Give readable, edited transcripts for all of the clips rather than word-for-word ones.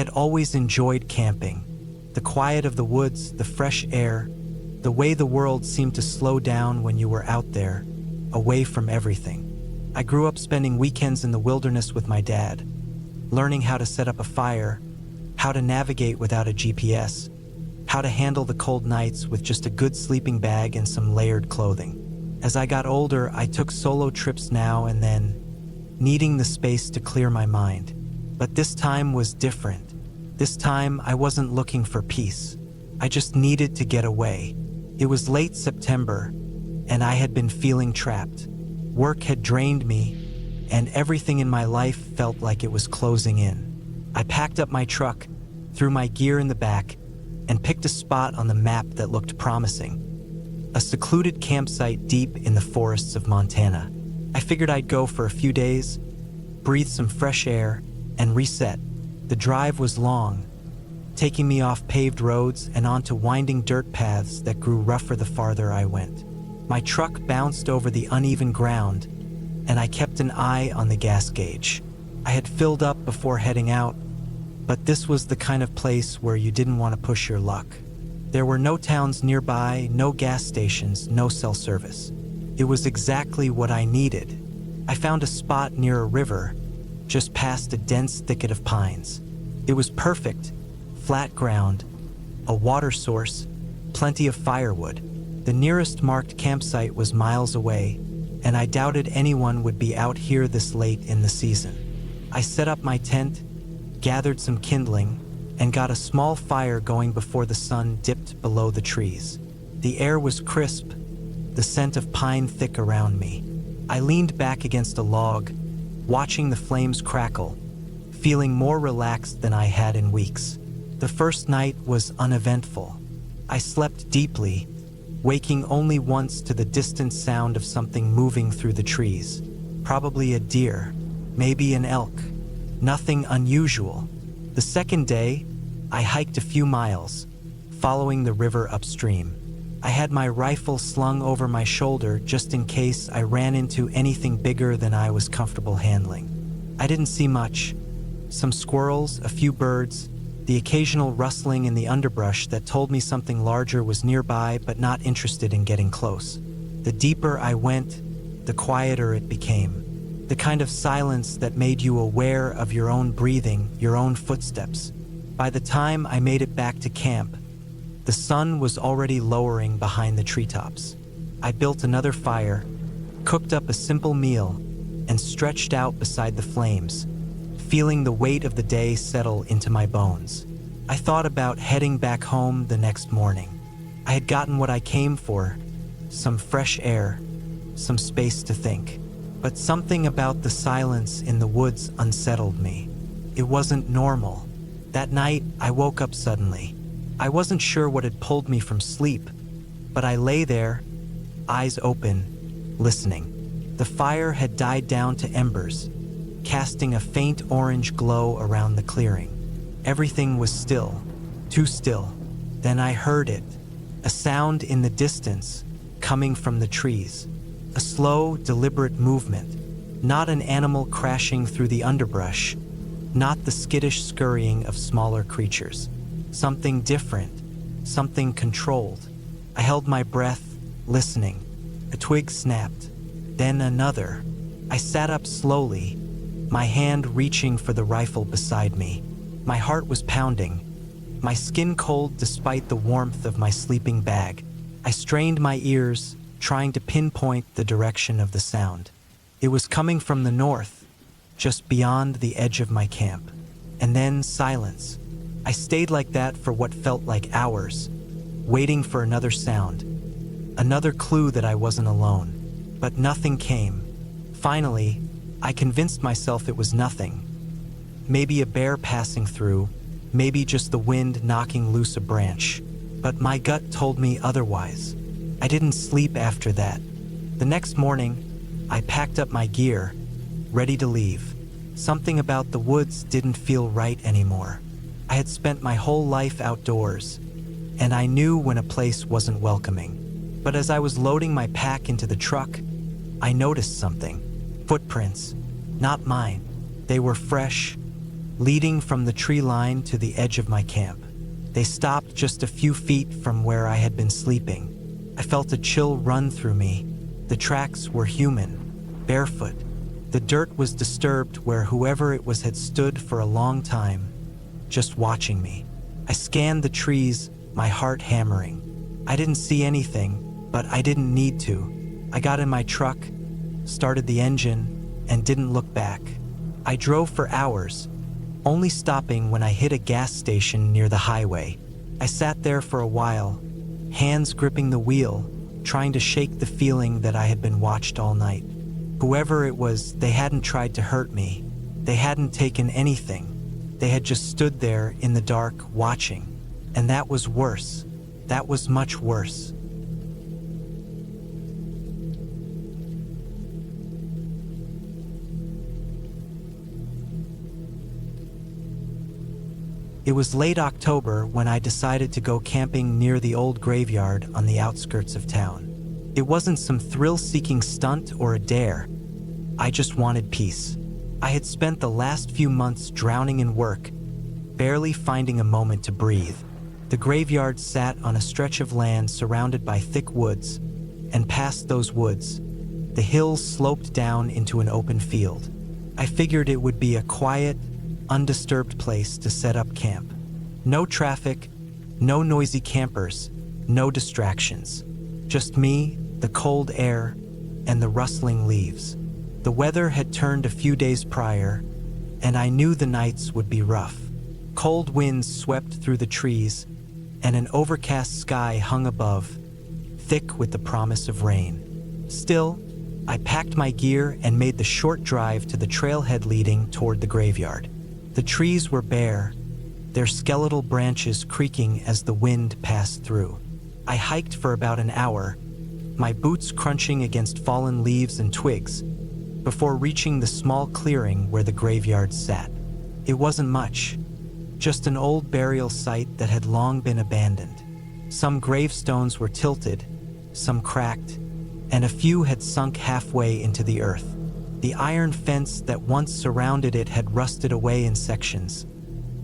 had always enjoyed camping. The quiet of the woods, the fresh air, the way the world seemed to slow down when you were out there, away from everything. I grew up spending weekends in the wilderness with my dad, learning how to set up a fire, how to navigate without a GPS, how to handle the cold nights with just a good sleeping bag and some layered clothing. As I got older, I took solo trips now and then, needing the space to clear my mind. But this time was different. This time, I wasn't looking for peace. I just needed to get away. It was late September, and I had been feeling trapped. Work had drained me, and everything in my life felt like it was closing in. I packed up my truck, threw my gear in the back, and picked a spot on the map that looked promising. A secluded campsite deep in the forests of Montana. I figured I'd go for a few days, breathe some fresh air, and reset. The drive was long, taking me off paved roads and onto winding dirt paths that grew rougher the farther I went. My truck bounced over the uneven ground, and I kept an eye on the gas gauge. I had filled up before heading out, but this was the kind of place where you didn't want to push your luck. There were no towns nearby, no gas stations, no cell service. It was exactly what I needed. I found a spot near a river, just past a dense thicket of pines. It was perfect, flat ground, a water source, plenty of firewood. The nearest marked campsite was miles away, and I doubted anyone would be out here this late in the season. I set up my tent, gathered some kindling, and got a small fire going before the sun dipped below the trees. The air was crisp, the scent of pine thick around me. I leaned back against a log, watching the flames crackle, feeling more relaxed than I had in weeks. The first night was uneventful. I slept deeply, waking only once to the distant sound of something moving through the trees. Probably a deer, maybe an elk. Nothing unusual. The second day, I hiked a few miles, following the river upstream. I had my rifle slung over my shoulder just in case I ran into anything bigger than I was comfortable handling. I didn't see much. Some squirrels, a few birds, the occasional rustling in the underbrush that told me something larger was nearby but not interested in getting close. The deeper I went, the quieter it became. The kind of silence that made you aware of your own breathing, your own footsteps. By the time I made it back to camp, the sun was already lowering behind the treetops. I built another fire, cooked up a simple meal, and stretched out beside the flames, feeling the weight of the day settle into my bones. I thought about heading back home the next morning. I had gotten what I came for, some fresh air, some space to think. But something about the silence in the woods unsettled me. It wasn't normal. That night, I woke up suddenly. I wasn't sure what had pulled me from sleep, but I lay there, eyes open, listening. The fire had died down to embers, casting a faint orange glow around the clearing. Everything was still, too still. Then I heard it, a sound in the distance, coming from the trees. A slow, deliberate movement, not an animal crashing through the underbrush, not the skittish scurrying of smaller creatures. Something different, something controlled. I held my breath, listening. A twig snapped, then another. I sat up slowly, my hand reaching for the rifle beside me. My heart was pounding, my skin cold despite the warmth of my sleeping bag. I strained my ears, trying to pinpoint the direction of the sound. It was coming from the north, just beyond the edge of my camp. And then silence. I stayed like that for what felt like hours, waiting for another sound, another clue that I wasn't alone. But nothing came. Finally, I convinced myself it was nothing. Maybe a bear passing through, maybe just the wind knocking loose a branch. But my gut told me otherwise. I didn't sleep after that. The next morning, I packed up my gear, ready to leave. Something about the woods didn't feel right anymore. I had spent my whole life outdoors, and I knew when a place wasn't welcoming. But as I was loading my pack into the truck, I noticed something. Footprints. Not mine. They were fresh, leading from the tree line to the edge of my camp. They stopped just a few feet from where I had been sleeping. I felt a chill run through me. The tracks were human, barefoot. The dirt was disturbed where whoever it was had stood for a long time, just watching me. I scanned the trees, my heart hammering. I didn't see anything, but I didn't need to. I got in my truck, started the engine, and didn't look back. I drove for hours, only stopping when I hit a gas station near the highway. I sat there for a while, hands gripping the wheel, trying to shake the feeling that I had been watched all night. Whoever it was, they hadn't tried to hurt me. They hadn't taken anything. They had just stood there in the dark, watching. And that was worse. That was much worse. It was late October when I decided to go camping near the old graveyard on the outskirts of town. It wasn't some thrill-seeking stunt or a dare. I just wanted peace. I had spent the last few months drowning in work, barely finding a moment to breathe. The graveyard sat on a stretch of land surrounded by thick woods, and past those woods, the hills sloped down into an open field. I figured it would be a quiet, undisturbed place to set up camp. No traffic, no noisy campers, no distractions. Just me, the cold air, and the rustling leaves. The weather had turned a few days prior, and I knew the nights would be rough. Cold winds swept through the trees, and an overcast sky hung above, thick with the promise of rain. Still, I packed my gear and made the short drive to the trailhead leading toward the graveyard. The trees were bare, their skeletal branches creaking as the wind passed through. I hiked for about an hour, my boots crunching against fallen leaves and twigs, before reaching the small clearing where the graveyard sat. It wasn't much, just an old burial site that had long been abandoned. Some gravestones were tilted, some cracked, and a few had sunk halfway into the earth. The iron fence that once surrounded it had rusted away in sections,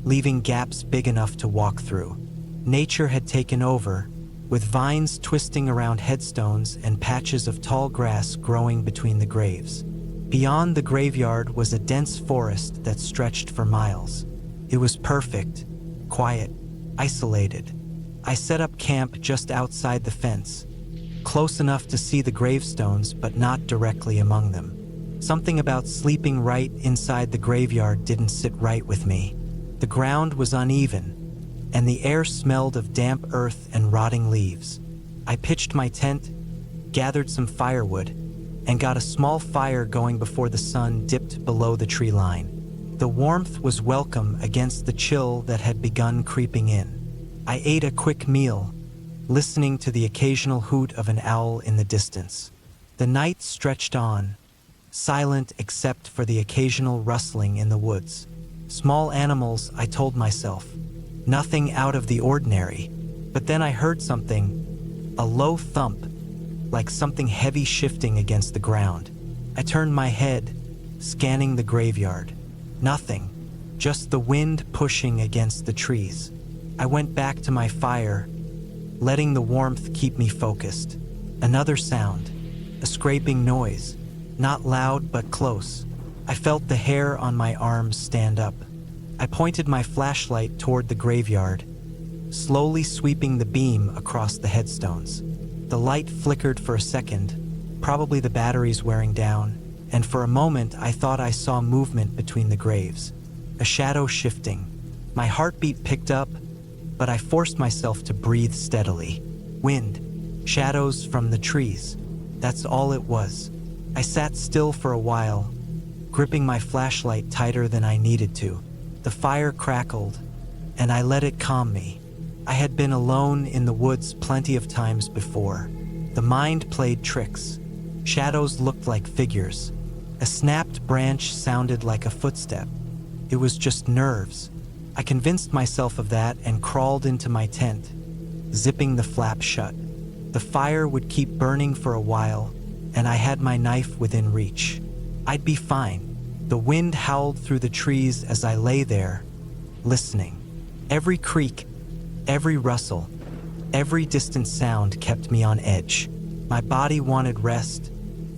leaving gaps big enough to walk through. Nature had taken over, with vines twisting around headstones and patches of tall grass growing between the graves. Beyond the graveyard was a dense forest that stretched for miles. It was perfect, quiet, isolated. I set up camp just outside the fence, close enough to see the gravestones but not directly among them. Something about sleeping right inside the graveyard didn't sit right with me. The ground was uneven, and the air smelled of damp earth and rotting leaves. I pitched my tent, gathered some firewood, and got a small fire going before the sun dipped below the tree line. The warmth was welcome against the chill that had begun creeping in. I ate a quick meal, listening to the occasional hoot of an owl in the distance. The night stretched on, silent except for the occasional rustling in the woods. Small animals, I told myself. Nothing out of the ordinary. But then I heard something, a low thump, like something heavy shifting against the ground. I turned my head, scanning the graveyard. Nothing, just the wind pushing against the trees. I went back to my fire, letting the warmth keep me focused. Another sound, a scraping noise, not loud but close. I felt the hair on my arms stand up. I pointed my flashlight toward the graveyard, slowly sweeping the beam across the headstones. The light flickered for a second, probably the batteries wearing down, and for a moment I thought I saw movement between the graves, a shadow shifting. My heartbeat picked up, but I forced myself to breathe steadily. Wind, shadows from the trees. That's all it was. I sat still for a while, gripping my flashlight tighter than I needed to. The fire crackled, and I let it calm me. I had been alone in the woods plenty of times before. The mind played tricks. Shadows looked like figures. A snapped branch sounded like a footstep. It was just nerves. I convinced myself of that and crawled into my tent, zipping the flap shut. The fire would keep burning for a while, and I had my knife within reach. I'd be fine. The wind howled through the trees as I lay there, listening. Every creak, every rustle, every distant sound kept me on edge. My body wanted rest,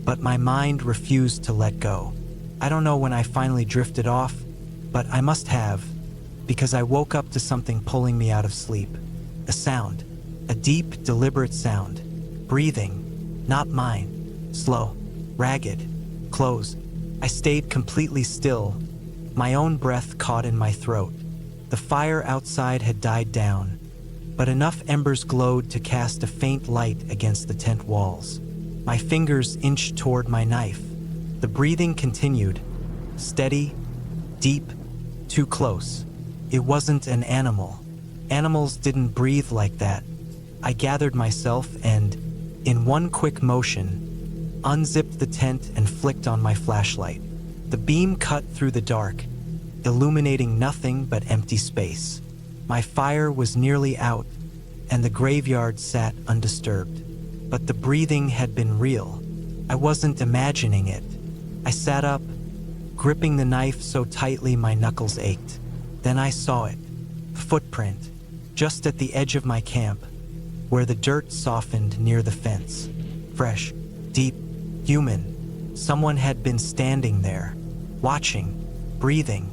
but my mind refused to let go. I don't know when I finally drifted off, but I must have, because I woke up to something pulling me out of sleep. A sound, a deep, deliberate sound. Breathing, not mine. Slow, ragged, close. I stayed completely still, my own breath caught in my throat. The fire outside had died down, but enough embers glowed to cast a faint light against the tent walls. My fingers inched toward my knife. The breathing continued, steady, deep, too close. It wasn't an animal. Animals didn't breathe like that. I gathered myself and, in one quick motion, unzipped the tent and flicked on my flashlight. The beam cut through the dark, illuminating nothing but empty space. My fire was nearly out, and the graveyard sat undisturbed. But the breathing had been real. I wasn't imagining it. I sat up, gripping the knife so tightly my knuckles ached. Then I saw it. Footprint, just at the edge of my camp, where the dirt softened near the fence. Fresh, deep, human. Someone had been standing there, watching, breathing.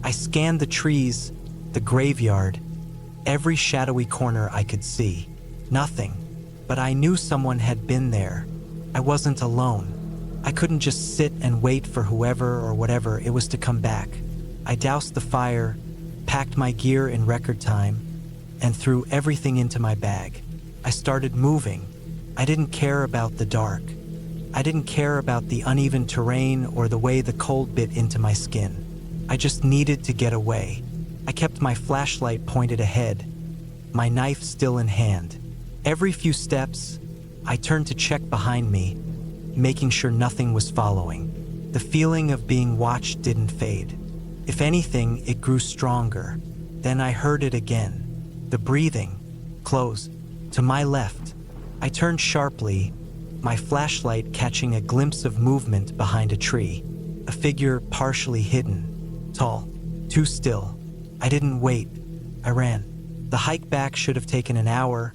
I scanned the trees, the graveyard, every shadowy corner I could see. Nothing, but I knew someone had been there. I wasn't alone. I couldn't just sit and wait for whoever or whatever it was to come back. I doused the fire, packed my gear in record time, and threw everything into my bag. I started moving. I didn't care about the dark. I didn't care about the uneven terrain or the way the cold bit into my skin. I just needed to get away. I kept my flashlight pointed ahead, my knife still in hand. Every few steps, I turned to check behind me, making sure nothing was following. The feeling of being watched didn't fade. If anything, it grew stronger. Then I heard it again. The breathing, close, to my left. I turned sharply, my flashlight catching a glimpse of movement behind a tree. A figure partially hidden, tall, too still. I didn't wait. I ran. The hike back should have taken an hour,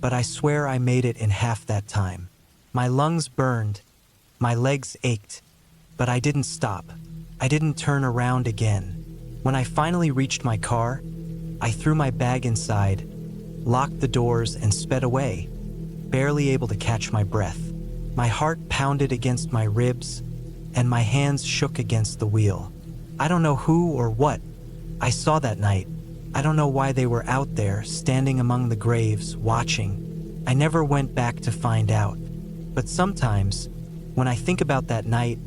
but I swear I made it in half that time. My lungs burned, my legs ached, but I didn't stop. I didn't turn around again. When I finally reached my car, I threw my bag inside, locked the doors, and sped away, barely able to catch my breath. My heart pounded against my ribs, and my hands shook against the wheel. I don't know who or what I saw that night. I don't know why they were out there, standing among the graves, watching. I never went back to find out. But sometimes, when I think about that night,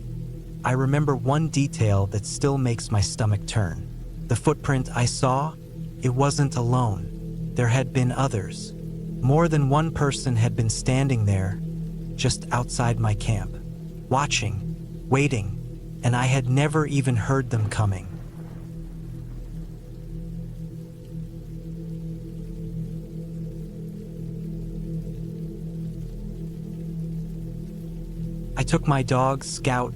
I remember one detail that still makes my stomach turn. The footprint I saw, it wasn't alone. There had been others. More than one person had been standing there, just outside my camp, watching, waiting, and I had never even heard them coming. I took my dog, Scout,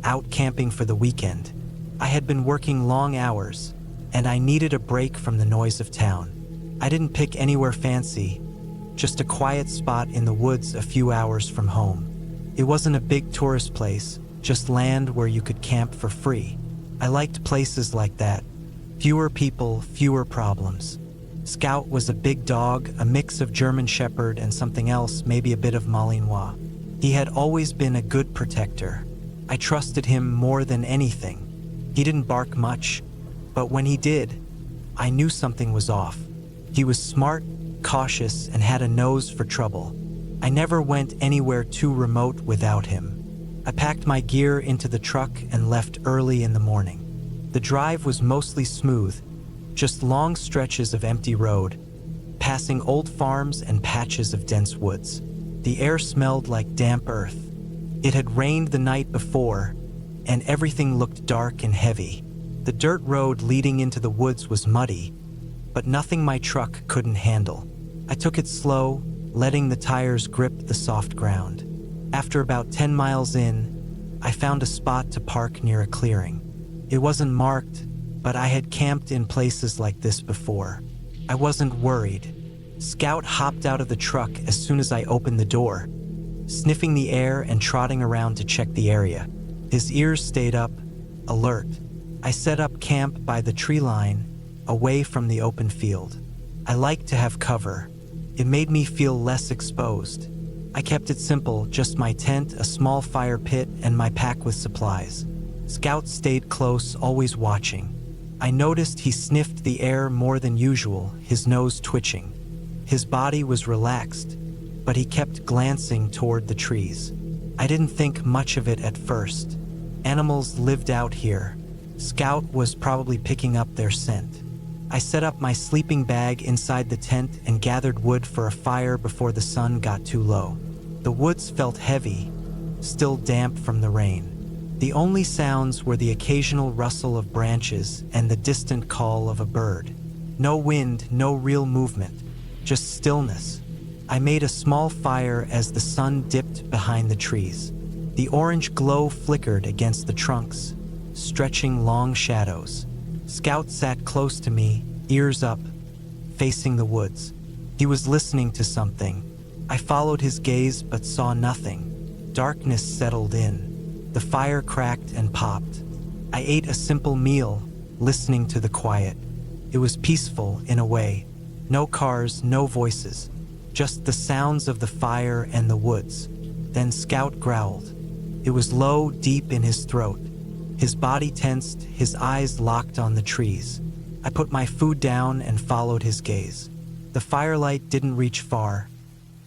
out camping for the weekend. I had been working long hours, and I needed a break from the noise of town. I didn't pick anywhere fancy, just a quiet spot in the woods a few hours from home. It wasn't a big tourist place, just land where you could camp for free. I liked places like that. Fewer people, fewer problems. Scout was a big dog, a mix of German Shepherd and something else, maybe a bit of Malinois. He had always been a good protector. I trusted him more than anything. He didn't bark much, but when he did, I knew something was off. He was smart, cautious, and had a nose for trouble. I never went anywhere too remote without him. I packed my gear into the truck and left early in the morning. The drive was mostly smooth, just long stretches of empty road, passing old farms and patches of dense woods. The air smelled like damp earth. It had rained the night before, and everything looked dark and heavy. The dirt road leading into the woods was muddy, but nothing my truck couldn't handle. I took it slow, letting the tires grip the soft ground. After about 10 miles in, I found a spot to park near a clearing. It wasn't marked, but I had camped in places like this before. I wasn't worried. Scout hopped out of the truck as soon as I opened the door, sniffing the air and trotting around to check the area. His ears stayed up, alert. I set up camp by the tree line, away from the open field. I like to have cover. It made me feel less exposed. I kept it simple, just my tent, a small fire pit, and my pack with supplies. Scout stayed close, always watching. I noticed he sniffed the air more than usual, his nose twitching. His body was relaxed, but he kept glancing toward the trees. I didn't think much of it at first. Animals lived out here. Scout was probably picking up their scent. I set up my sleeping bag inside the tent and gathered wood for a fire before the sun got too low. The woods felt heavy, still damp from the rain. The only sounds were the occasional rustle of branches and the distant call of a bird. No wind, no real movement, just stillness. I made a small fire as the sun dipped behind the trees. The orange glow flickered against the trunks, stretching long shadows. Scout sat close to me, ears up, facing the woods. He was listening to something. I followed his gaze but saw nothing. Darkness settled in. The fire cracked and popped. I ate a simple meal, listening to the quiet. It was peaceful in a way. No cars, no voices, just the sounds of the fire and the woods. Then Scout growled. It was low, deep in his throat. His body tensed, his eyes locked on the trees. I put my food down and followed his gaze. The firelight didn't reach far,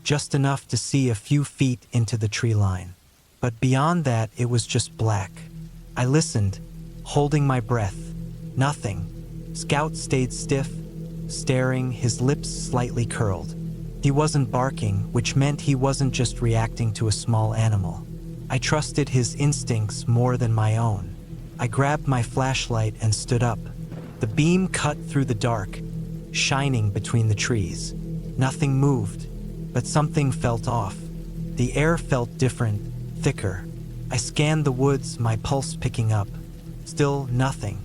just enough to see a few feet into the tree line. But beyond that, it was just black. I listened, holding my breath. Nothing. Scout stayed stiff, staring, his lips slightly curled. He wasn't barking, which meant he wasn't just reacting to a small animal. I trusted his instincts more than my own. I grabbed my flashlight and stood up. The beam cut through the dark, shining between the trees. Nothing moved, but something felt off. The air felt different, thicker. I scanned the woods, my pulse picking up. Still nothing.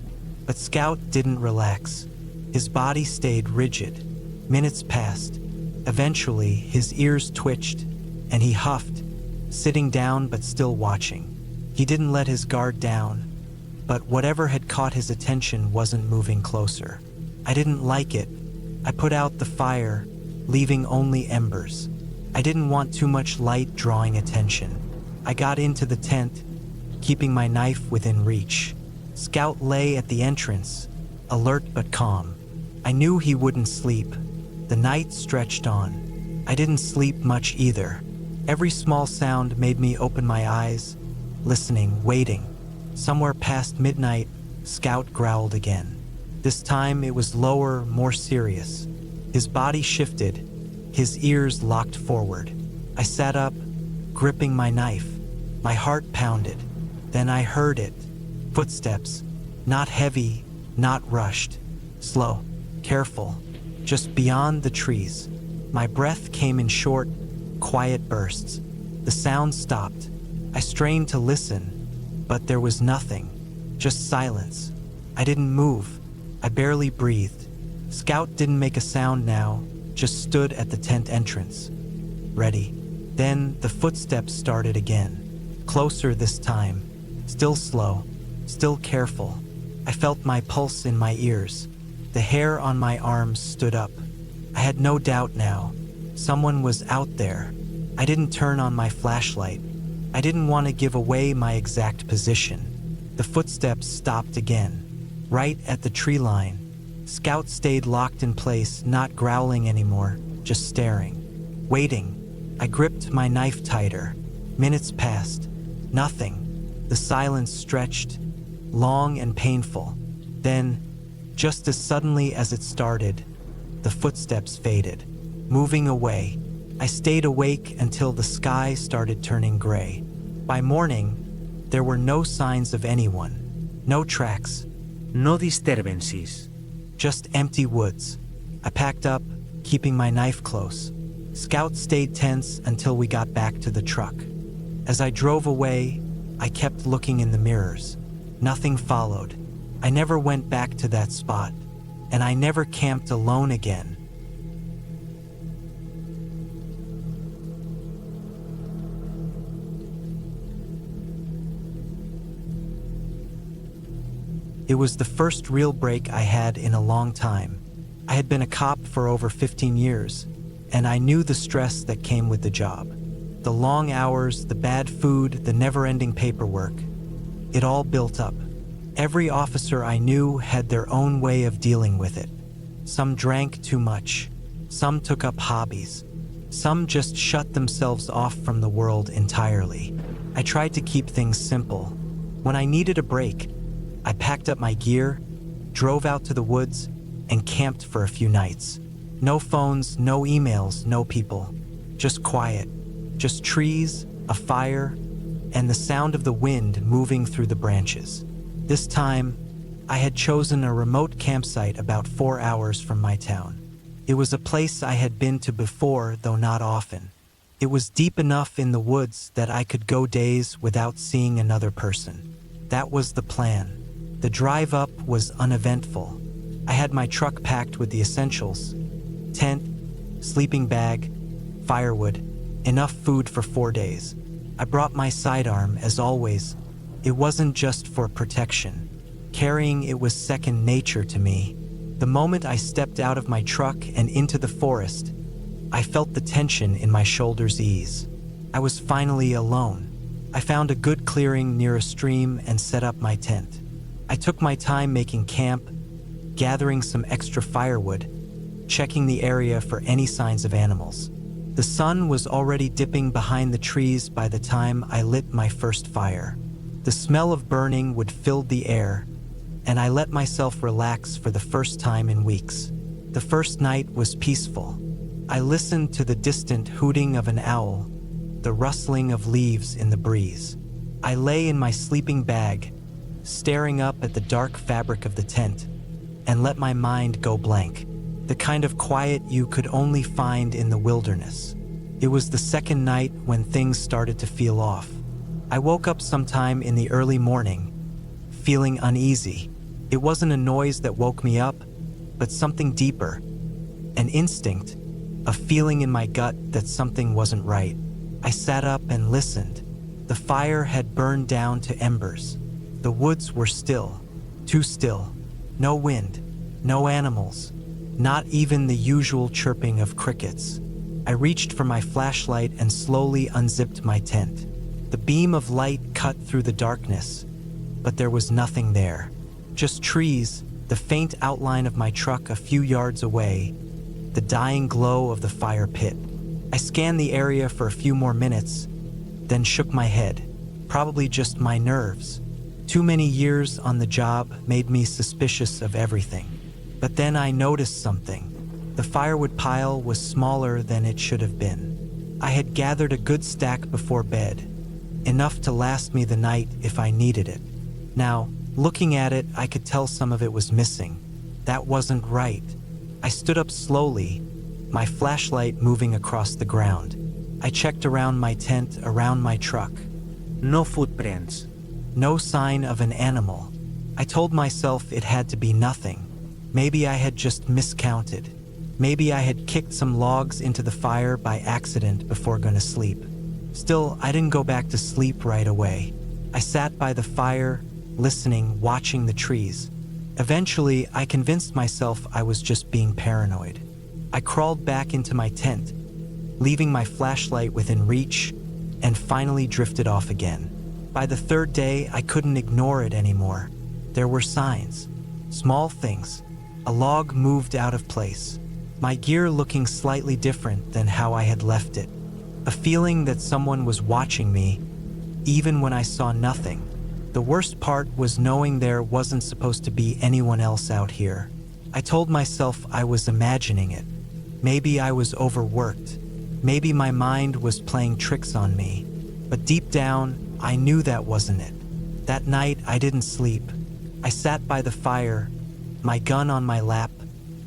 But Scout didn't relax. His body stayed rigid. Minutes passed. Eventually, his ears twitched, and he huffed, sitting down but still watching. He didn't let his guard down, but whatever had caught his attention wasn't moving closer. I didn't like it. I put out the fire, leaving only embers. I didn't want too much light drawing attention. I got into the tent, keeping my knife within reach. Scout lay at the entrance, alert but calm. I knew he wouldn't sleep. The night stretched on. I didn't sleep much either. Every small sound made me open my eyes, listening, waiting. Somewhere past midnight, Scout growled again. This time it was lower, more serious. His body shifted, his ears locked forward. I sat up, gripping my knife. My heart pounded. Then I heard it. Footsteps. Not heavy, not rushed. Slow, careful, just beyond the trees. My breath came in short, quiet bursts. The sound stopped. I strained to listen, but there was nothing, just silence. I didn't move. I barely breathed. Scout didn't make a sound now, just stood at the tent entrance. Ready. Then the footsteps started again. Closer this time. Still slow, still careful. I felt my pulse in my ears. The hair on my arms stood up. I had no doubt now. Someone was out there. I didn't turn on my flashlight. I didn't want to give away my exact position. The footsteps stopped again, right at the tree line. Scout stayed locked in place, not growling anymore, just staring. Waiting. I gripped my knife tighter. Minutes passed. Nothing. The silence stretched, long and painful. Then, just as suddenly as it started, the footsteps faded, moving away. I stayed awake until the sky started turning gray. By morning, there were no signs of anyone, no tracks. No disturbances. Just empty woods. I packed up, keeping my knife close. Scout stayed tense until we got back to the truck. As I drove away, I kept looking in the mirrors. Nothing followed. I never went back to that spot, and I never camped alone again. It was the first real break I had in a long time. I had been a cop for over 15 years, and I knew the stress that came with the job. The long hours, the bad food, the never-ending paperwork. It all built up. Every officer I knew had their own way of dealing with it. Some drank too much. Some took up hobbies. Some just shut themselves off from the world entirely. I tried to keep things simple. When I needed a break, I packed up my gear, drove out to the woods, and camped for a few nights. No phones, no emails, no people. Just quiet. Just trees, a fire, and the sound of the wind moving through the branches. This time, I had chosen a remote campsite about 4 hours from my town. It was a place I had been to before, though not often. It was deep enough in the woods that I could go days without seeing another person. That was the plan. The drive up was uneventful. I had my truck packed with the essentials: tent, sleeping bag, firewood, enough food for 4 days. I brought my sidearm, as always. It wasn't just for protection. Carrying it was second nature to me. The moment I stepped out of my truck and into the forest, I felt the tension in my shoulders ease. I was finally alone. I found a good clearing near a stream and set up my tent. I took my time making camp, gathering some extra firewood, checking the area for any signs of animals. The sun was already dipping behind the trees by the time I lit my first fire. The smell of burning wood filled the air, and I let myself relax for the first time in weeks. The first night was peaceful. I listened to the distant hooting of an owl, the rustling of leaves in the breeze. I lay in my sleeping bag, staring up at the dark fabric of the tent, and let my mind go blank. The kind of quiet you could only find in the wilderness. It was the second night when things started to feel off. I woke up sometime in the early morning, feeling uneasy. It wasn't a noise that woke me up, but something deeper. An instinct, a feeling in my gut that something wasn't right. I sat up and listened. The fire had burned down to embers. The woods were still, too still. No wind, no animals, not even the usual chirping of crickets. I reached for my flashlight and slowly unzipped my tent. The beam of light cut through the darkness, but there was nothing there. Just trees, the faint outline of my truck a few yards away, the dying glow of the fire pit. I scanned the area for a few more minutes, then shook my head. Probably just my nerves. Too many years on the job made me suspicious of everything. But then I noticed something. The firewood pile was smaller than it should have been. I had gathered a good stack before bed, enough to last me the night if I needed it. Now, looking at it, I could tell some of it was missing. That wasn't right. I stood up slowly, my flashlight moving across the ground. I checked around my tent, around my truck. No footprints. No sign of an animal. I told myself it had to be nothing. Maybe I had just miscounted. Maybe I had kicked some logs into the fire by accident before going to sleep. Still, I didn't go back to sleep right away. I sat by the fire, listening, watching the trees. Eventually, I convinced myself I was just being paranoid. I crawled back into my tent, leaving my flashlight within reach, and finally drifted off again. By the third day, I couldn't ignore it anymore. There were signs, small things. A log moved out of place, my gear looking slightly different than how I had left it. A feeling that someone was watching me, even when I saw nothing. The worst part was knowing there wasn't supposed to be anyone else out here. I told myself I was imagining it. Maybe I was overworked. Maybe my mind was playing tricks on me. But deep down, I knew that wasn't it. That night, I didn't sleep. I sat by the fire, my gun on my lap,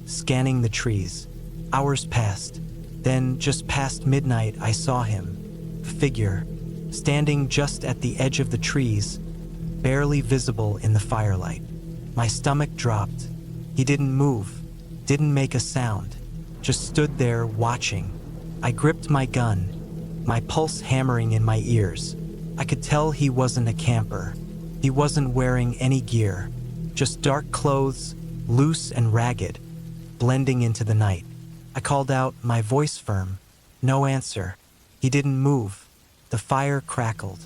scanning the trees. Hours passed. Then, just past midnight, I saw him. A figure. standing just at the edge of the trees, barely visible in the firelight. My stomach dropped. He didn't move, didn't make a sound, just stood there watching. I gripped my gun, my pulse hammering in my ears. I could tell he wasn't a camper. He wasn't wearing any gear, just dark clothes, loose and ragged, blending into the night. I called out, my voice firm. No answer. He didn't move. The fire crackled.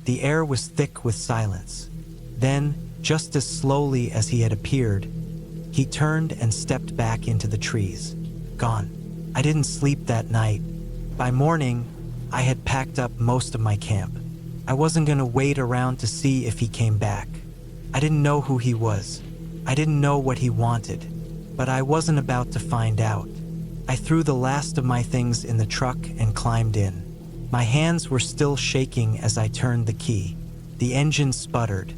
The air was thick with silence. Then, just as slowly as he had appeared, he turned and stepped back into the trees. Gone. I didn't sleep that night. By morning, I had packed up most of my camp. I wasn't going to wait around to see if he came back. I didn't know who he was. I didn't know what he wanted. But I wasn't about to find out. I threw the last of my things in the truck and climbed in. My hands were still shaking as I turned the key. The engine sputtered,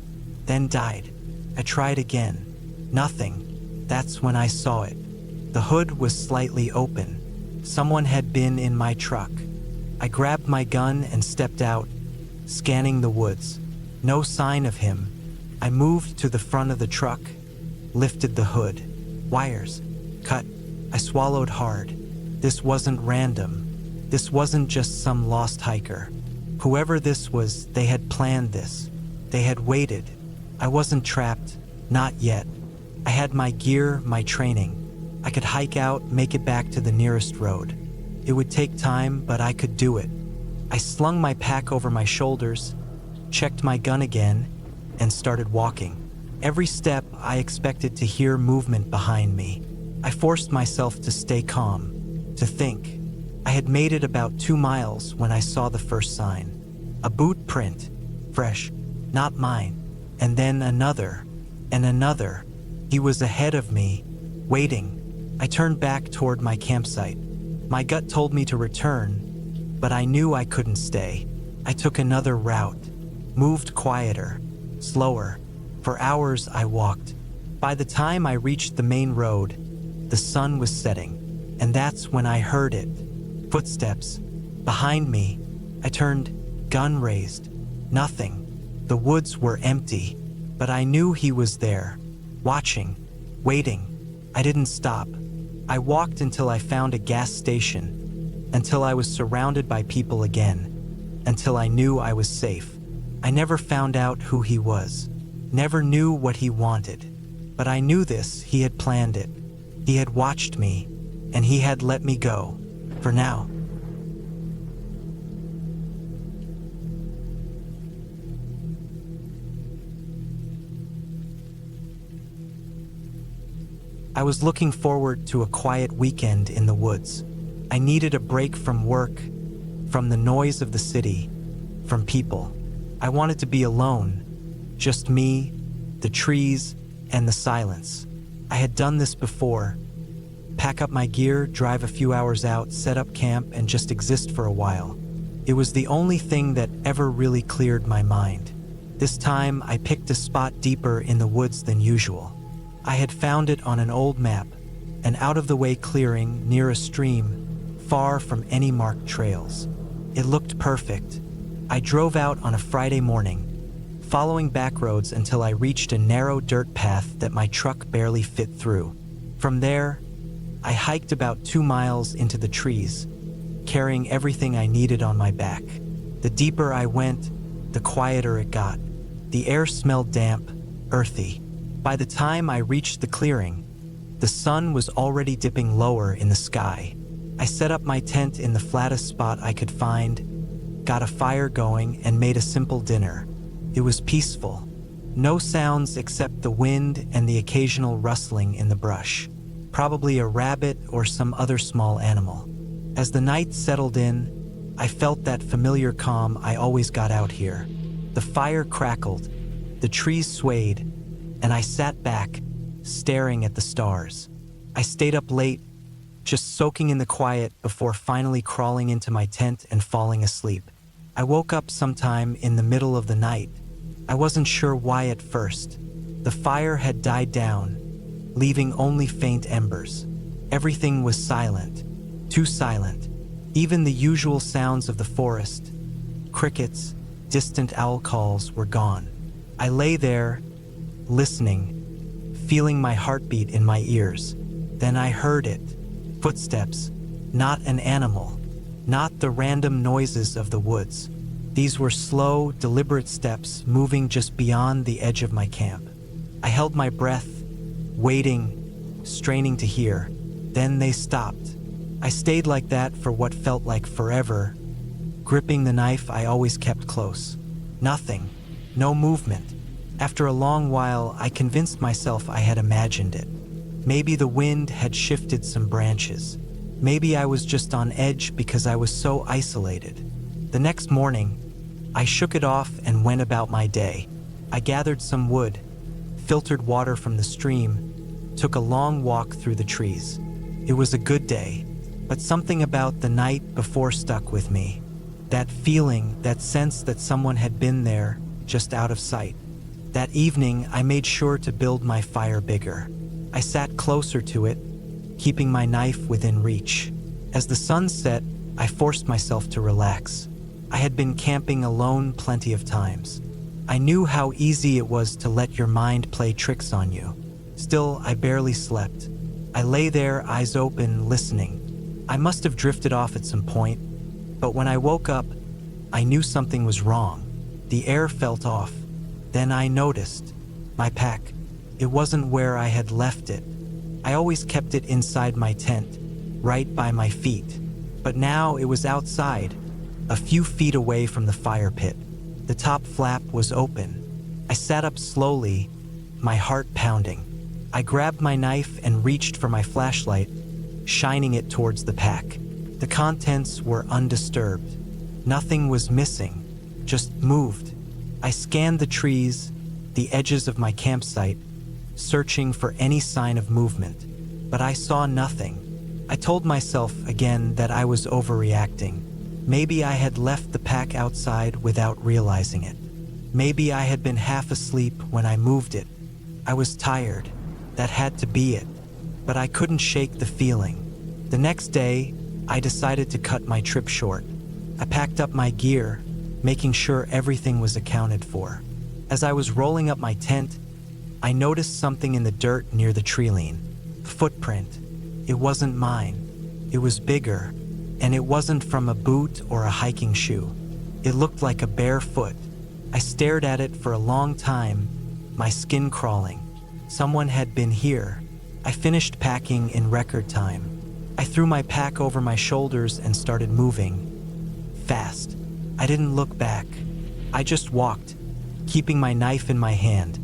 then died. I tried again. Nothing. That's when I saw it. The hood was slightly open. Someone had been in my truck. I grabbed my gun and stepped out, scanning the woods. No sign of him. I moved to the front of the truck, lifted the hood. Wires. Cut. I swallowed hard. This wasn't random. This wasn't just some lost hiker. Whoever this was, they had planned this. They had waited. I wasn't trapped. Not yet. I had my gear, my training. I could hike out, make it back to the nearest road. It would take time, but I could do it. I slung my pack over my shoulders, checked my gun again, and started walking. Every step, I expected to hear movement behind me. I forced myself to stay calm, to think. I had made it about 2 miles when I saw the first sign. A boot print, fresh, not mine. And then another, and another. He was ahead of me, waiting. I turned back toward my campsite. My gut told me to return, but I knew I couldn't stay. I took another route, moved quieter, slower. For hours I walked. By the time I reached the main road, the sun was setting, and that's when I heard it. Footsteps. Behind me. I turned, gun raised. Nothing. The woods were empty, but I knew he was there, watching, waiting. I didn't stop. I walked until I found a gas station, until I was surrounded by people again, until I knew I was safe. I never found out who he was, never knew what he wanted, but I knew this, he had planned it. He had watched me, and he had let me go, for now. I was looking forward to a quiet weekend in the woods. I needed a break from work, from the noise of the city, from people. I wanted to be alone, just me, the trees, and the silence. I had done this before. Pack up my gear, drive a few hours out, set up camp, and just exist for a while. It was the only thing that ever really cleared my mind. This time, I picked a spot deeper in the woods than usual. I had found it on an old map, an out-of-the-way clearing near a stream, far from any marked trails. It looked perfect. I drove out on a Friday morning, following back roads until I reached a narrow dirt path that my truck barely fit through. From there, I hiked about 2 miles into the trees, carrying everything I needed on my back. The deeper I went, the quieter it got. The air smelled damp, earthy. By the time I reached the clearing, the sun was already dipping lower in the sky. I set up my tent in the flattest spot I could find, got a fire going, and made a simple dinner. It was peaceful. No sounds except the wind and the occasional rustling in the brush. Probably a rabbit or some other small animal. As the night settled in, I felt that familiar calm I always got out here. The fire crackled, the trees swayed, and I sat back, staring at the stars. I stayed up late, just soaking in the quiet before finally crawling into my tent and falling asleep. I woke up sometime in the middle of the night. I wasn't sure why at first. The fire had died down, leaving only faint embers. Everything was silent, too silent. Even the usual sounds of the forest, Crickets, distant owl calls were gone. I lay there, listening, feeling my heartbeat in my ears. Then I heard it. Footsteps, not an animal, not the random noises of the woods. These were slow, deliberate steps moving just beyond the edge of my camp. I held my breath, waiting, straining to hear. Then they stopped. I stayed like that for what felt like forever, gripping the knife I always kept close. Nothing, no movement. After a long while, I convinced myself I had imagined it. Maybe the wind had shifted some branches. Maybe I was just on edge because I was so isolated. The next morning, I shook it off and went about my day. I gathered some wood, filtered water from the stream, took a long walk through the trees. It was a good day, but something about the night before stuck with me. That feeling, that sense that someone had been there, just out of sight. That evening, I made sure to build my fire bigger. I sat closer to it, keeping my knife within reach. As the sun set, I forced myself to relax. I had been camping alone plenty of times. I knew how easy it was to let your mind play tricks on you. Still, I barely slept. I lay there, eyes open, listening. I must have drifted off at some point, but when I woke up, I knew something was wrong. The air felt off. Then I noticed my pack. It wasn't where I had left it. I always kept it inside my tent, right by my feet. But now it was outside, a few feet away from the fire pit. The top flap was open. I sat up slowly, my heart pounding. I grabbed my knife and reached for my flashlight, shining it towards the pack. The contents were undisturbed. Nothing was missing, just moved. I scanned the trees, the edges of my campsite, searching for any sign of movement, but I saw nothing. I told myself again that I was overreacting. Maybe I had left the pack outside without realizing it. Maybe I had been half asleep when I moved it. I was tired. That had to be it. But I couldn't shake the feeling. The next day, I decided to cut my trip short. I packed up my gear, making sure everything was accounted for. As I was rolling up my tent, I noticed something in the dirt near the tree-line. Footprint. It wasn't mine. It was bigger, and it wasn't from a boot or a hiking shoe. It looked like a bare foot. I stared at it for a long time, my skin crawling. Someone had been here. I finished packing in record time. I threw my pack over my shoulders and started moving. Fast. I didn't look back. I just walked, keeping my knife in my hand,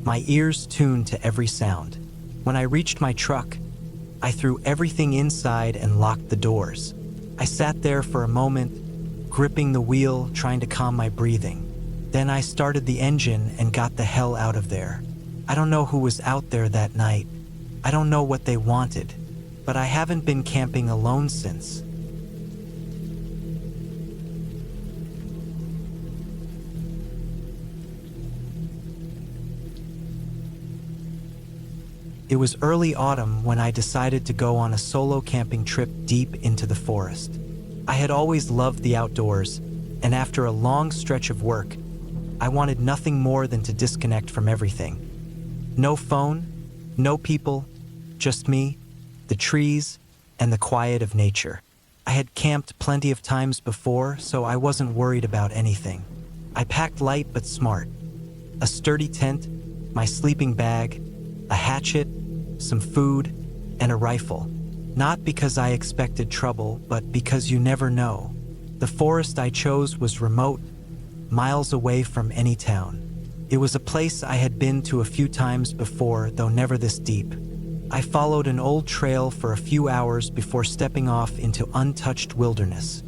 my ears tuned to every sound. When I reached my truck, I threw everything inside and locked the doors. I sat there for a moment, gripping the wheel, trying to calm my breathing. Then I started the engine and got the hell out of there. I don't know who was out there that night. I don't know what they wanted, but I haven't been camping alone since. It was early autumn when I decided to go on a solo camping trip deep into the forest. I had always loved the outdoors, and after a long stretch of work, I wanted nothing more than to disconnect from everything. No phone, no people, just me, the trees, and the quiet of nature. I had camped plenty of times before, so I wasn't worried about anything. I packed light but smart. A sturdy tent, my sleeping bag, a hatchet, some food, and a rifle. Not because I expected trouble, but because you never know. The forest I chose was remote, miles away from any town. It was a place I had been to a few times before, though never this deep. I followed an old trail for a few hours before stepping off into untouched wilderness,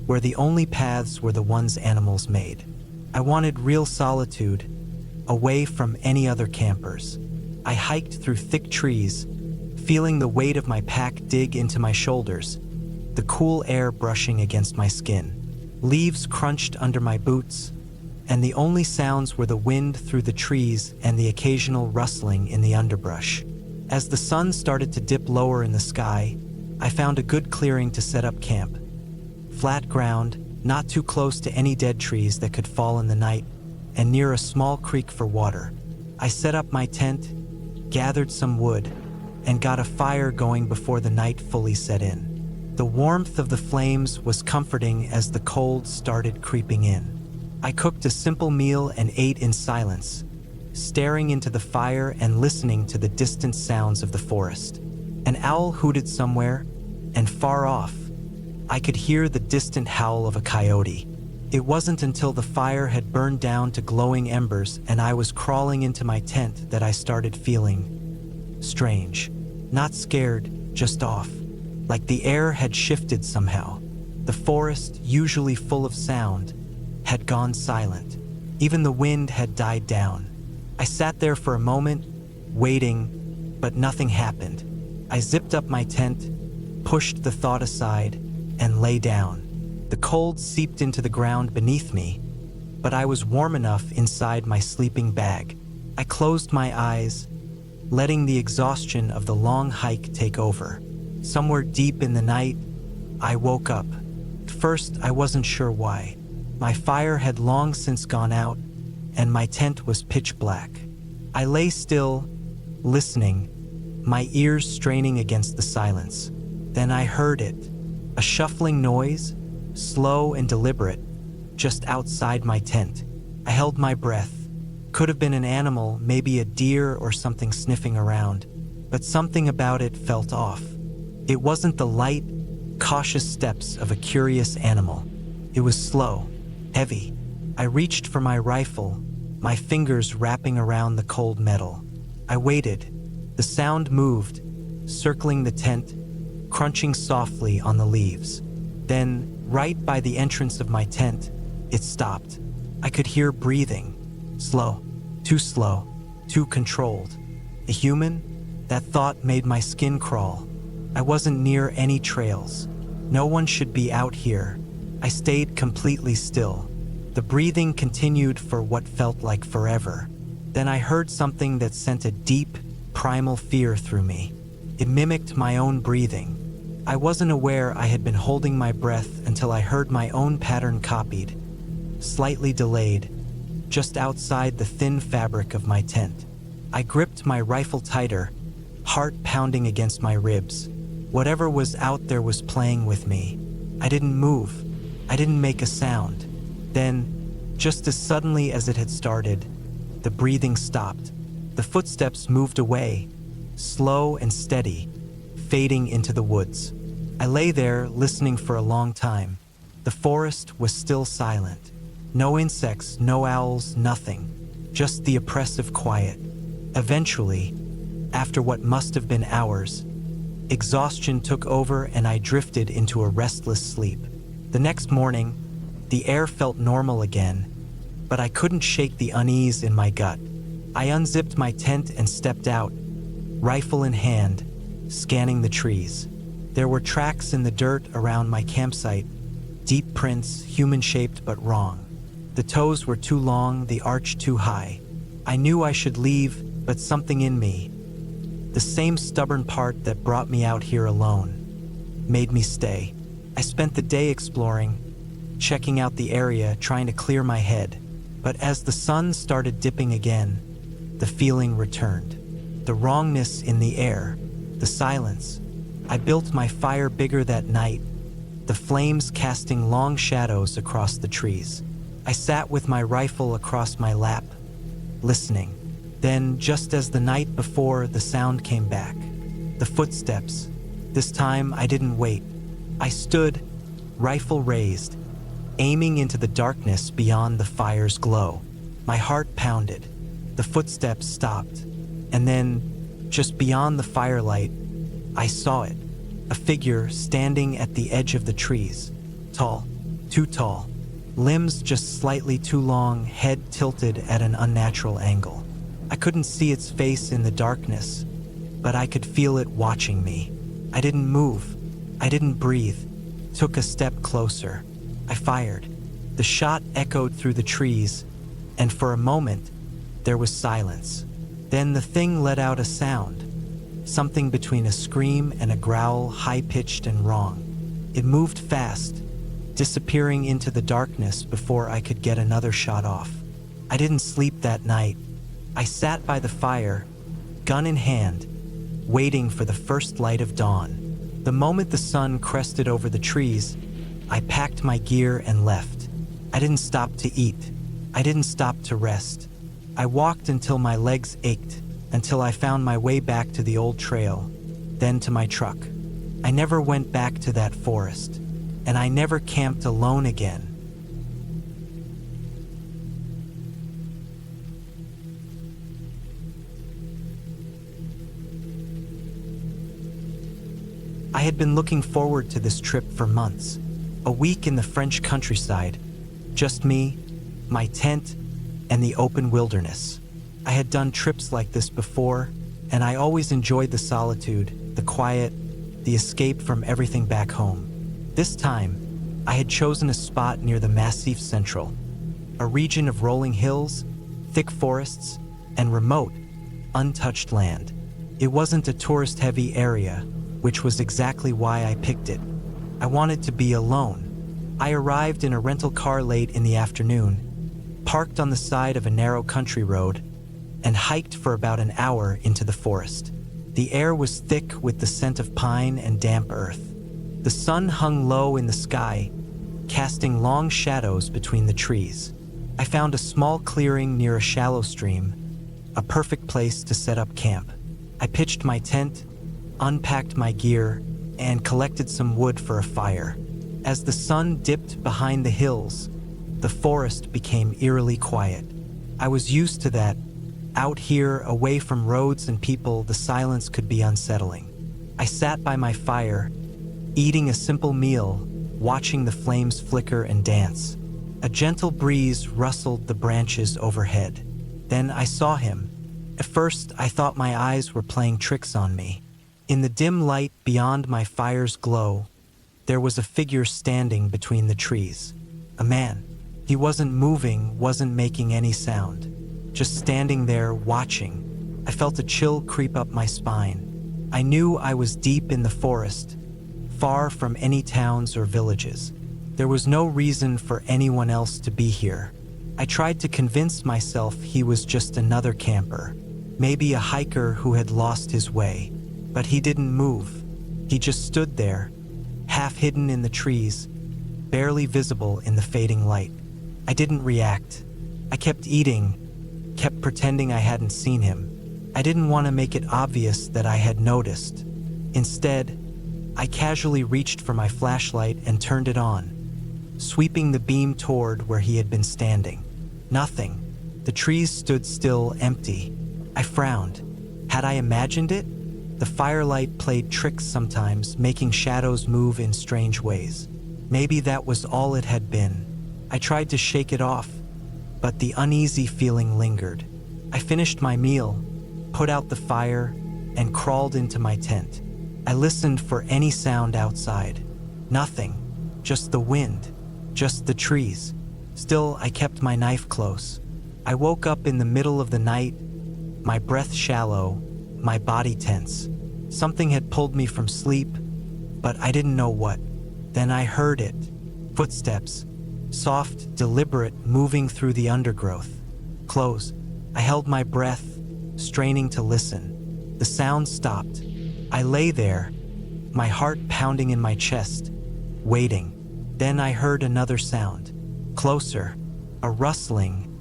where the only paths were the ones animals made. I wanted real solitude, away from any other campers. I hiked through thick trees, feeling the weight of my pack dig into my shoulders, the cool air brushing against my skin. Leaves crunched under my boots, and the only sounds were the wind through the trees and the occasional rustling in the underbrush. As the sun started to dip lower in the sky, I found a good clearing to set up camp. Flat ground, not too close to any dead trees that could fall in the night, and near a small creek for water. I set up my tent, gathered some wood, and got a fire going before the night fully set in. The warmth of the flames was comforting as the cold started creeping in. I cooked a simple meal and ate in silence, staring into the fire and listening to the distant sounds of the forest. An owl hooted somewhere, and far off, I could hear the distant howl of a coyote. It wasn't until the fire had burned down to glowing embers and I was crawling into my tent that I started feeling strange. Not scared, just off. Like the air had shifted somehow. The forest, usually full of sound, had gone silent. Even the wind had died down. I sat there for a moment, waiting, but nothing happened. I zipped up my tent, pushed the thought aside, and lay down. The cold seeped into the ground beneath me, but I was warm enough inside my sleeping bag. I closed my eyes, letting the exhaustion of the long hike take over. Somewhere deep in the night, I woke up. At first, I wasn't sure why. My fire had long since gone out, and my tent was pitch black. I lay still, listening, my ears straining against the silence. Then I heard it, a shuffling noise, slow and deliberate, just outside my tent. I held my breath. Could have been an animal, maybe a deer or something sniffing around, but something about it felt off. It wasn't the light, cautious steps of a curious animal. It was slow, heavy. I reached for my rifle, my fingers wrapping around the cold metal. I waited. The sound moved, circling the tent, crunching softly on the leaves. Then, right by the entrance of my tent, it stopped. I could hear breathing. Slow, too controlled. A human? That thought made my skin crawl. I wasn't near any trails. No one should be out here. I stayed completely still. The breathing continued for what felt like forever. Then I heard something that sent a deep, primal fear through me. It mimicked my own breathing. I wasn't aware I had been holding my breath until I heard my own pattern copied, slightly delayed, just outside the thin fabric of my tent. I gripped my rifle tighter, heart pounding against my ribs. Whatever was out there was playing with me. I didn't move. I didn't make a sound. Then, just as suddenly as it had started, the breathing stopped. The footsteps moved away, slow and steady, fading into the woods. I lay there listening for a long time. The forest was still silent. No insects, no owls, nothing. Just the oppressive quiet. Eventually, after what must have been hours, exhaustion took over and I drifted into a restless sleep. The next morning, the air felt normal again, but I couldn't shake the unease in my gut. I unzipped my tent and stepped out, rifle in hand, scanning the trees. There were tracks in the dirt around my campsite, deep prints, human-shaped but wrong. The toes were too long, the arch too high. I knew I should leave, but something in me, the same stubborn part that brought me out here alone, made me stay. I spent the day exploring, checking out the area, trying to clear my head. But as the sun started dipping again, the feeling returned. The wrongness in the air, the silence. I built my fire bigger that night, the flames casting long shadows across the trees. I sat with my rifle across my lap, listening. Then, just as the night before, the sound came back. The footsteps. This time, I didn't wait. I stood, rifle raised, aiming into the darkness beyond the fire's glow. My heart pounded. The footsteps stopped. And then, just beyond the firelight, I saw it. A figure standing at the edge of the trees. Tall, too tall. Limbs just slightly too long, head tilted at an unnatural angle. I couldn't see its face in the darkness, but I could feel it watching me. I didn't move. I didn't breathe. Took a step closer. I fired. The shot echoed through the trees, and for a moment, there was silence. Then the thing let out a sound. Something between a scream and a growl, high-pitched and wrong. It moved fast, disappearing into the darkness before I could get another shot off. I didn't sleep that night. I sat by the fire, gun in hand, waiting for the first light of dawn. The moment the sun crested over the trees, I packed my gear and left. I didn't stop to eat. I didn't stop to rest. I walked until my legs ached, until I found my way back to the old trail, then to my truck. I never went back to that forest, and I never camped alone again. I had been looking forward to this trip for months. A week in the French countryside, just me, my tent, and the open wilderness. I had done trips like this before, and I always enjoyed the solitude, the quiet, the escape from everything back home. This time, I had chosen a spot near the Massif Central, a region of rolling hills, thick forests, and remote, untouched land. It wasn't a tourist-heavy area, which was exactly why I picked it. I wanted to be alone. I arrived in a rental car late in the afternoon, parked on the side of a narrow country road, and hiked for about an hour into the forest. The air was thick with the scent of pine and damp earth. The sun hung low in the sky, casting long shadows between the trees. I found a small clearing near a shallow stream, a perfect place to set up camp. I pitched my tent, unpacked my gear, and collected some wood for a fire. As the sun dipped behind the hills, the forest became eerily quiet. I was used to that. Out here, away from roads and people, the silence could be unsettling. I sat by my fire, eating a simple meal, watching the flames flicker and dance. A gentle breeze rustled the branches overhead. Then I saw him. At first, I thought my eyes were playing tricks on me. In the dim light beyond my fire's glow, there was a figure standing between the trees. A man. He wasn't moving, wasn't making any sound. Just standing there, watching. I felt a chill creep up my spine. I knew I was deep in the forest, far from any towns or villages. There was no reason for anyone else to be here. I tried to convince myself he was just another camper, maybe a hiker who had lost his way. But he didn't move. He just stood there, half hidden in the trees, barely visible in the fading light. I didn't react. I kept eating, kept pretending I hadn't seen him. I didn't want to make it obvious that I had noticed. Instead, I casually reached for my flashlight and turned it on, sweeping the beam toward where he had been standing. Nothing. The trees stood still, empty. I frowned. Had I imagined it? The firelight played tricks sometimes, making shadows move in strange ways. Maybe that was all it had been. I tried to shake it off, but the uneasy feeling lingered. I finished my meal, put out the fire, and crawled into my tent. I listened for any sound outside. Nothing. Just the wind. Just the trees. Still, I kept my knife close. I woke up in the middle of the night, my breath shallow, my body tense. Something had pulled me from sleep, but I didn't know what. Then I heard it. Footsteps. Soft, deliberate, moving through the undergrowth. Close. I held my breath, straining to listen. The sound stopped. I lay there, my heart pounding in my chest, waiting. Then I heard another sound. Closer. A rustling,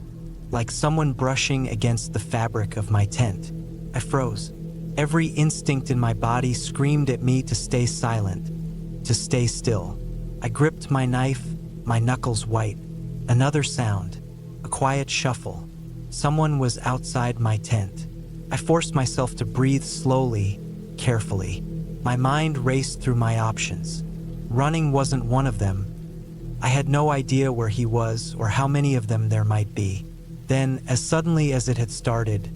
like someone brushing against the fabric of my tent. I froze. Every instinct in my body screamed at me to stay silent, to stay still. I gripped my knife, my knuckles white. Another sound, a quiet shuffle. Someone was outside my tent. I forced myself to breathe slowly, carefully. My mind raced through my options. Running wasn't one of them. I had no idea where he was or how many of them there might be. Then, as suddenly as it had started,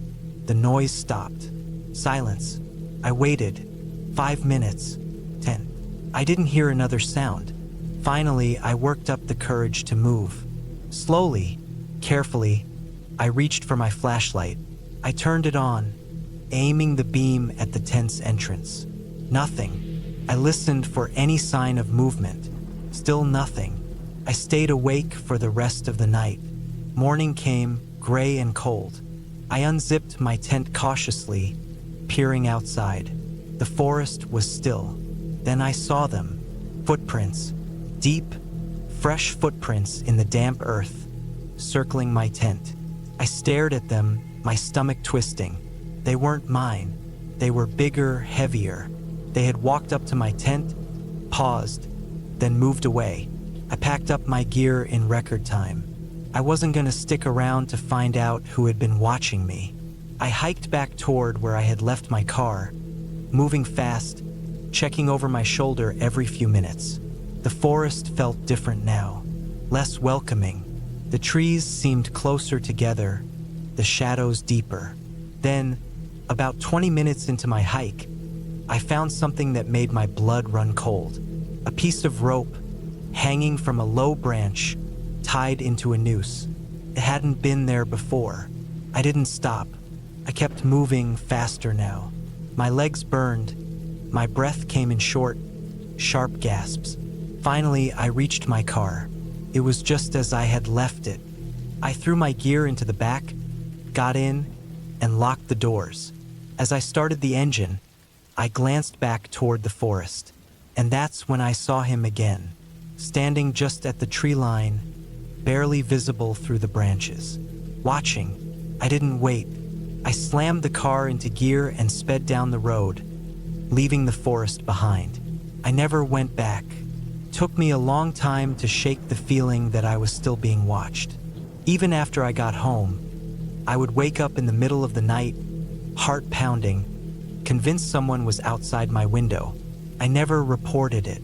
the noise stopped. Silence. I waited. 5 minutes. 10. I didn't hear another sound. Finally, I worked up the courage to move. Slowly, carefully, I reached for my flashlight. I turned it on, aiming the beam at the tent's entrance. Nothing. I listened for any sign of movement. Still nothing. I stayed awake for the rest of the night. Morning came, gray and cold. I unzipped my tent cautiously, peering outside. The forest was still. Then I saw them. Footprints. Deep, fresh footprints in the damp earth, circling my tent. I stared at them, my stomach twisting. They weren't mine. They were bigger, heavier. They had walked up to my tent, paused, then moved away. I packed up my gear in record time. I wasn't going to stick around to find out who had been watching me. I hiked back toward where I had left my car, moving fast, checking over my shoulder every few minutes. The forest felt different now, less welcoming. The trees seemed closer together, the shadows deeper. Then, about 20 minutes into my hike, I found something that made my blood run cold. A piece of rope hanging from a low branch, tied into a noose. It hadn't been there before. I didn't stop. I kept moving faster now. My legs burned. My breath came in short, sharp gasps. Finally, I reached my car. It was just as I had left it. I threw my gear into the back, got in, and locked the doors. As I started the engine, I glanced back toward the forest, and that's when I saw him again, standing just at the tree line, barely visible through the branches. Watching, I didn't wait. I slammed the car into gear and sped down the road, leaving the forest behind. I never went back. It took me a long time to shake the feeling that I was still being watched. Even after I got home, I would wake up in the middle of the night, heart pounding, convinced someone was outside my window. I never reported it.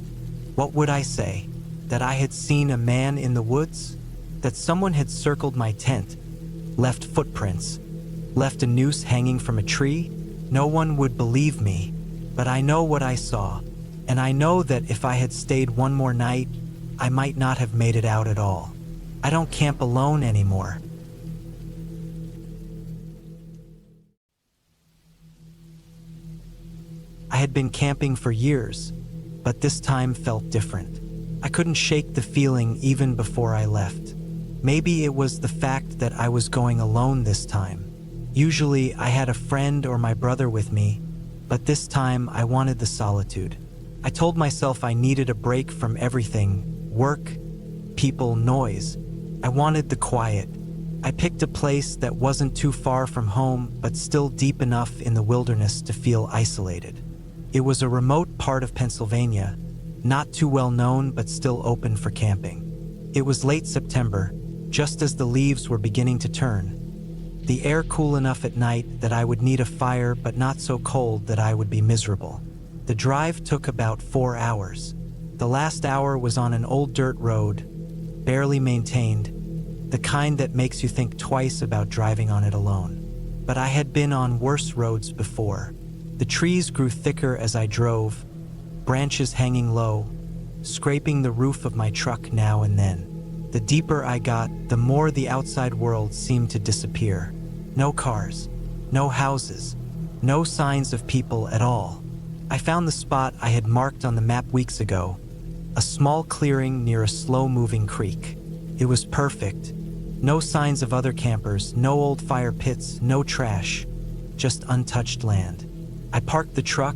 What would I say? That I had seen a man in the woods? That someone had circled my tent, left footprints, left a noose hanging from a tree? No one would believe me, but I know what I saw, and I know that if I had stayed one more night, I might not have made it out at all. I don't camp alone anymore. I had been camping for years, but this time felt different. I couldn't shake the feeling even before I left. Maybe it was the fact that I was going alone this time. Usually I had a friend or my brother with me, but this time I wanted the solitude. I told myself I needed a break from everything: work, people, noise. I wanted the quiet. I picked a place that wasn't too far from home, but still deep enough in the wilderness to feel isolated. It was a remote part of Pennsylvania, not too well known but still open for camping. It was late September, just as the leaves were beginning to turn. The air cool enough at night that I would need a fire, but not so cold that I would be miserable. The drive took about 4 hours. The last hour was on an old dirt road, barely maintained, the kind that makes you think twice about driving on it alone. But I had been on worse roads before. The trees grew thicker as I drove, branches hanging low, scraping the roof of my truck now and then. The deeper I got, the more the outside world seemed to disappear. No cars, no houses, no signs of people at all. I found the spot I had marked on the map weeks ago, a small clearing near a slow-moving creek. It was perfect. No signs of other campers, no old fire pits, no trash, just untouched land. I parked the truck,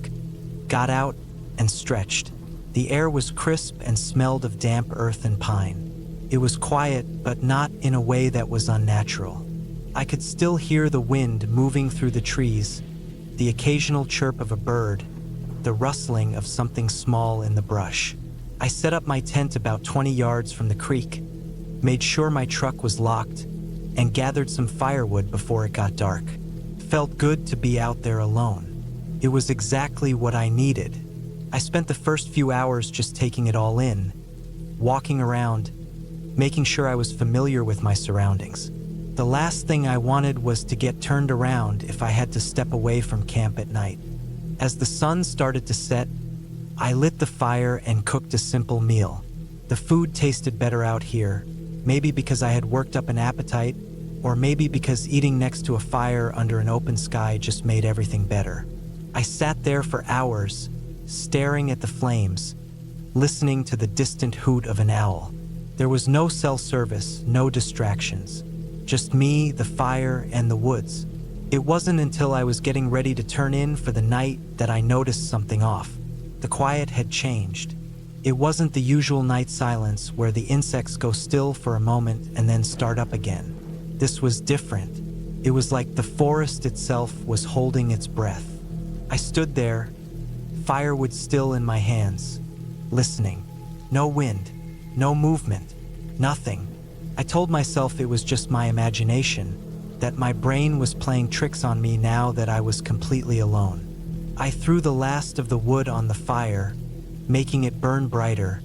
got out, and stretched. The air was crisp and smelled of damp earth and pine. It was quiet, but not in a way that was unnatural. I could still hear the wind moving through the trees, the occasional chirp of a bird, the rustling of something small in the brush. I set up my tent about 20 yards from the creek, made sure my truck was locked, and gathered some firewood before it got dark. It felt good to be out there alone. It was exactly what I needed. I spent the first few hours just taking it all in, walking around, making sure I was familiar with my surroundings. The last thing I wanted was to get turned around if I had to step away from camp at night. As the sun started to set, I lit the fire and cooked a simple meal. The food tasted better out here, maybe because I had worked up an appetite, or maybe because eating next to a fire under an open sky just made everything better. I sat there for hours, staring at the flames, listening to the distant hoot of an owl. There was no cell service, no distractions. Just me, the fire, and the woods. It wasn't until I was getting ready to turn in for the night that I noticed something off. The quiet had changed. It wasn't the usual night silence where the insects go still for a moment and then start up again. This was different. It was like the forest itself was holding its breath. I stood there, firewood still in my hands, listening. No wind, no movement, nothing. I told myself it was just my imagination, that my brain was playing tricks on me now that I was completely alone. I threw the last of the wood on the fire, making it burn brighter,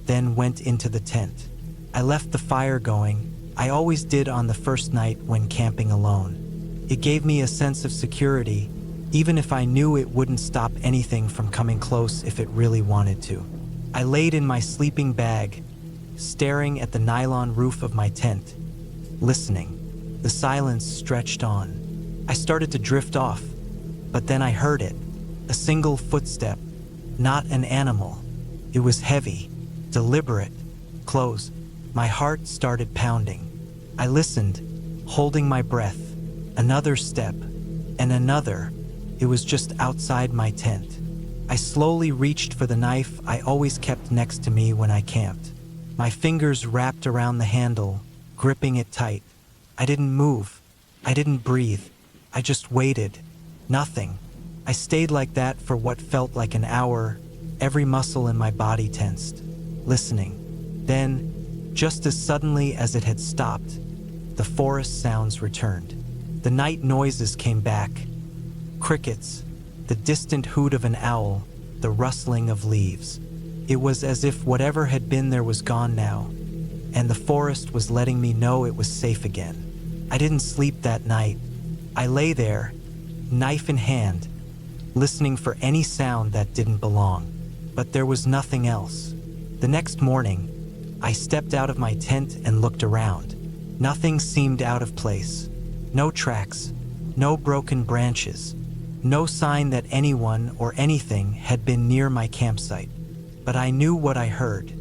then went into the tent. I left the fire going. I always did on the first night when camping alone. It gave me a sense of security, even if I knew it wouldn't stop anything from coming close if it really wanted to. I laid in my sleeping bag, staring at the nylon roof of my tent, listening. The silence stretched on. I started to drift off, but then I heard it. A single footstep, not an animal. It was heavy, deliberate, close. My heart started pounding. I listened, holding my breath. Another step, and another. It was just outside my tent. I slowly reached for the knife I always kept next to me when I camped. My fingers wrapped around the handle, gripping it tight. I didn't move. I didn't breathe. I just waited. Nothing. I stayed like that for what felt like an hour, every muscle in my body tensed, listening. Then, just as suddenly as it had stopped, the forest sounds returned. The night noises came back. Crickets, the distant hoot of an owl, the rustling of leaves. It was as if whatever had been there was gone now, and the forest was letting me know it was safe again. I didn't sleep that night. I lay there, knife in hand, listening for any sound that didn't belong. But there was nothing else. The next morning, I stepped out of my tent and looked around. Nothing seemed out of place. No tracks, no broken branches, no sign that anyone or anything had been near my campsite. But I knew what I heard.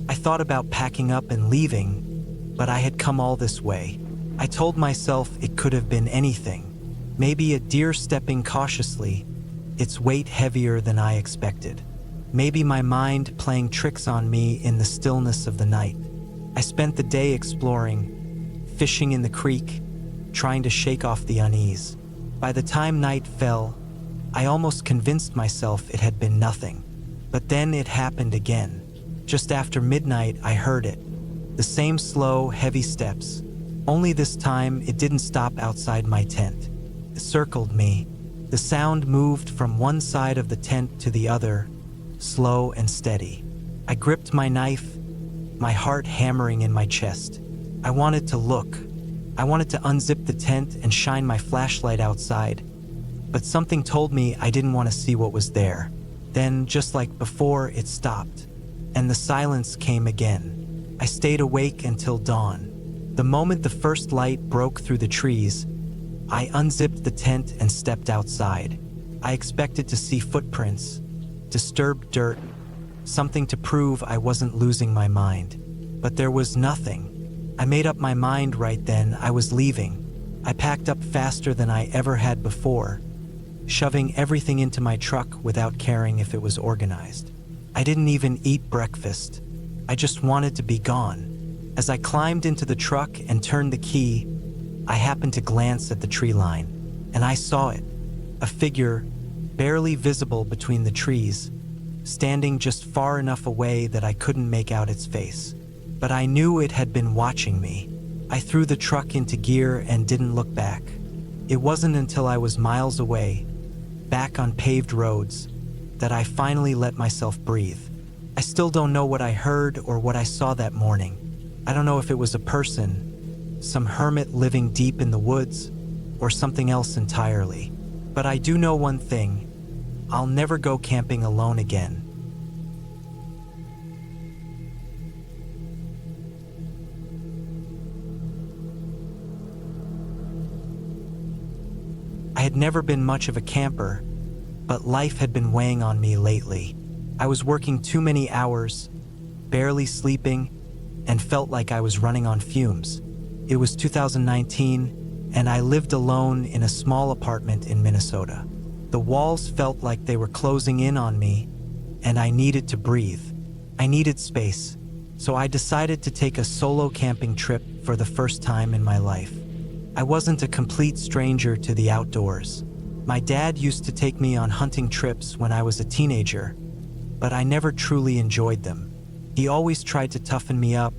I thought about packing up and leaving, but I had come all this way. I told myself it could have been anything. Maybe a deer stepping cautiously, its weight heavier than I expected. Maybe my mind playing tricks on me in the stillness of the night. I spent the day exploring, fishing in the creek, trying to shake off the unease. By the time night fell, I almost convinced myself it had been nothing. But then it happened again. Just after midnight, I heard it. The same slow, heavy steps. Only this time, it didn't stop outside my tent. It circled me. The sound moved from one side of the tent to the other, slow and steady. I gripped my knife, my heart hammering in my chest. I wanted to look. I wanted to unzip the tent and shine my flashlight outside. But something told me I didn't want to see what was there. Then, just like before, it stopped, and the silence came again. I stayed awake until dawn. The moment the first light broke through the trees, I unzipped the tent and stepped outside. I expected to see footprints, disturbed dirt, something to prove I wasn't losing my mind. But there was nothing. I made up my mind right then. I was leaving. I packed up faster than I ever had before, shoving everything into my truck without caring if it was organized. I didn't even eat breakfast. I just wanted to be gone. As I climbed into the truck and turned the key, I happened to glance at the tree line, and I saw it. A figure, barely visible between the trees, standing just far enough away that I couldn't make out its face. But I knew it had been watching me. I threw the truck into gear and didn't look back. It wasn't until I was miles away, back on paved roads, that I finally let myself breathe. I still don't know what I heard or what I saw that morning. I don't know if it was a person, some hermit living deep in the woods, or something else entirely. But I do know one thing: I'll never go camping alone again. I had never been much of a camper, but life had been weighing on me lately. I was working too many hours, barely sleeping, and felt like I was running on fumes. It was 2019, and I lived alone in a small apartment in Minnesota. The walls felt like they were closing in on me, and I needed to breathe. I needed space, so I decided to take a solo camping trip for the first time in my life. I wasn't a complete stranger to the outdoors. My dad used to take me on hunting trips when I was a teenager, but I never truly enjoyed them. He always tried to toughen me up,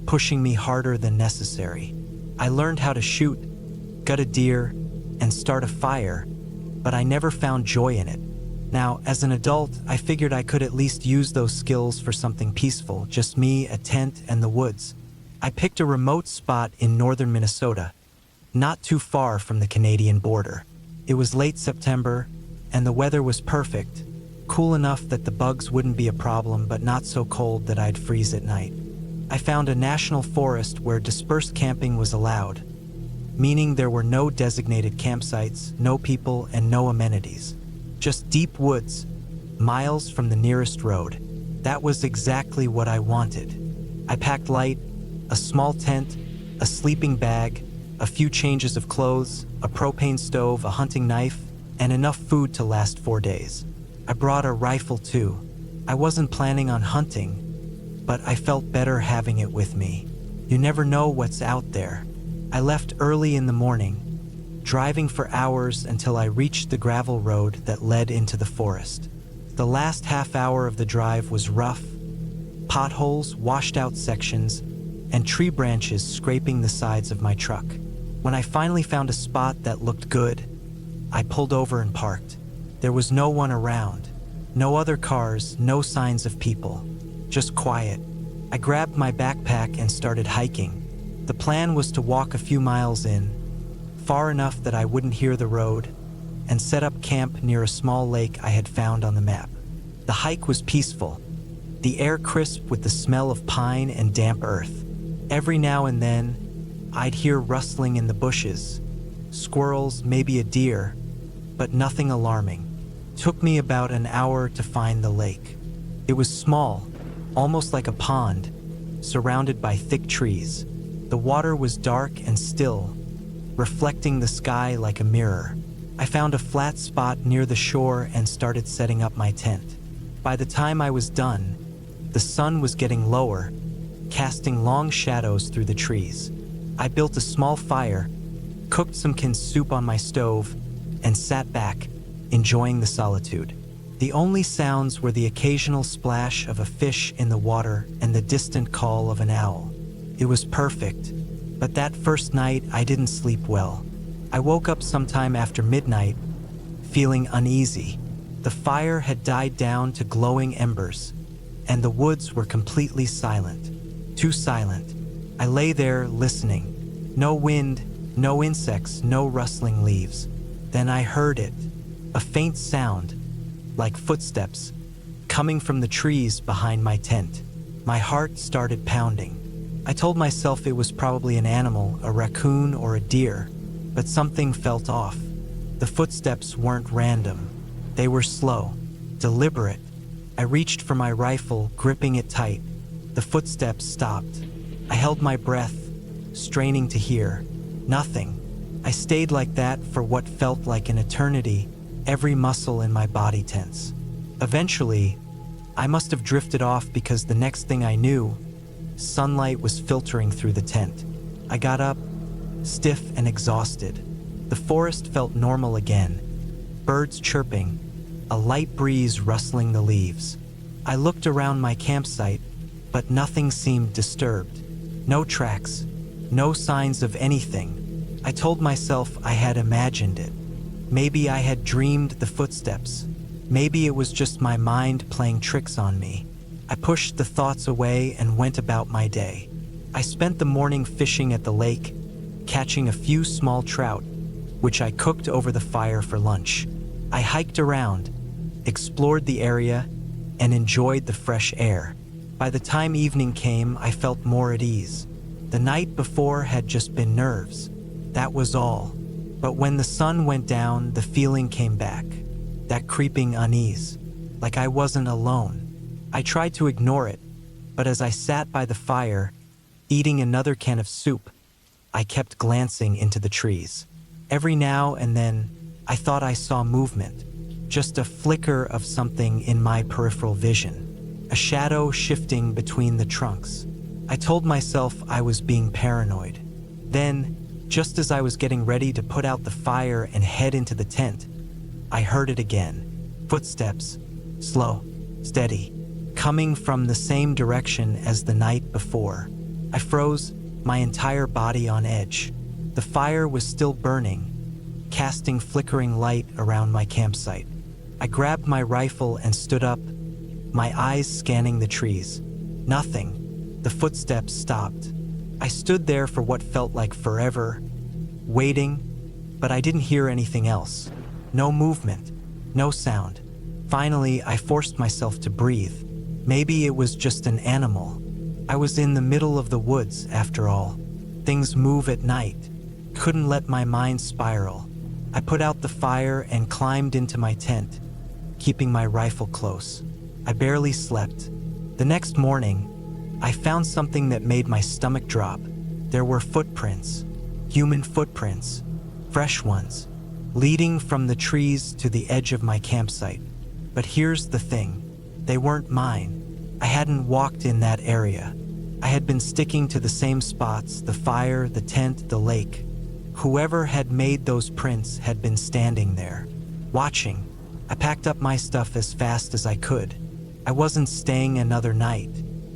pushing me harder than necessary. I learned how to shoot, gut a deer, and start a fire, but I never found joy in it. Now, as an adult, I figured I could at least use those skills for something peaceful, just me, a tent, and the woods. I picked a remote spot in northern Minnesota, not too far from the Canadian border. It was late September, and the weather was perfect, cool enough that the bugs wouldn't be a problem, but not so cold that I'd freeze at night. I found a national forest where dispersed camping was allowed, meaning there were no designated campsites, no people, and no amenities. Just deep woods, miles from the nearest road. That was exactly what I wanted. I packed light, a small tent, a sleeping bag, a few changes of clothes, a propane stove, a hunting knife, and enough food to last 4 days. I brought a rifle too. I wasn't planning on hunting, but I felt better having it with me. You never know what's out there. I left early in the morning, driving for hours until I reached the gravel road that led into the forest. The last half hour of the drive was rough, potholes, washed out sections, and tree branches scraping the sides of my truck. When I finally found a spot that looked good, I pulled over and parked. There was no one around, no other cars, no signs of people, just quiet. I grabbed my backpack and started hiking. The plan was to walk a few miles in, far enough that I wouldn't hear the road, and set up camp near a small lake I had found on the map. The hike was peaceful, the air crisp with the smell of pine and damp earth. Every now and then, I'd hear rustling in the bushes, squirrels, maybe a deer, but nothing alarming. Took me about an hour to find the lake. It was small, almost like a pond, surrounded by thick trees. The water was dark and still, reflecting the sky like a mirror. I found a flat spot near the shore and started setting up my tent. By the time I was done, the sun was getting lower, casting long shadows through the trees. I built a small fire, cooked some canned soup on my stove, and sat back, enjoying the solitude. The only sounds were the occasional splash of a fish in the water and the distant call of an owl. It was perfect, but that first night I didn't sleep well. I woke up sometime after midnight, feeling uneasy. The fire had died down to glowing embers, and the woods were completely silent. Too silent. I lay there listening. No wind, no insects, no rustling leaves. Then I heard it, a faint sound, like footsteps, coming from the trees behind my tent. My heart started pounding. I told myself it was probably an animal, a raccoon or a deer, but something felt off. The footsteps weren't random. They were slow, deliberate. I reached for my rifle, gripping it tight. The footsteps stopped. I held my breath, straining to hear. Nothing. I stayed like that for what felt like an eternity, every muscle in my body tense. Eventually, I must have drifted off because the next thing I knew, sunlight was filtering through the tent. I got up, stiff and exhausted. The forest felt normal again. Birds chirping, a light breeze rustling the leaves. I looked around my campsite, but nothing seemed disturbed. No tracks, no signs of anything. I told myself I had imagined it. Maybe I had dreamed the footsteps. Maybe it was just my mind playing tricks on me. I pushed the thoughts away and went about my day. I spent the morning fishing at the lake, catching a few small trout, which I cooked over the fire for lunch. I hiked around, explored the area, and enjoyed the fresh air. By the time evening came, I felt more at ease. The night before had just been nerves. That was all. But when the sun went down, the feeling came back. That creeping unease, like I wasn't alone. I tried to ignore it, But as I sat by the fire, eating another can of soup, I kept glancing into the trees. Every now and then, I thought I saw movement, just a flicker of something in my peripheral vision, a shadow shifting between the trunks. I told myself I was being paranoid. Then, just as I was getting ready to put out the fire and head into the tent, I heard it again. Footsteps, slow, steady, coming from the same direction as the night before. I froze, my entire body on edge. The fire was still burning, casting flickering light around my campsite. I grabbed my rifle and stood up, my eyes scanning the trees. Nothing. The footsteps stopped. I stood there for what felt like forever, waiting, but I didn't hear anything else. No movement, no sound. Finally, I forced myself to breathe. Maybe it was just an animal. I was in the middle of the woods, after all. Things move at night. Couldn't let my mind spiral. I put out the fire and climbed into my tent, keeping my rifle close. I barely slept. The next morning, I found something that made my stomach drop. There were footprints, human footprints, fresh ones, leading from the trees to the edge of my campsite. But here's the thing, they weren't mine. I hadn't walked in that area. I had been sticking to the same spots, the fire, the tent, the lake. Whoever had made those prints had been standing there, watching. I packed up my stuff as fast as I could. I wasn't staying another night.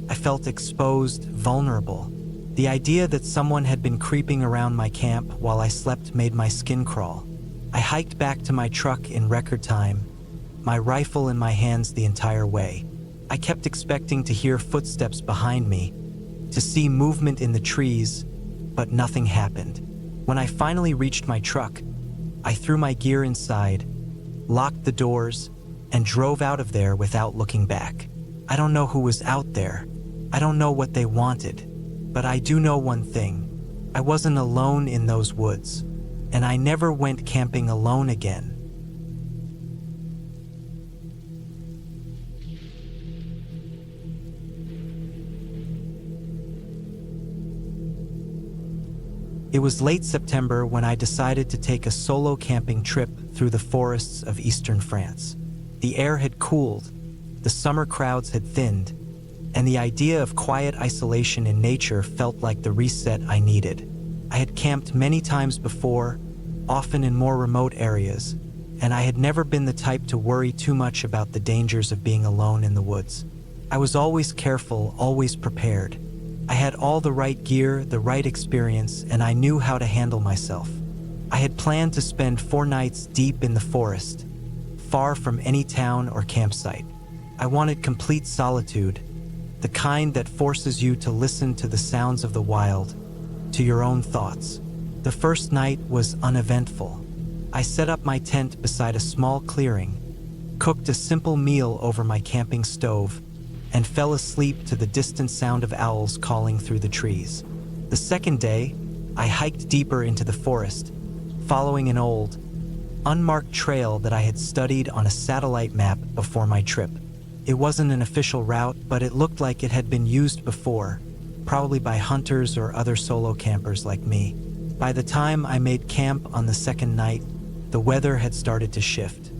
I felt exposed, vulnerable. The idea that someone had been creeping around my camp while I slept made my skin crawl. I hiked back to my truck in record time, my rifle in my hands the entire way. I kept expecting to hear footsteps behind me, to see movement in the trees, but nothing happened. When I finally reached my truck, I threw my gear inside, locked the doors, and drove out of there without looking back. I don't know who was out there. I don't know what they wanted, but I do know one thing. I wasn't alone in those woods, and I never went camping alone again. It was late September when I decided to take a solo camping trip through the forests of eastern France. The air had cooled, the summer crowds had thinned, and the idea of quiet isolation in nature felt like the reset I needed. I had camped many times before, often in more remote areas, and I had never been the type to worry too much about the dangers of being alone in the woods. I was always careful, always prepared. I had all the right gear, the right experience, and I knew how to handle myself. I had planned to spend 4 nights deep in the forest, far from any town or campsite. I wanted complete solitude, the kind that forces you to listen to the sounds of the wild, to your own thoughts. The first night was uneventful. I set up my tent beside a small clearing, cooked a simple meal over my camping stove, and fell asleep to the distant sound of owls calling through the trees. The second day, I hiked deeper into the forest, following an old, unmarked trail that I had studied on a satellite map before my trip. It wasn't an official route, but it looked like it had been used before, probably by hunters or other solo campers like me. By the time I made camp on the second night, the weather had started to shift.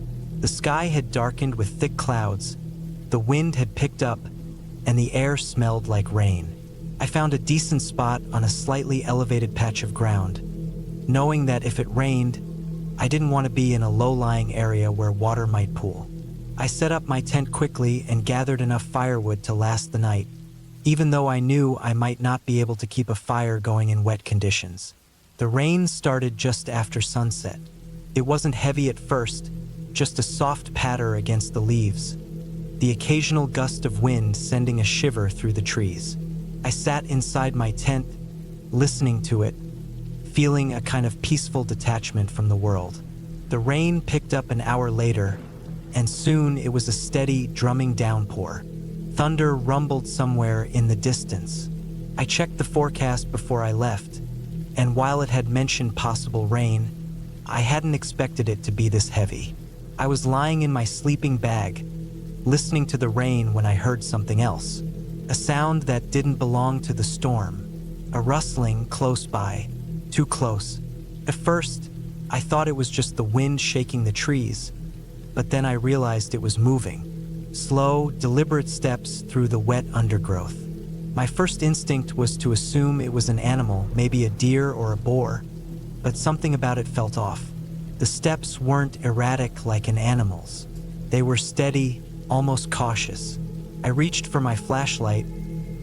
The sky had darkened with thick clouds, the wind had picked up, and the air smelled like rain. I found a decent spot on a slightly elevated patch of ground, knowing that if it rained, I didn't want to be in a low-lying area where water might pool. I set up my tent quickly and gathered enough firewood to last the night, even though I knew I might not be able to keep a fire going in wet conditions. The rain started just after sunset. It wasn't heavy at first, just a soft patter against the leaves, the occasional gust of wind sending a shiver through the trees. I sat inside my tent, listening to it, feeling a kind of peaceful detachment from the world. The rain picked up an hour later, and soon it was a steady, drumming downpour. Thunder rumbled somewhere in the distance. I checked the forecast before I left, and while it had mentioned possible rain, I hadn't expected it to be this heavy. I was lying in my sleeping bag, listening to the rain when I heard something else. a sound that didn't belong to the storm, a rustling close by, too close. At first, I thought it was just the wind shaking the trees, but then I realized it was moving. Slow, deliberate steps through the wet undergrowth. My first instinct was to assume it was an animal, maybe a deer or a boar, but something about it felt off. The steps weren't erratic like an animal's. They were steady, almost cautious. I reached for my flashlight,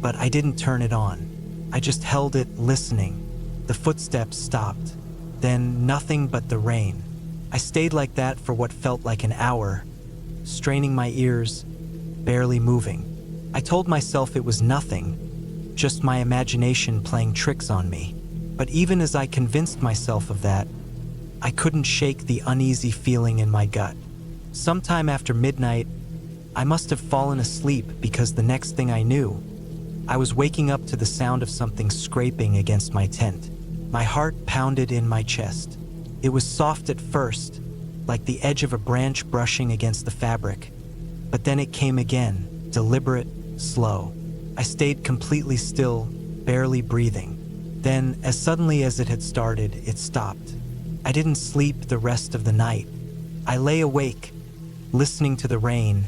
but I didn't turn it on. I just held it, listening. The footsteps stopped. Then nothing but the rain. I stayed like that for what felt like an hour, straining my ears, barely moving. I told myself it was nothing, just my imagination playing tricks on me. But even as I convinced myself of that, I couldn't shake the uneasy feeling in my gut. Sometime after midnight, I must have fallen asleep because the next thing I knew, I was waking up to the sound of something scraping against my tent. My heart pounded in my chest. It was soft at first, like the edge of a branch brushing against the fabric. But then it came again, deliberate, slow. I stayed completely still, barely breathing. Then, as suddenly as it had started, it stopped. I didn't sleep the rest of the night. I lay awake, listening to the rain,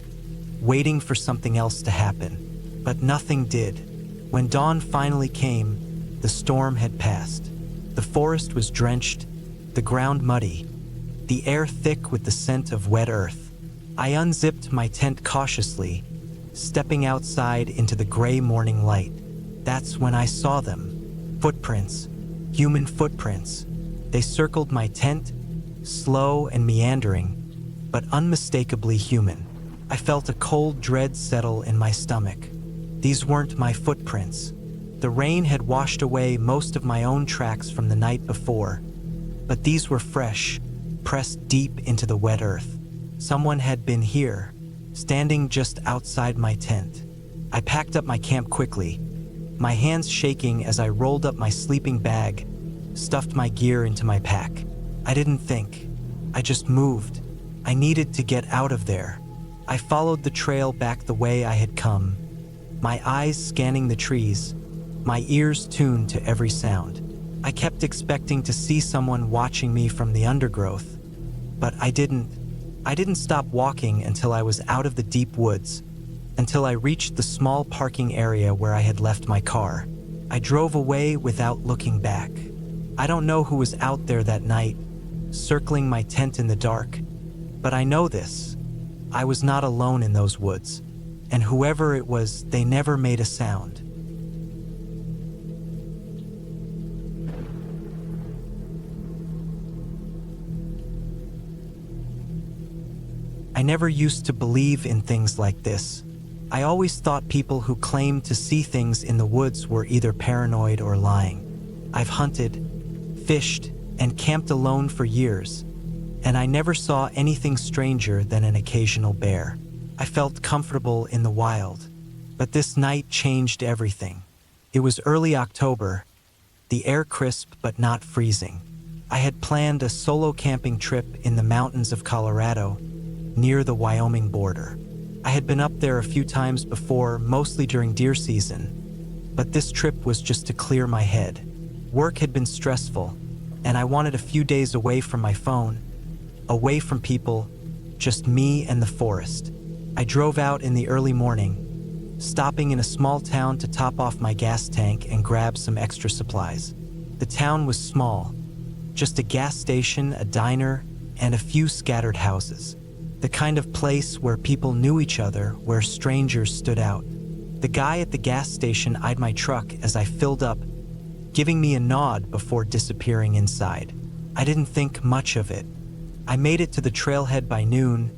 waiting for something else to happen. But nothing did. When dawn finally came, the storm had passed. The forest was drenched, the ground muddy, the air thick with the scent of wet earth. I unzipped my tent cautiously, stepping outside into the gray morning light. That's when I saw them. Footprints, human footprints. They circled my tent, slow and meandering, but unmistakably human. I felt a cold dread settle in my stomach. These weren't my footprints. The rain had washed away most of my own tracks from the night before, but these were fresh, pressed deep into the wet earth. Someone had been here, standing just outside my tent. I packed up my camp quickly, my hands shaking as I rolled up my sleeping bag, stuffed my gear into my pack. I didn't think. I just moved. I needed to get out of there. I followed the trail back the way I had come, my eyes scanning the trees, my ears tuned to every sound. I kept expecting to see someone watching me from the undergrowth, but I didn't. I didn't stop walking until I was out of the deep woods, until I reached the small parking area where I had left my car. I drove away without looking back. I don't know who was out there that night, circling my tent in the dark, but I know this. I was not alone in those woods, and whoever it was, they never made a sound. I never used to believe in things like this. I always thought people who claimed to see things in the woods were either paranoid or lying. I've hunted, fished, and camped alone for years, and I never saw anything stranger than an occasional bear. I felt comfortable in the wild, but this night changed everything. It was early October, the air crisp but not freezing. I had planned a solo camping trip in the mountains of Colorado, near the Wyoming border. I had been up there a few times before, mostly during deer season, but this trip was just to clear my head. Work had been stressful, and I wanted a few days away from my phone, away from people, just me and the forest. I drove out in the early morning, stopping in a small town to top off my gas tank and grab some extra supplies. The town was small, just a gas station, a diner, and a few scattered houses. The kind of place where people knew each other, where strangers stood out. The guy at the gas station eyed my truck as I filled up, giving me a nod before disappearing inside. I didn't think much of it. I made it to the trailhead by noon,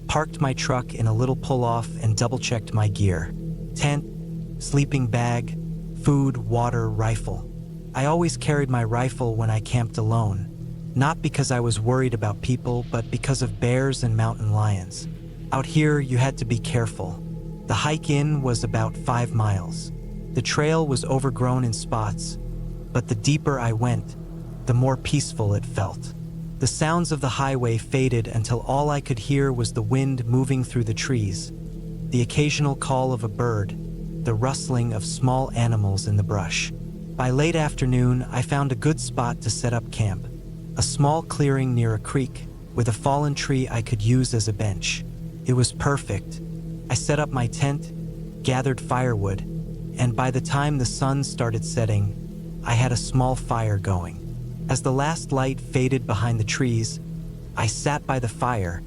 parked my truck in a little pull-off and double-checked my gear. Tent, sleeping bag, food, water, rifle. I always carried my rifle when I camped alone. Not because I was worried about people, but because of bears and mountain lions. Out here, you had to be careful. The hike in was about 5 miles. The trail was overgrown in spots, but the deeper I went, the more peaceful it felt. The sounds of the highway faded until all I could hear was the wind moving through the trees, the occasional call of a bird, the rustling of small animals in the brush. By late afternoon, I found a good spot to set up camp, a small clearing near a creek with a fallen tree I could use as a bench. It was perfect. I set up my tent, gathered firewood, and by the time the sun started setting, I had a small fire going. As the last light faded behind the trees, I sat by the fire,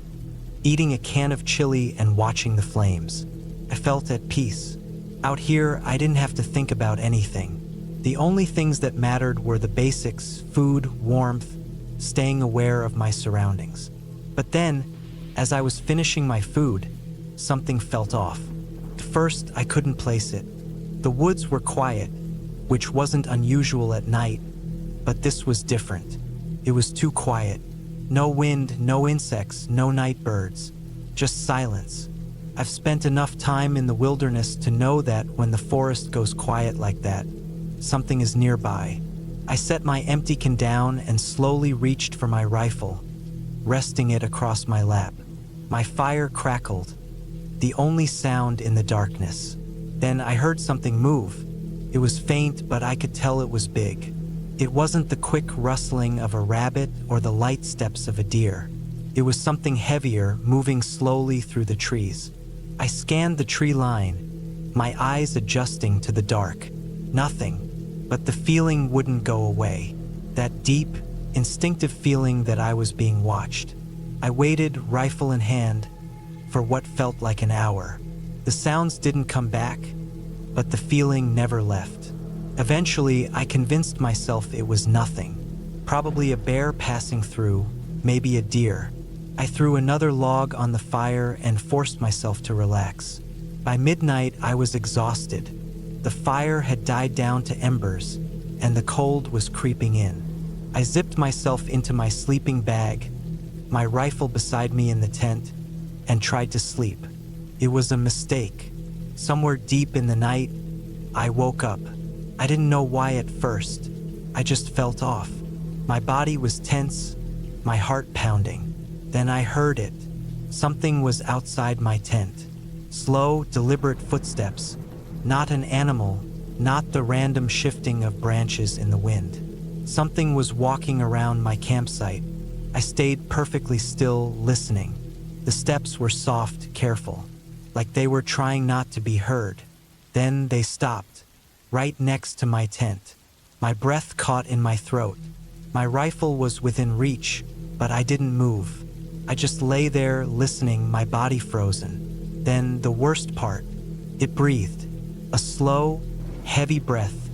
eating a can of chili and watching the flames. I felt at peace. Out here, I didn't have to think about anything. The only things that mattered were the basics: food, warmth, staying aware of my surroundings. But then, as I was finishing my food, something felt off. At first, I couldn't place it. The woods were quiet, which wasn't unusual at night, but this was different. It was too quiet. No wind, no insects, no night birds, just silence. I've spent enough time in the wilderness to know that when the forest goes quiet like that, something is nearby. I set my empty can down and slowly reached for my rifle, resting it across my lap. My fire crackled, the only sound in the darkness. Then I heard something move. It was faint, but I could tell it was big. It wasn't the quick rustling of a rabbit or the light steps of a deer. It was something heavier, moving slowly through the trees. I scanned the tree line, my eyes adjusting to the dark. Nothing, but the feeling wouldn't go away. That deep, instinctive feeling that I was being watched. I waited, rifle in hand, for what felt like an hour. The sounds didn't come back, but the feeling never left. Eventually, I convinced myself it was nothing. Probably a bear passing through, maybe a deer. I threw another log on the fire and forced myself to relax. By midnight, I was exhausted. The fire had died down to embers, and the cold was creeping in. I zipped myself into my sleeping bag, my rifle beside me in the tent, and tried to sleep. It was a mistake. Somewhere deep in the night, I woke up. I didn't know why at first. I just felt off. My body was tense, my heart pounding. Then I heard it. Something was outside my tent. Slow, deliberate footsteps. Not an animal, not the random shifting of branches in the wind. Something was walking around my campsite. I stayed perfectly still, listening. The steps were soft, careful, like they were trying not to be heard. Then they stopped, right next to my tent. My breath caught in my throat. My rifle was within reach, but I didn't move. I just lay there, listening, my body frozen. Then the worst part, it breathed. A slow, heavy breath,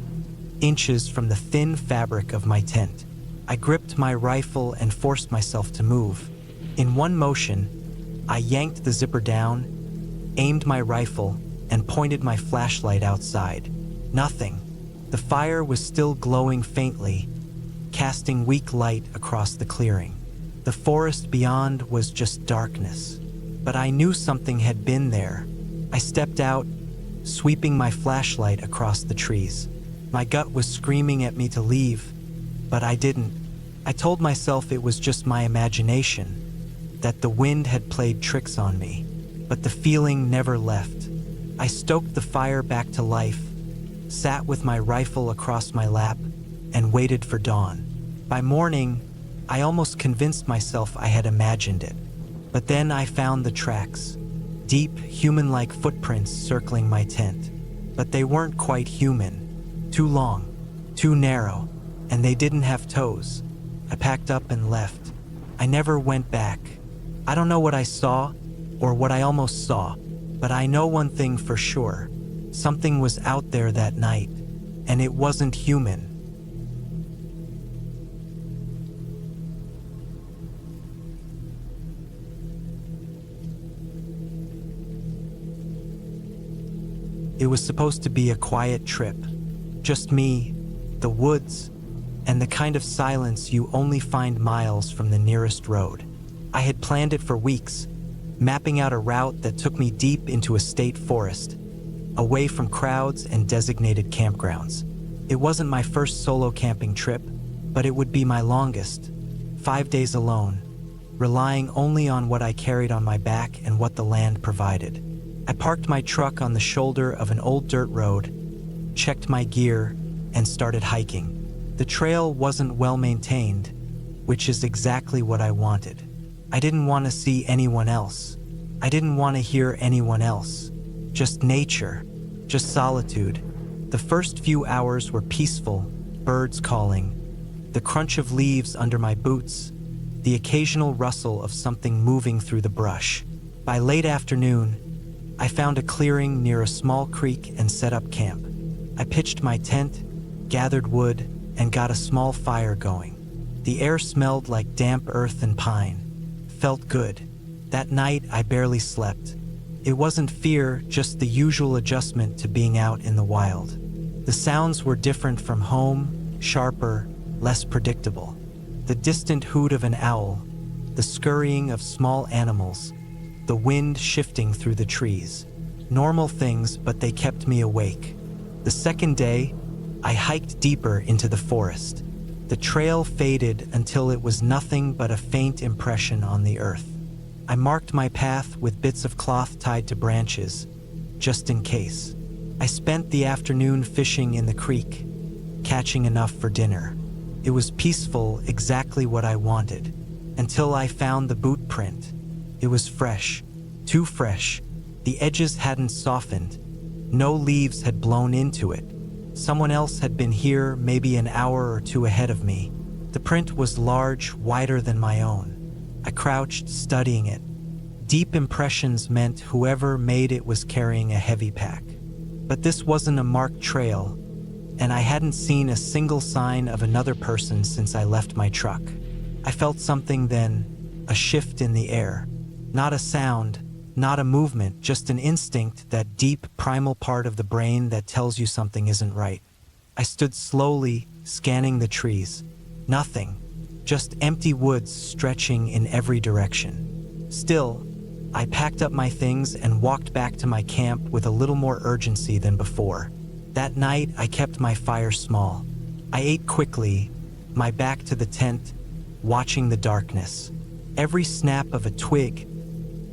inches from the thin fabric of my tent. I gripped my rifle and forced myself to move. In one motion, I yanked the zipper down, aimed my rifle, and pointed my flashlight outside. Nothing. The fire was still glowing faintly, casting weak light across the clearing. The forest beyond was just darkness. But I knew something had been there. I stepped out, sweeping my flashlight across the trees. My gut was screaming at me to leave, but I didn't. I told myself it was just my imagination, that the wind had played tricks on me, but the feeling never left. I stoked the fire back to life, sat with my rifle across my lap, and waited for dawn. By morning, I almost convinced myself I had imagined it. But then I found the tracks, deep, human-like footprints circling my tent. But they weren't quite human, too long, too narrow, and they didn't have toes. I packed up and left. I never went back. I don't know what I saw, or what I almost saw, but I know one thing for sure. Something was out there that night, and it wasn't human. It was supposed to be a quiet trip. Just me, the woods, and the kind of silence you only find miles from the nearest road. I had planned it for weeks, mapping out a route that took me deep into a state forest, away from crowds and designated campgrounds. It wasn't my first solo camping trip, but it would be my longest. 5 days alone, relying only on what I carried on my back and what the land provided. I parked my truck on the shoulder of an old dirt road, checked my gear, and started hiking. The trail wasn't well maintained, which is exactly what I wanted. I didn't want to see anyone else. I didn't want to hear anyone else. Just nature, just solitude. The first few hours were peaceful, birds calling, the crunch of leaves under my boots, the occasional rustle of something moving through the brush. By late afternoon, I found a clearing near a small creek and set up camp. I pitched my tent, gathered wood, and got a small fire going. The air smelled like damp earth and pine. Felt good. That night, I barely slept. It wasn't fear, just the usual adjustment to being out in the wild. The sounds were different from home, sharper, less predictable. The distant hoot of an owl, the scurrying of small animals, the wind shifting through the trees. Normal things, but they kept me awake. The second day, I hiked deeper into the forest. The trail faded until it was nothing but a faint impression on the earth. I marked my path with bits of cloth tied to branches, just in case. I spent the afternoon fishing in the creek, catching enough for dinner. It was peaceful, exactly what I wanted, until I found the boot print. It was fresh, too fresh. The edges hadn't softened. No leaves had blown into it. Someone else had been here, maybe an hour or two ahead of me. The print was large, wider than my own. I crouched, studying it. Deep impressions meant whoever made it was carrying a heavy pack. But this wasn't a marked trail, and I hadn't seen a single sign of another person since I left my truck. I felt something then, a shift in the air. Not a sound, not a movement, just an instinct, that deep, primal part of the brain that tells you something isn't right. I stood slowly, scanning the trees. Nothing. Just empty woods stretching in every direction. Still, I packed up my things and walked back to my camp with a little more urgency than before. That night, I kept my fire small. I ate quickly, my back to the tent, watching the darkness. Every snap of a twig,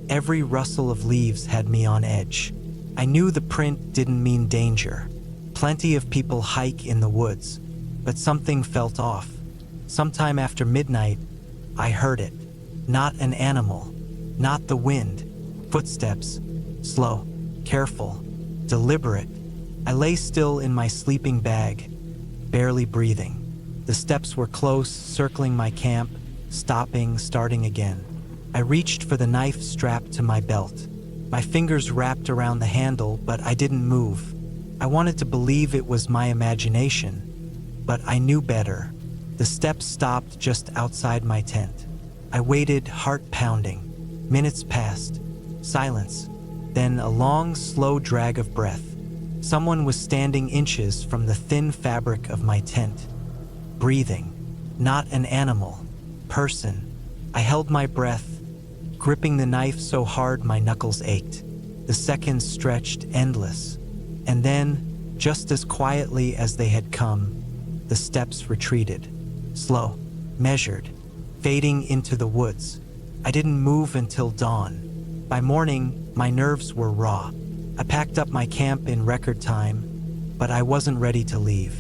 every rustle of leaves had me on edge. I knew the print didn't mean danger. Plenty of people hike in the woods, but something felt off. Sometime after midnight, I heard it. Not an animal, not the wind. Footsteps, slow, careful, deliberate. I lay still in my sleeping bag, barely breathing. The steps were close, circling my camp, stopping, starting again. I reached for the knife strapped to my belt. My fingers wrapped around the handle, but I didn't move. I wanted to believe it was my imagination, but I knew better. The steps stopped just outside my tent. I waited, heart pounding. Minutes passed. Silence. Then a long, slow drag of breath. Someone was standing inches from the thin fabric of my tent. Breathing. Not an animal. Person. I held my breath, gripping the knife so hard my knuckles ached. The seconds stretched, endless. And then, just as quietly as they had come, the steps retreated. Slow, measured, fading into the woods. I didn't move until dawn. By morning, my nerves were raw. I packed up my camp in record time, but I wasn't ready to leave.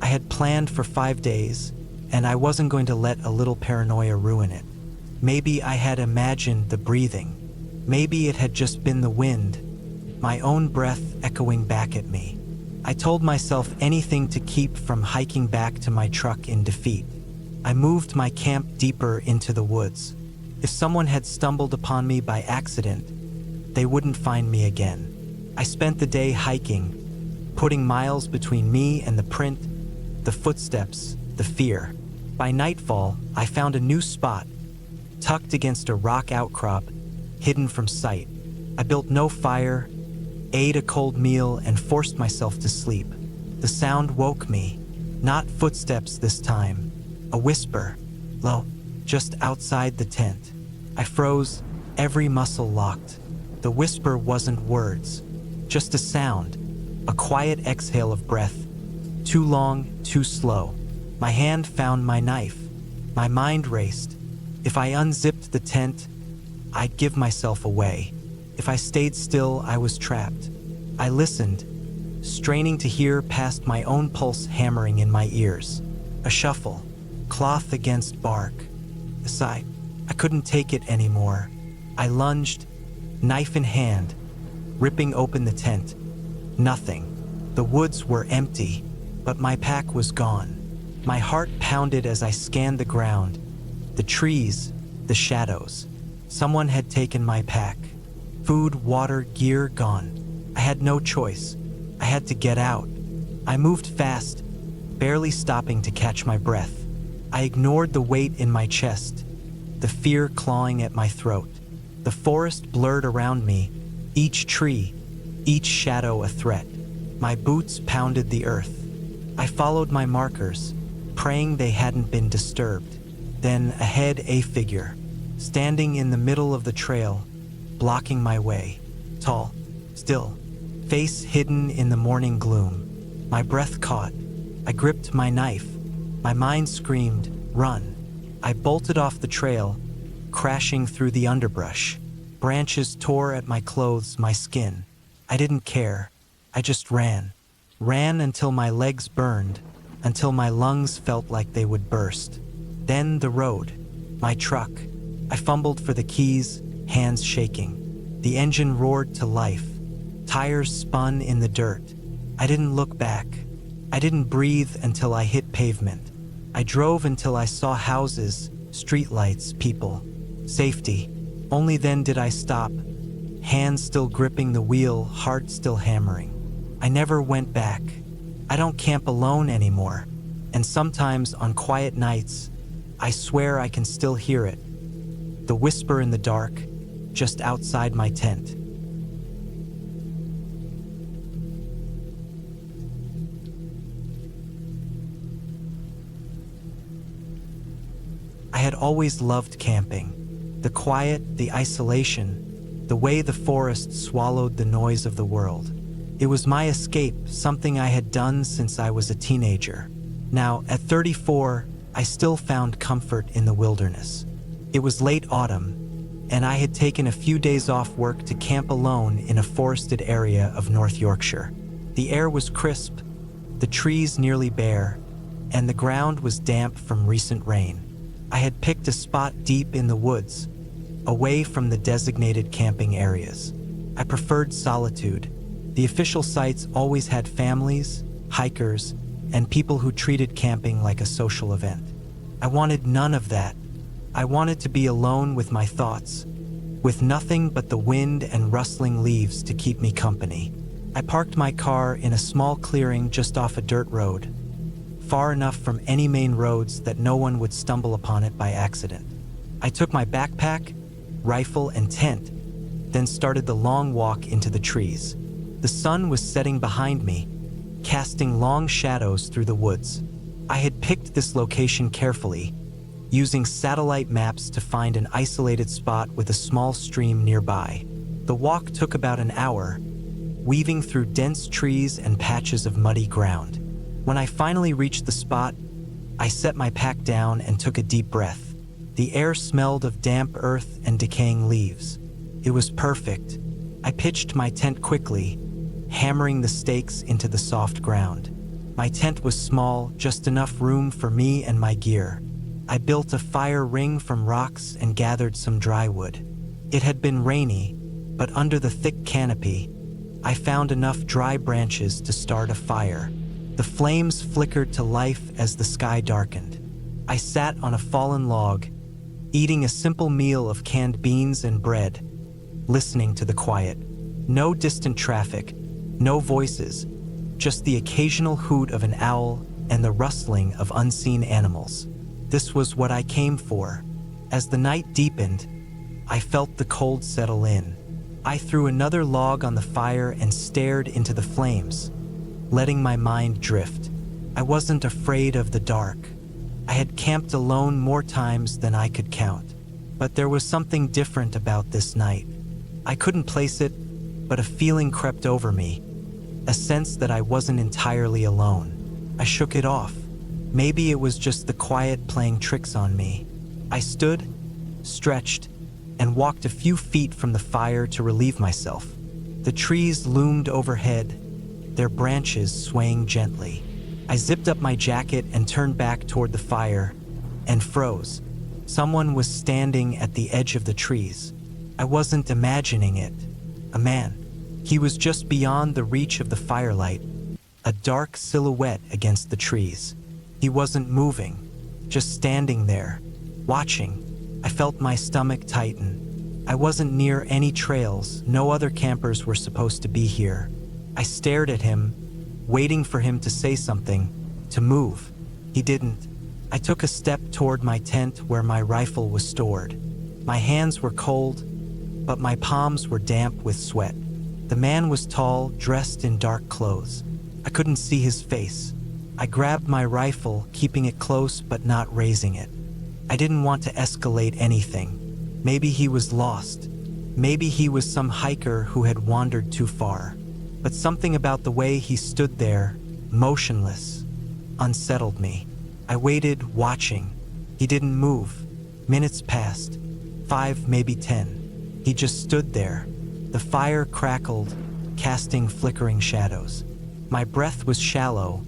I had planned for 5 days, and I wasn't going to let a little paranoia ruin it. Maybe I had imagined the breathing. Maybe it had just been the wind, my own breath echoing back at me. I told myself anything to keep from hiking back to my truck in defeat. I moved my camp deeper into the woods. If someone had stumbled upon me by accident, they wouldn't find me again. I spent the day hiking, putting miles between me and the print, the footsteps, the fear. By nightfall, I found a new spot, tucked against a rock outcrop, hidden from sight. I built no fire, ate a cold meal, and forced myself to sleep. The sound woke me, not footsteps this time, a whisper, low, just outside the tent. I froze, every muscle locked. The whisper wasn't words, just a sound, a quiet exhale of breath, too long, too slow. My hand found my knife. My mind raced. If I unzipped the tent, I'd give myself away. If I stayed still, I was trapped. I listened, straining to hear past my own pulse hammering in my ears. A shuffle, cloth against bark. A sigh. I couldn't take it anymore. I lunged, knife in hand, ripping open the tent. Nothing. The woods were empty, but my pack was gone. My heart pounded as I scanned the ground, the trees, the shadows. Someone had taken my pack. Food, water, gear gone. I had no choice. I had to get out. I moved fast, barely stopping to catch my breath. I ignored the weight in my chest, the fear clawing at my throat. The forest blurred around me, each tree, each shadow a threat. My boots pounded the earth. I followed my markers, praying they hadn't been disturbed. Then ahead, a figure, standing in the middle of the trail, blocking my way. Tall, still, face hidden in the morning gloom. My breath caught. I gripped my knife. My mind screamed, "Run." I bolted off the trail, crashing through the underbrush. Branches tore at my clothes, my skin. I didn't care. I just ran. Ran until my legs burned, until my lungs felt like they would burst. Then the road. My truck. I fumbled for the keys, hands shaking. The engine roared to life. Tires spun in the dirt. I didn't look back. I didn't breathe until I hit pavement. I drove until I saw houses, streetlights, people. Safety. Only then did I stop, hands still gripping the wheel, heart still hammering. I never went back. I don't camp alone anymore. And sometimes on quiet nights, I swear I can still hear it. The whisper in the dark, just outside my tent. I had always loved camping. The quiet, the isolation, the way the forest swallowed the noise of the world. It was my escape, something I had done since I was a teenager. Now, at 34, I still found comfort in the wilderness. It was late autumn, and I had taken a few days off work to camp alone in a forested area of North Yorkshire. The air was crisp, the trees nearly bare, and the ground was damp from recent rain. I had picked a spot deep in the woods, away from the designated camping areas. I preferred solitude. The official sites always had families, hikers, and people who treated camping like a social event. I wanted none of that. I wanted to be alone with my thoughts, with nothing but the wind and rustling leaves to keep me company. I parked my car in a small clearing just off a dirt road, far enough from any main roads that no one would stumble upon it by accident. I took my backpack, rifle, and tent, then started the long walk into the trees. The sun was setting behind me, casting long shadows through the woods. I had picked this location carefully, using satellite maps to find an isolated spot with a small stream nearby. The walk took about an hour, weaving through dense trees and patches of muddy ground. When I finally reached the spot, I set my pack down and took a deep breath. The air smelled of damp earth and decaying leaves. It was perfect. I pitched my tent quickly, hammering the stakes into the soft ground. My tent was small, just enough room for me and my gear. I built a fire ring from rocks and gathered some dry wood. It had been rainy, but under the thick canopy, I found enough dry branches to start a fire. The flames flickered to life as the sky darkened. I sat on a fallen log, eating a simple meal of canned beans and bread, listening to the quiet. No distant traffic, no voices, just the occasional hoot of an owl and the rustling of unseen animals. This was what I came for. As the night deepened, I felt the cold settle in. I threw another log on the fire and stared into the flames, letting my mind drift. I wasn't afraid of the dark. I had camped alone more times than I could count. But there was something different about this night. I couldn't place it, but a feeling crept over me, a sense that I wasn't entirely alone. I shook it off. Maybe it was just the quiet playing tricks on me. I stood, stretched, and walked a few feet from the fire to relieve myself. The trees loomed overhead, their branches swaying gently. I zipped up my jacket and turned back toward the fire and froze. Someone was standing at the edge of the trees. I wasn't imagining it. A man. He was just beyond the reach of the firelight, a dark silhouette against the trees. He wasn't moving, just standing there, watching. I felt my stomach tighten. I wasn't near any trails. No other campers were supposed to be here. I stared at him, waiting for him to say something, to move. He didn't. I took a step toward my tent where my rifle was stored. My hands were cold, but my palms were damp with sweat. The man was tall, dressed in dark clothes. I couldn't see his face. I grabbed my rifle, keeping it close but not raising it. I didn't want to escalate anything. Maybe he was lost. Maybe he was some hiker who had wandered too far. But something about the way he stood there, motionless, unsettled me. I waited, watching. He didn't move. Minutes passed. 5, maybe 10. He just stood there. The fire crackled, casting flickering shadows. My breath was shallow,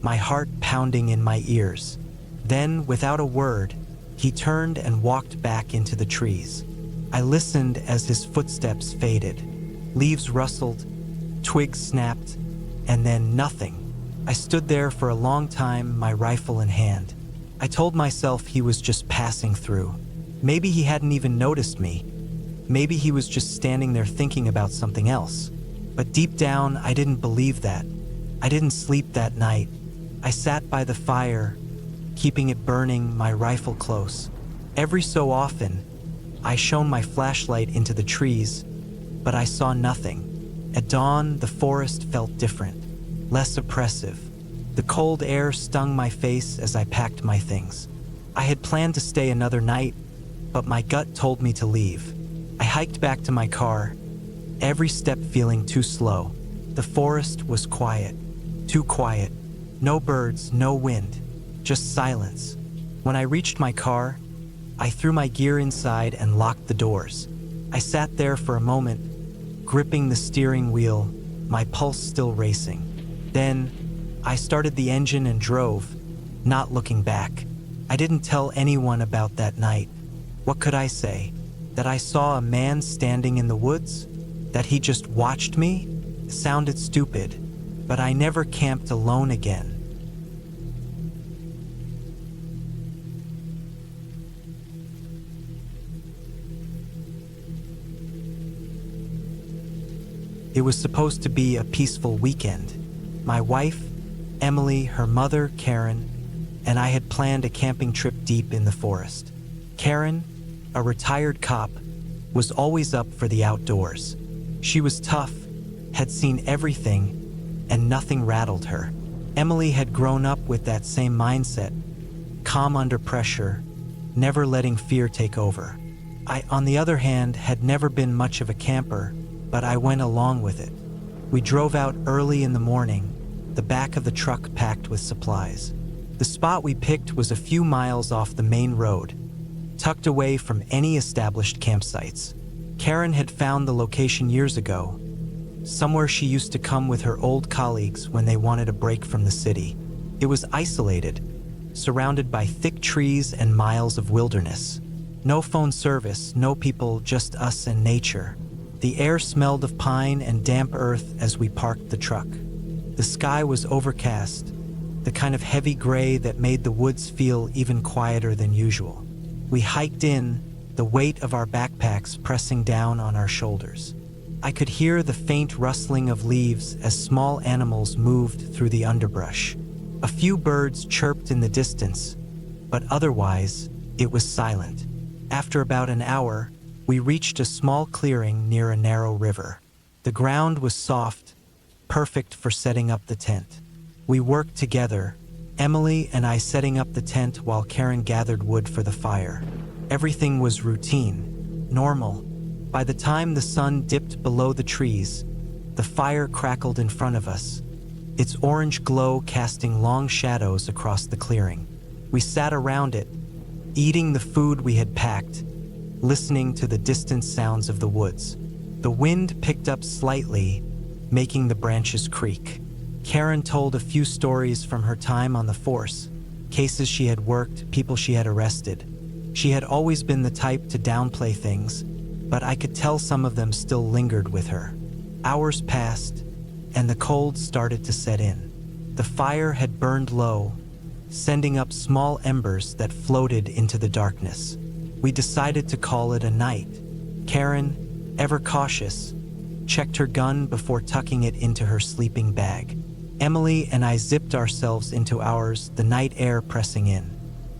my heart pounding in my ears. Then, without a word, he turned and walked back into the trees. I listened as his footsteps faded. Leaves rustled, twigs snapped, and then nothing. I stood there for a long time, my rifle in hand. I told myself he was just passing through. Maybe he hadn't even noticed me. Maybe he was just standing there thinking about something else. But deep down, I didn't believe that. I didn't sleep that night. I sat by the fire, keeping it burning, my rifle close. Every so often, I shone my flashlight into the trees, but I saw nothing. At dawn, the forest felt different, less oppressive. The cold air stung my face as I packed my things. I had planned to stay another night, but my gut told me to leave. I hiked back to my car, every step feeling too slow. The forest was quiet, too quiet. No birds, no wind, just silence. When I reached my car, I threw my gear inside and locked the doors. I sat there for a moment, gripping the steering wheel, my pulse still racing. Then, I started the engine and drove, not looking back. I didn't tell anyone about that night. What could I say? That I saw a man standing in the woods? That he just watched me? It sounded stupid, but I never camped alone again. It was supposed to be a peaceful weekend. My wife, Emily, her mother, Karen, and I had planned a camping trip deep in the forest. Karen, a retired cop, was always up for the outdoors. She was tough, had seen everything, and nothing rattled her. Emily had grown up with that same mindset, calm under pressure, never letting fear take over. I, on the other hand, had never been much of a camper, but I went along with it. We drove out early in the morning, the back of the truck packed with supplies. The spot we picked was a few miles off the main road, tucked away from any established campsites. Karen had found the location years ago, somewhere she used to come with her old colleagues when they wanted a break from the city. It was isolated, surrounded by thick trees and miles of wilderness. No phone service, no people, just us and nature. The air smelled of pine and damp earth as we parked the truck. The sky was overcast, the kind of heavy gray that made the woods feel even quieter than usual. We hiked in, the weight of our backpacks pressing down on our shoulders. I could hear the faint rustling of leaves as small animals moved through the underbrush. A few birds chirped in the distance, but otherwise, it was silent. After about an hour, we reached a small clearing near a narrow river. The ground was soft, perfect for setting up the tent. We worked together, Emily and I setting up the tent while Karen gathered wood for the fire. Everything was routine, normal. By the time the sun dipped below the trees, the fire crackled in front of us, its orange glow casting long shadows across the clearing. We sat around it, eating the food we had packed, listening to the distant sounds of the woods. The wind picked up slightly, making the branches creak. Karen told a few stories from her time on the force, cases she had worked, people she had arrested. She had always been the type to downplay things, but I could tell some of them still lingered with her. Hours passed, and the cold started to set in. The fire had burned low, sending up small embers that floated into the darkness. We decided to call it a night. Karen, ever cautious, checked her gun before tucking it into her sleeping bag. Emily and I zipped ourselves into ours, the night air pressing in.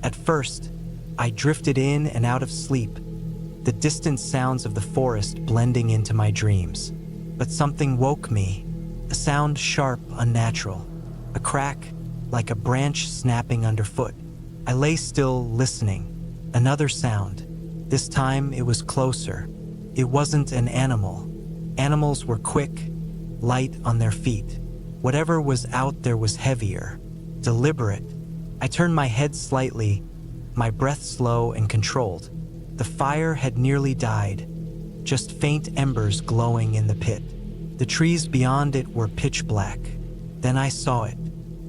At first, I drifted in and out of sleep, the distant sounds of the forest blending into my dreams. But something woke me, a sound sharp, unnatural, a crack like a branch snapping underfoot. I lay still, listening. Another sound. This time it was closer. It wasn't an animal. Animals were quick, light on their feet. Whatever was out there was heavier, deliberate. I turned my head slightly, my breath slow and controlled. The fire had nearly died, just faint embers glowing in the pit. The trees beyond it were pitch black. Then I saw it,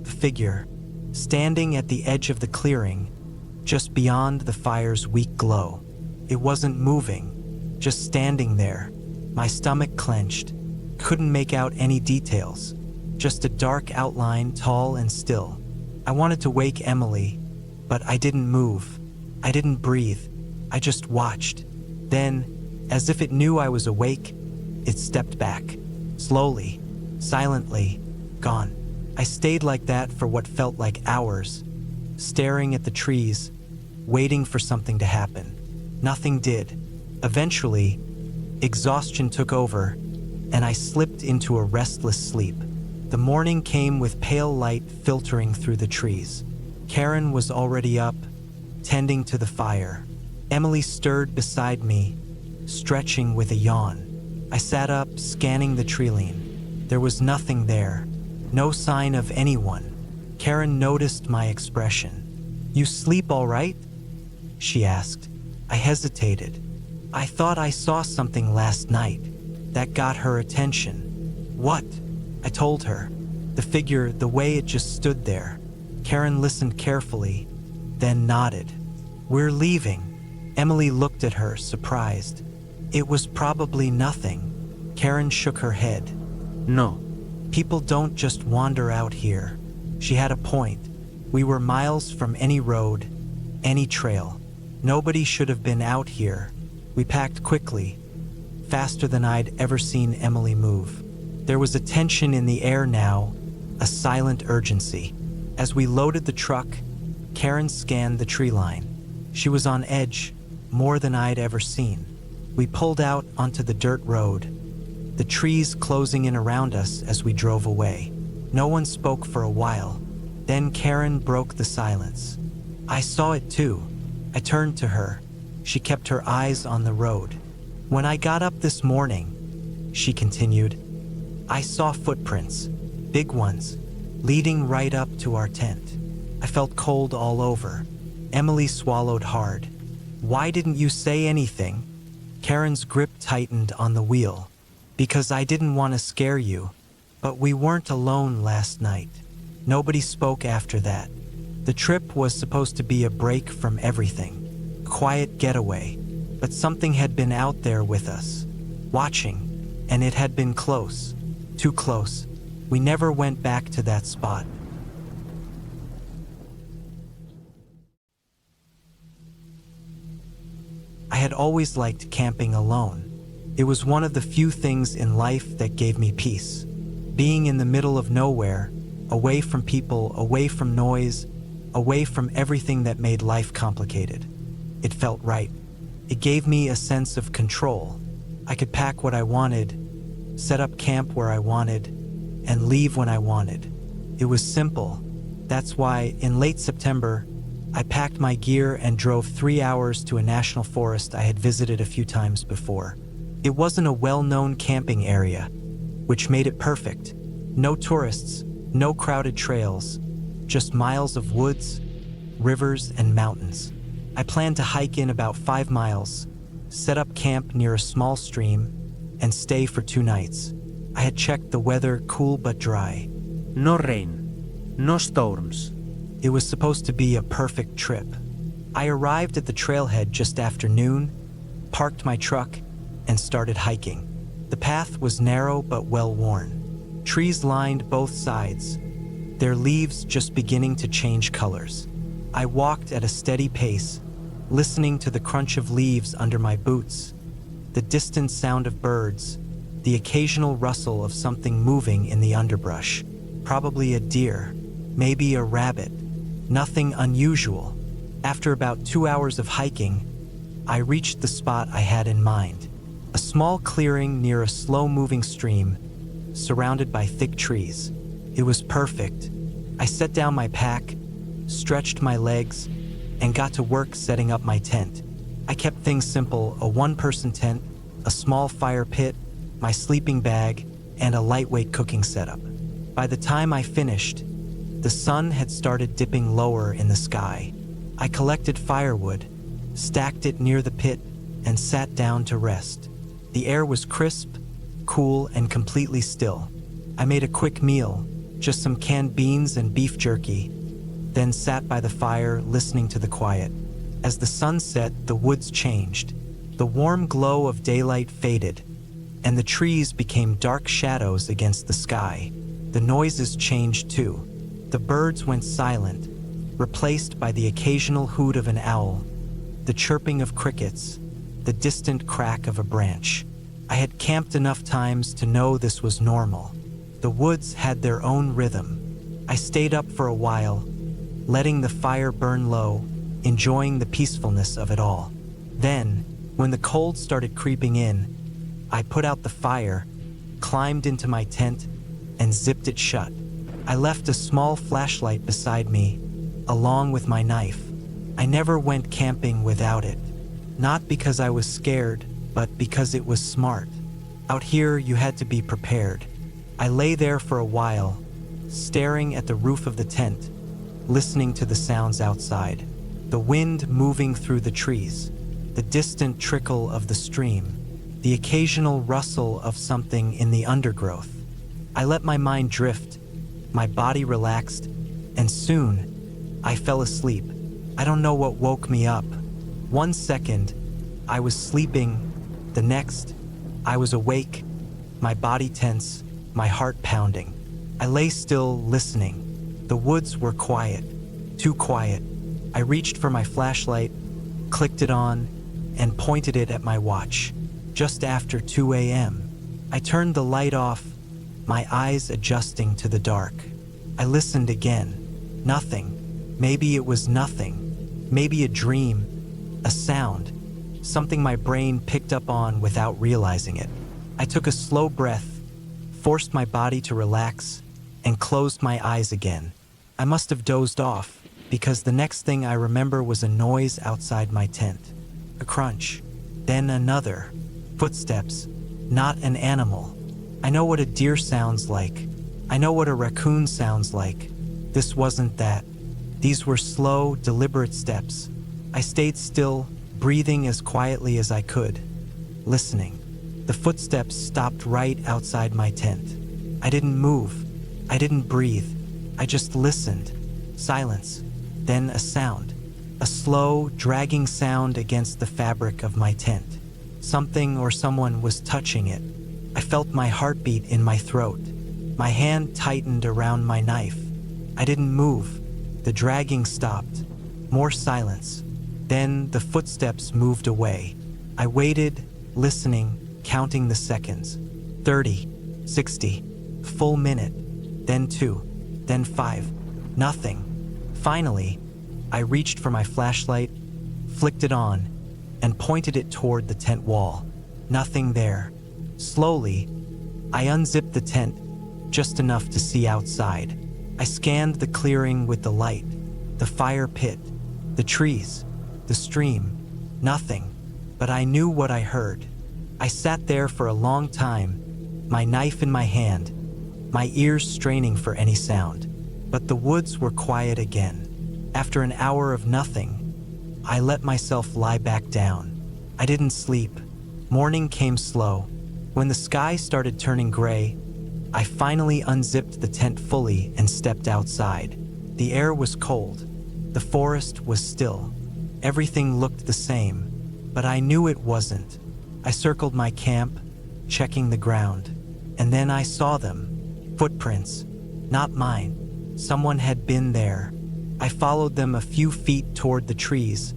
the figure, standing at the edge of the clearing, just beyond the fire's weak glow. It wasn't moving, just standing there. My stomach clenched, couldn't make out any details, just a dark outline, tall and still. I wanted to wake Emily, but I didn't move. I didn't breathe. I just watched. Then, as if it knew I was awake, it stepped back, slowly, silently, gone. I stayed like that for what felt like hours, staring at the trees, waiting for something to happen. Nothing did. Eventually, exhaustion took over, and I slipped into a restless sleep. The morning came with pale light filtering through the trees. Karen was already up, tending to the fire. Emily stirred beside me, stretching with a yawn. I sat up, scanning the treeline. There was nothing there, no sign of anyone. Karen noticed my expression. "You sleep all right?" she asked. I hesitated. I thought I saw something last night. That got her attention. "What?" I told her. The figure, the way it just stood there. Karen listened carefully, then nodded. "We're leaving." Emily looked at her, surprised. "It was probably nothing." Karen shook her head. No. "People don't just wander out here." She had a point. We were miles from any road, any trail. Nobody should have been out here. We packed quickly, faster than I'd ever seen Emily move. There was a tension in the air now, a silent urgency. As we loaded the truck, Karen scanned the tree line. She was on edge, more than I'd ever seen. We pulled out onto the dirt road, the trees closing in around us as we drove away. No one spoke for a while. Then Karen broke the silence. "I saw it too." I turned to her. She kept her eyes on the road. "When I got up this morning," she continued, "I saw footprints, big ones, leading right up to our tent. I felt cold all over." Emily swallowed hard. "Why didn't you say anything?" Karen's grip tightened on the wheel. "Because I didn't want to scare you. But we weren't alone last night." Nobody spoke after that. The trip was supposed to be a break from everything, a quiet getaway. But something had been out there with us, watching, and it had been close, too close. We never went back to that spot. I had always liked camping alone. It was one of the few things in life that gave me peace. Being in the middle of nowhere, away from people, away from noise, away from everything that made life complicated. It felt right. It gave me a sense of control. I could pack what I wanted, set up camp where I wanted, and leave when I wanted. It was simple. That's why, in late September, I packed my gear and drove 3 hours to a national forest I had visited a few times before. It wasn't a well-known camping area, which made it perfect. No tourists, no crowded trails, just miles of woods, rivers, and mountains. I planned to hike in about 5 miles, set up camp near a small stream, and stay for 2 nights. I had checked the weather, cool but dry. No rain, no storms. It was supposed to be a perfect trip. I arrived at the trailhead just after noon, parked my truck, and started hiking. The path was narrow but well-worn. Trees lined both sides, their leaves just beginning to change colors. I walked at a steady pace, listening to the crunch of leaves under my boots, the distant sound of birds, the occasional rustle of something moving in the underbrush. Probably a deer, maybe a rabbit. Nothing unusual. After about 2 hours of hiking, I reached the spot I had in mind. A small clearing near a slow-moving stream, surrounded by thick trees. It was perfect. I set down my pack, stretched my legs, and got to work setting up my tent. I kept things simple: a 1-person tent, a small fire pit, my sleeping bag, and a lightweight cooking setup. By the time I finished, the sun had started dipping lower in the sky. I collected firewood, stacked it near the pit, and sat down to rest. The air was crisp, cool, and completely still. I made a quick meal, just some canned beans and beef jerky, then sat by the fire listening to the quiet. As the sun set, the woods changed. The warm glow of daylight faded, and the trees became dark shadows against the sky. The noises changed too. The birds went silent, replaced by the occasional hoot of an owl, the chirping of crickets, the distant crack of a branch. I had camped enough times to know this was normal. The woods had their own rhythm. I stayed up for a while, letting the fire burn low, enjoying the peacefulness of it all. Then, when the cold started creeping in, I put out the fire, climbed into my tent, and zipped it shut. I left a small flashlight beside me, along with my knife. I never went camping without it. Not because I was scared, but because it was smart. Out here, you had to be prepared. I lay there for a while, staring at the roof of the tent, listening to the sounds outside. The wind moving through the trees, the distant trickle of the stream, the occasional rustle of something in the undergrowth. I let my mind drift, my body relaxed, and soon, I fell asleep. I don't know what woke me up. 1 second, I was sleeping. The next, I was awake, my body tense, my heart pounding. I lay still, listening. The woods were quiet, too quiet. I reached for my flashlight, clicked it on, and pointed it at my watch. Just after 2 a.m. I turned the light off, my eyes adjusting to the dark. I listened again. Nothing. Maybe it was nothing. Maybe a dream, a sound, something my brain picked up on without realizing it. I took a slow breath, forced my body to relax, and closed my eyes again. I must have dozed off, because the next thing I remember was a noise outside my tent. A crunch, then another. Footsteps, not an animal. I know what a deer sounds like. I know what a raccoon sounds like. This wasn't that. These were slow, deliberate steps. I stayed still, breathing as quietly as I could, listening. The footsteps stopped right outside my tent. I didn't move. I didn't breathe. I just listened. Silence. Then a sound. A slow, dragging sound against the fabric of my tent. Something or someone was touching it. I felt my heartbeat in my throat. My hand tightened around my knife. I didn't move. The dragging stopped. More silence. Then the footsteps moved away. I waited, listening, counting the seconds. 30, 60, full minute, then 2, then 5, nothing. Finally, I reached for my flashlight, flicked it on, and pointed it toward the tent wall. Nothing there. Slowly, I unzipped the tent, just enough to see outside. I scanned the clearing with the light, the fire pit, the trees, the stream. Nothing, but I knew what I heard. I sat there for a long time, my knife in my hand, my ears straining for any sound. But the woods were quiet again. After an hour of nothing, I let myself lie back down. I didn't sleep. Morning came slow. When the sky started turning gray, I finally unzipped the tent fully and stepped outside. The air was cold. The forest was still. Everything looked the same, but I knew it wasn't. I circled my camp, checking the ground, and then I saw them. Footprints. Not mine. Someone had been there. I followed them a few feet toward the trees,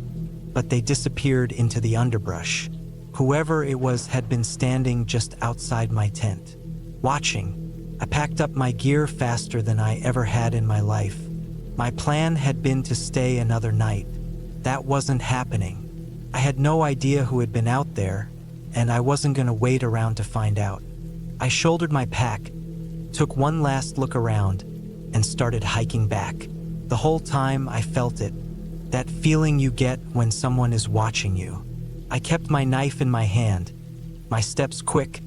but they disappeared into the underbrush. Whoever it was had been standing just outside my tent, watching. I packed up my gear faster than I ever had in my life. My plan had been to stay another night. That wasn't happening. I had no idea who had been out there, and I wasn't going to wait around to find out. I shouldered my pack, took one last look around, and started hiking back. The whole time I felt it, that feeling you get when someone is watching you. I kept my knife in my hand, my steps quick,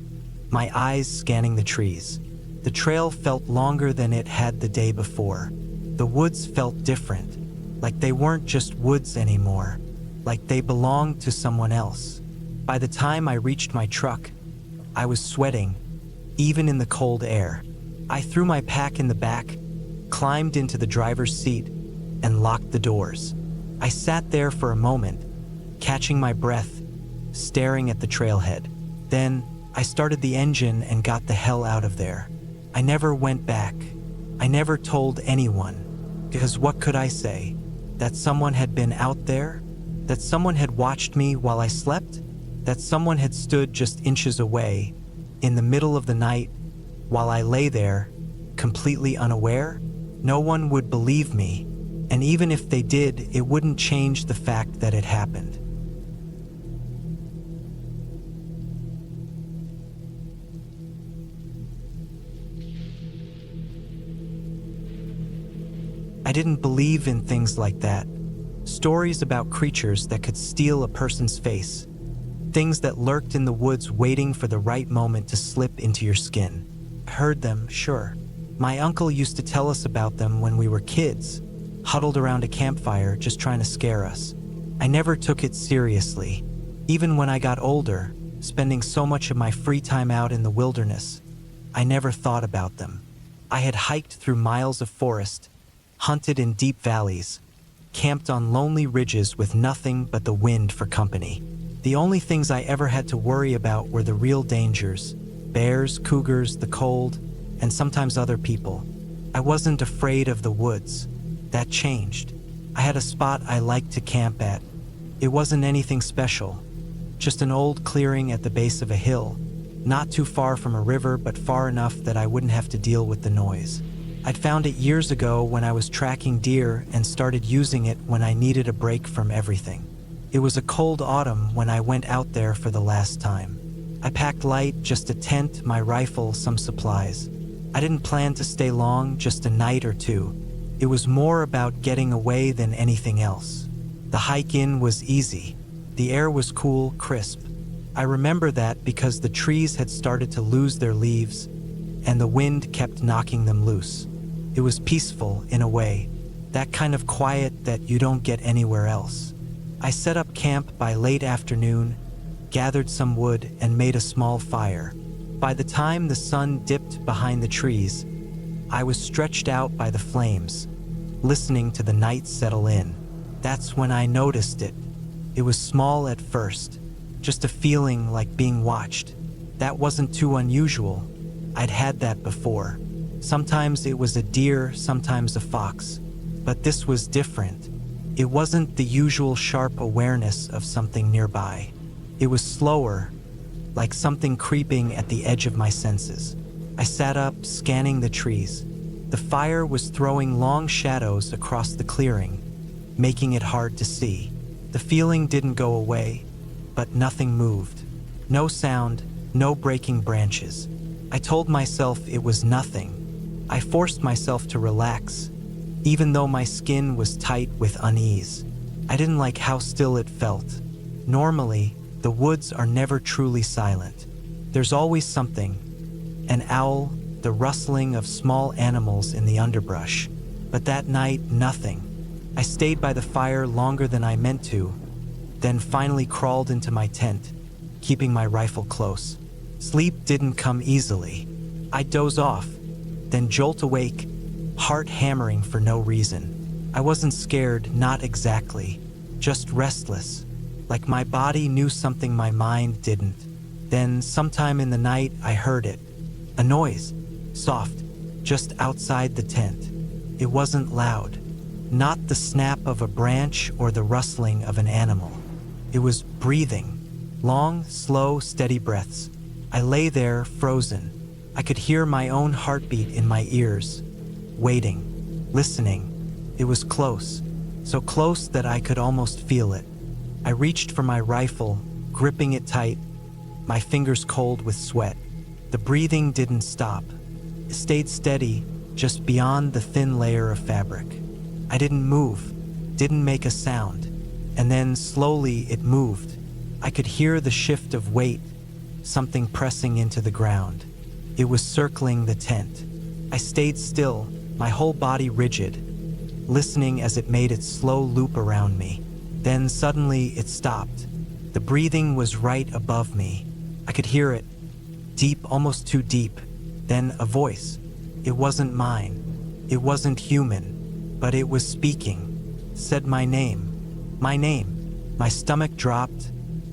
my eyes scanning the trees. The trail felt longer than it had the day before. The woods felt different, like they weren't just woods anymore, like they belonged to someone else. By the time I reached my truck, I was sweating, even in the cold air. I threw my pack in the back, climbed into the driver's seat, and locked the doors. I sat there for a moment, catching my breath, staring at the trailhead. Then, I started the engine and got the hell out of there. I never went back. I never told anyone, because what could I say? That someone had been out there? That someone had watched me while I slept? That someone had stood just inches away, in the middle of the night, while I lay there, completely unaware? No one would believe me, and even if they did, it wouldn't change the fact that it happened. I didn't believe in things like that. Stories about creatures that could steal a person's face. Things that lurked in the woods waiting for the right moment to slip into your skin. I heard them, sure. My uncle used to tell us about them when we were kids, huddled around a campfire just trying to scare us. I never took it seriously. Even when I got older, spending so much of my free time out in the wilderness, I never thought about them. I had hiked through miles of forest, hunted in deep valleys, camped on lonely ridges with nothing but the wind for company. The only things I ever had to worry about were the real dangers: bears, cougars, the cold, and sometimes other people. I wasn't afraid of the woods. That changed. I had a spot I liked to camp at. It wasn't anything special, just an old clearing at the base of a hill, not too far from a river but far enough that I wouldn't have to deal with the noise. I'd found it years ago when I was tracking deer and started using it when I needed a break from everything. It was a cold autumn when I went out there for the last time. I packed light, just a tent, my rifle, some supplies. I didn't plan to stay long, just a night or two. It was more about getting away than anything else. The hike in was easy. The air was cool, crisp. I remember that because the trees had started to lose their leaves, and the wind kept knocking them loose. It was peaceful, in a way, that kind of quiet that you don't get anywhere else. I set up camp by late afternoon, gathered some wood, and made a small fire. By the time the sun dipped behind the trees, I was stretched out by the flames, listening to the night settle in. That's when I noticed it. It was small at first, just a feeling like being watched. That wasn't too unusual. I'd had that before. Sometimes it was a deer, sometimes a fox. But this was different. It wasn't the usual sharp awareness of something nearby. It was slower, like something creeping at the edge of my senses. I sat up, scanning the trees. The fire was throwing long shadows across the clearing, making it hard to see. The feeling didn't go away, but nothing moved. No sound, no breaking branches. I told myself it was nothing. I forced myself to relax, even though my skin was tight with unease. I didn't like how still it felt. Normally, the woods are never truly silent. There's always something. An owl, the rustling of small animals in the underbrush. But that night, nothing. I stayed by the fire longer than I meant to, then finally crawled into my tent, keeping my rifle close. Sleep didn't come easily. I'd doze off, then jolt awake, heart hammering for no reason. I wasn't scared, not exactly, just restless, like my body knew something my mind didn't. Then, sometime in the night, I heard it. A noise, soft, just outside the tent. It wasn't loud, not the snap of a branch or the rustling of an animal. It was breathing, long, slow, steady breaths. I lay there, frozen. I could hear my own heartbeat in my ears, waiting, listening. It was close, so close that I could almost feel it. I reached for my rifle, gripping it tight, my fingers cold with sweat. The breathing didn't stop. It stayed steady, just beyond the thin layer of fabric. I didn't move, didn't make a sound, and then slowly it moved. I could hear the shift of weight, something pressing into the ground. It was circling the tent. I stayed still, my whole body rigid, listening as it made its slow loop around me. Then suddenly it stopped. The breathing was right above me. I could hear it, deep, almost too deep. Then a voice. It wasn't mine. It wasn't human, but it was speaking. Said my name. My name. My stomach dropped,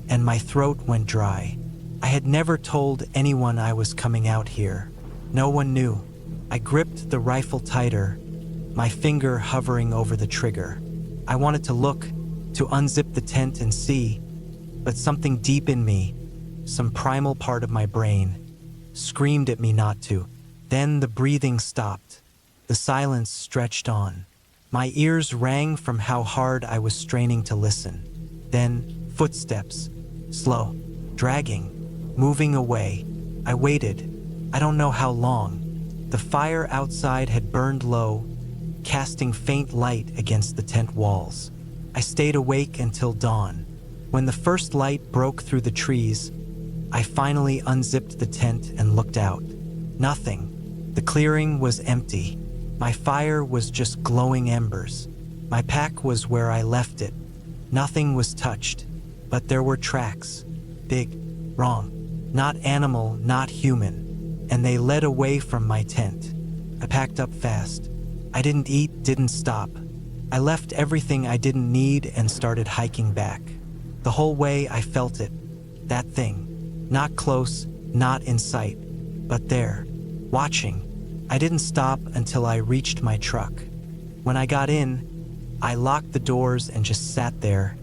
and my throat went dry. I had never told anyone I was coming out here. No one knew. I gripped the rifle tighter, my finger hovering over the trigger. I wanted to look, to unzip the tent and see, but something deep in me, some primal part of my brain, screamed at me not to. Then the breathing stopped. The silence stretched on. My ears rang from how hard I was straining to listen. Then footsteps, slow, dragging, moving away. I waited. I don't know how long. The fire outside had burned low, casting faint light against the tent walls. I stayed awake until dawn. When the first light broke through the trees, I finally unzipped the tent and looked out. Nothing. The clearing was empty. My fire was just glowing embers. My pack was where I left it. Nothing was touched, but there were tracks. Big, wrong. Not animal, not human. And they led away from my tent. I packed up fast. I didn't eat, didn't stop. I left everything I didn't need and started hiking back. The whole way I felt it. That thing. Not close, not in sight, but there, watching. I didn't stop until I reached my truck. When I got in, I locked the doors and just sat there,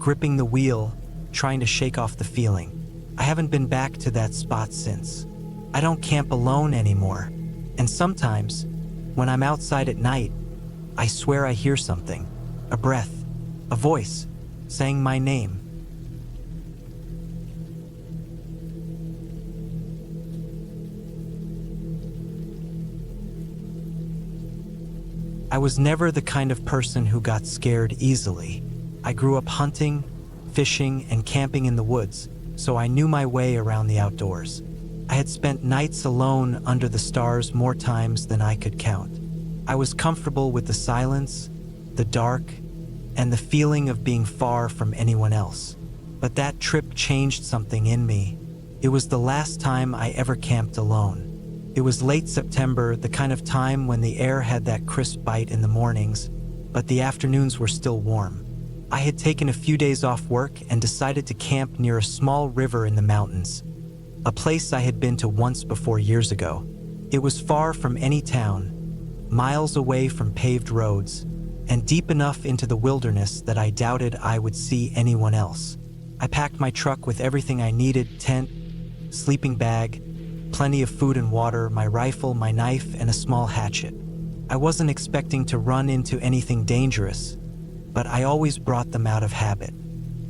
gripping the wheel, trying to shake off the feeling. I haven't been back to that spot since. I don't camp alone anymore. And sometimes, when I'm outside at night, I swear I hear something. A breath, a voice, saying my name. I was never the kind of person who got scared easily. I grew up hunting, fishing, and camping in the woods, so I knew my way around the outdoors. I had spent nights alone under the stars more times than I could count. I was comfortable with the silence, the dark, and the feeling of being far from anyone else. But that trip changed something in me. It was the last time I ever camped alone. It was late September, the kind of time when the air had that crisp bite in the mornings, but the afternoons were still warm. I had taken a few days off work and decided to camp near a small river in the mountains, a place I had been to once before years ago. It was far from any town, miles away from paved roads, and deep enough into the wilderness that I doubted I would see anyone else. I packed my truck with everything I needed: tent, sleeping bag, plenty of food and water, my rifle, my knife, and a small hatchet. I wasn't expecting to run into anything dangerous, but I always brought them out of habit.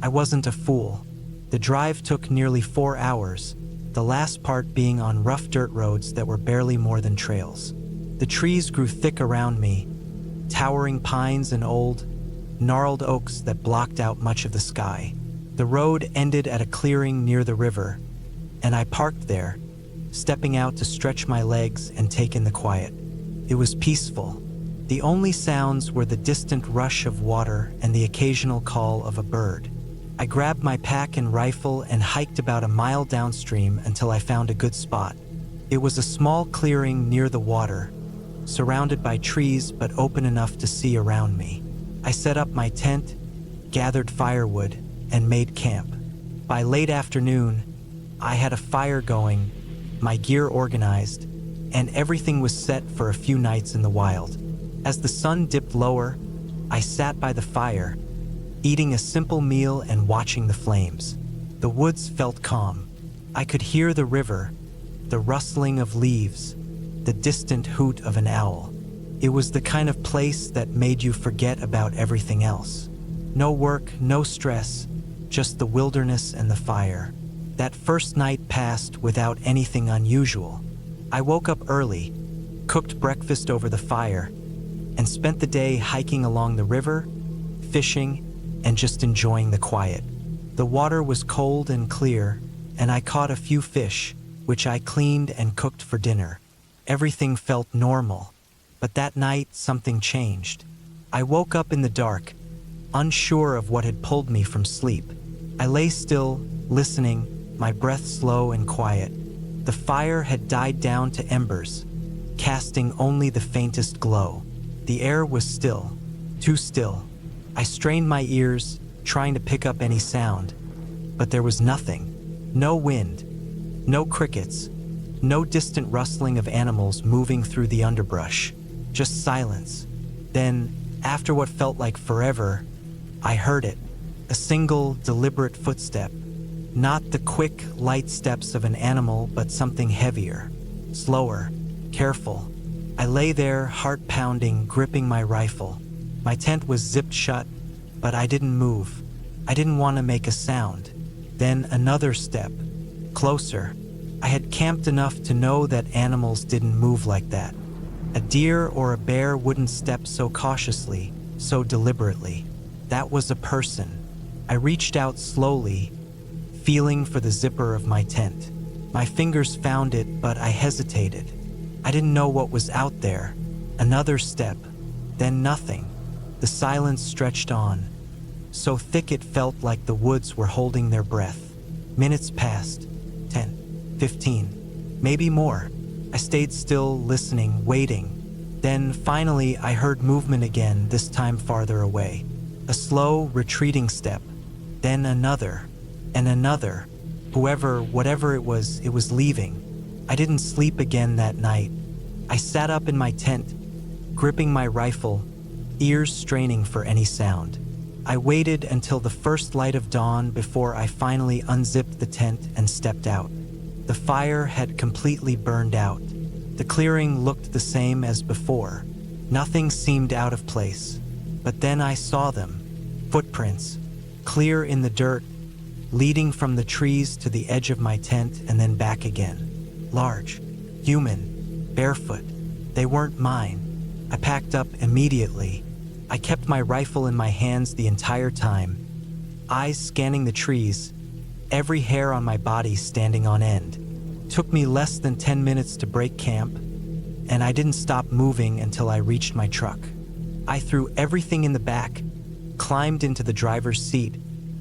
I wasn't a fool. The drive took nearly 4 hours, the last part being on rough dirt roads that were barely more than trails. The trees grew thick around me, towering pines and old, gnarled oaks that blocked out much of the sky. The road ended at a clearing near the river, and I parked there, stepping out to stretch my legs and take in the quiet. It was peaceful. The only sounds were the distant rush of water and the occasional call of a bird. I grabbed my pack and rifle and hiked about a mile downstream until I found a good spot. It was a small clearing near the water, surrounded by trees but open enough to see around me. I set up my tent, gathered firewood, and made camp. By late afternoon, I had a fire going, my gear organized, and everything was set for a few nights in the wild. As the sun dipped lower, I sat by the fire, eating a simple meal and watching the flames. The woods felt calm. I could hear the river, the rustling of leaves, the distant hoot of an owl. It was the kind of place that made you forget about everything else. No work, no stress, just the wilderness and the fire. That first night passed without anything unusual. I woke up early, cooked breakfast over the fire, and spent the day hiking along the river, fishing, and just enjoying the quiet. The water was cold and clear, and I caught a few fish, which I cleaned and cooked for dinner. Everything felt normal, but that night something changed. I woke up in the dark, unsure of what had pulled me from sleep. I lay still, listening, my breath slow and quiet. The fire had died down to embers, casting only the faintest glow. The air was still, too still. I strained my ears, trying to pick up any sound, but there was nothing. No wind, no crickets, no distant rustling of animals moving through the underbrush, just silence. Then, after what felt like forever, I heard it, a single, deliberate footstep. Not the quick, light steps of an animal, but something heavier, slower, careful. I lay there, heart pounding, gripping my rifle. My tent was zipped shut, but I didn't move. I didn't want to make a sound. Then another step, closer. I had camped enough to know that animals didn't move like that. A deer or a bear wouldn't step so cautiously, so deliberately. That was a person. I reached out slowly, feeling for the zipper of my tent. My fingers found it, but I hesitated. I didn't know what was out there. Another step, then nothing. The silence stretched on, so thick it felt like the woods were holding their breath. Minutes passed, 10, 15, maybe more. I stayed still, listening, waiting. Then, finally, I heard movement again, this time farther away. A slow, retreating step, then another, and another. Whatever it was leaving. I didn't sleep again that night. I sat up in my tent, gripping my rifle, ears straining for any sound. I waited until the first light of dawn before I finally unzipped the tent and stepped out. The fire had completely burned out. The clearing looked the same as before. Nothing seemed out of place. But then I saw them. Footprints, clear in the dirt, leading from the trees to the edge of my tent and then back again. Large, human, barefoot. They weren't mine. I packed up immediately. I kept my rifle in my hands the entire time, eyes scanning the trees, every hair on my body standing on end. Took me less than 10 minutes to break camp, and I didn't stop moving until I reached my truck. I threw everything in the back, climbed into the driver's seat,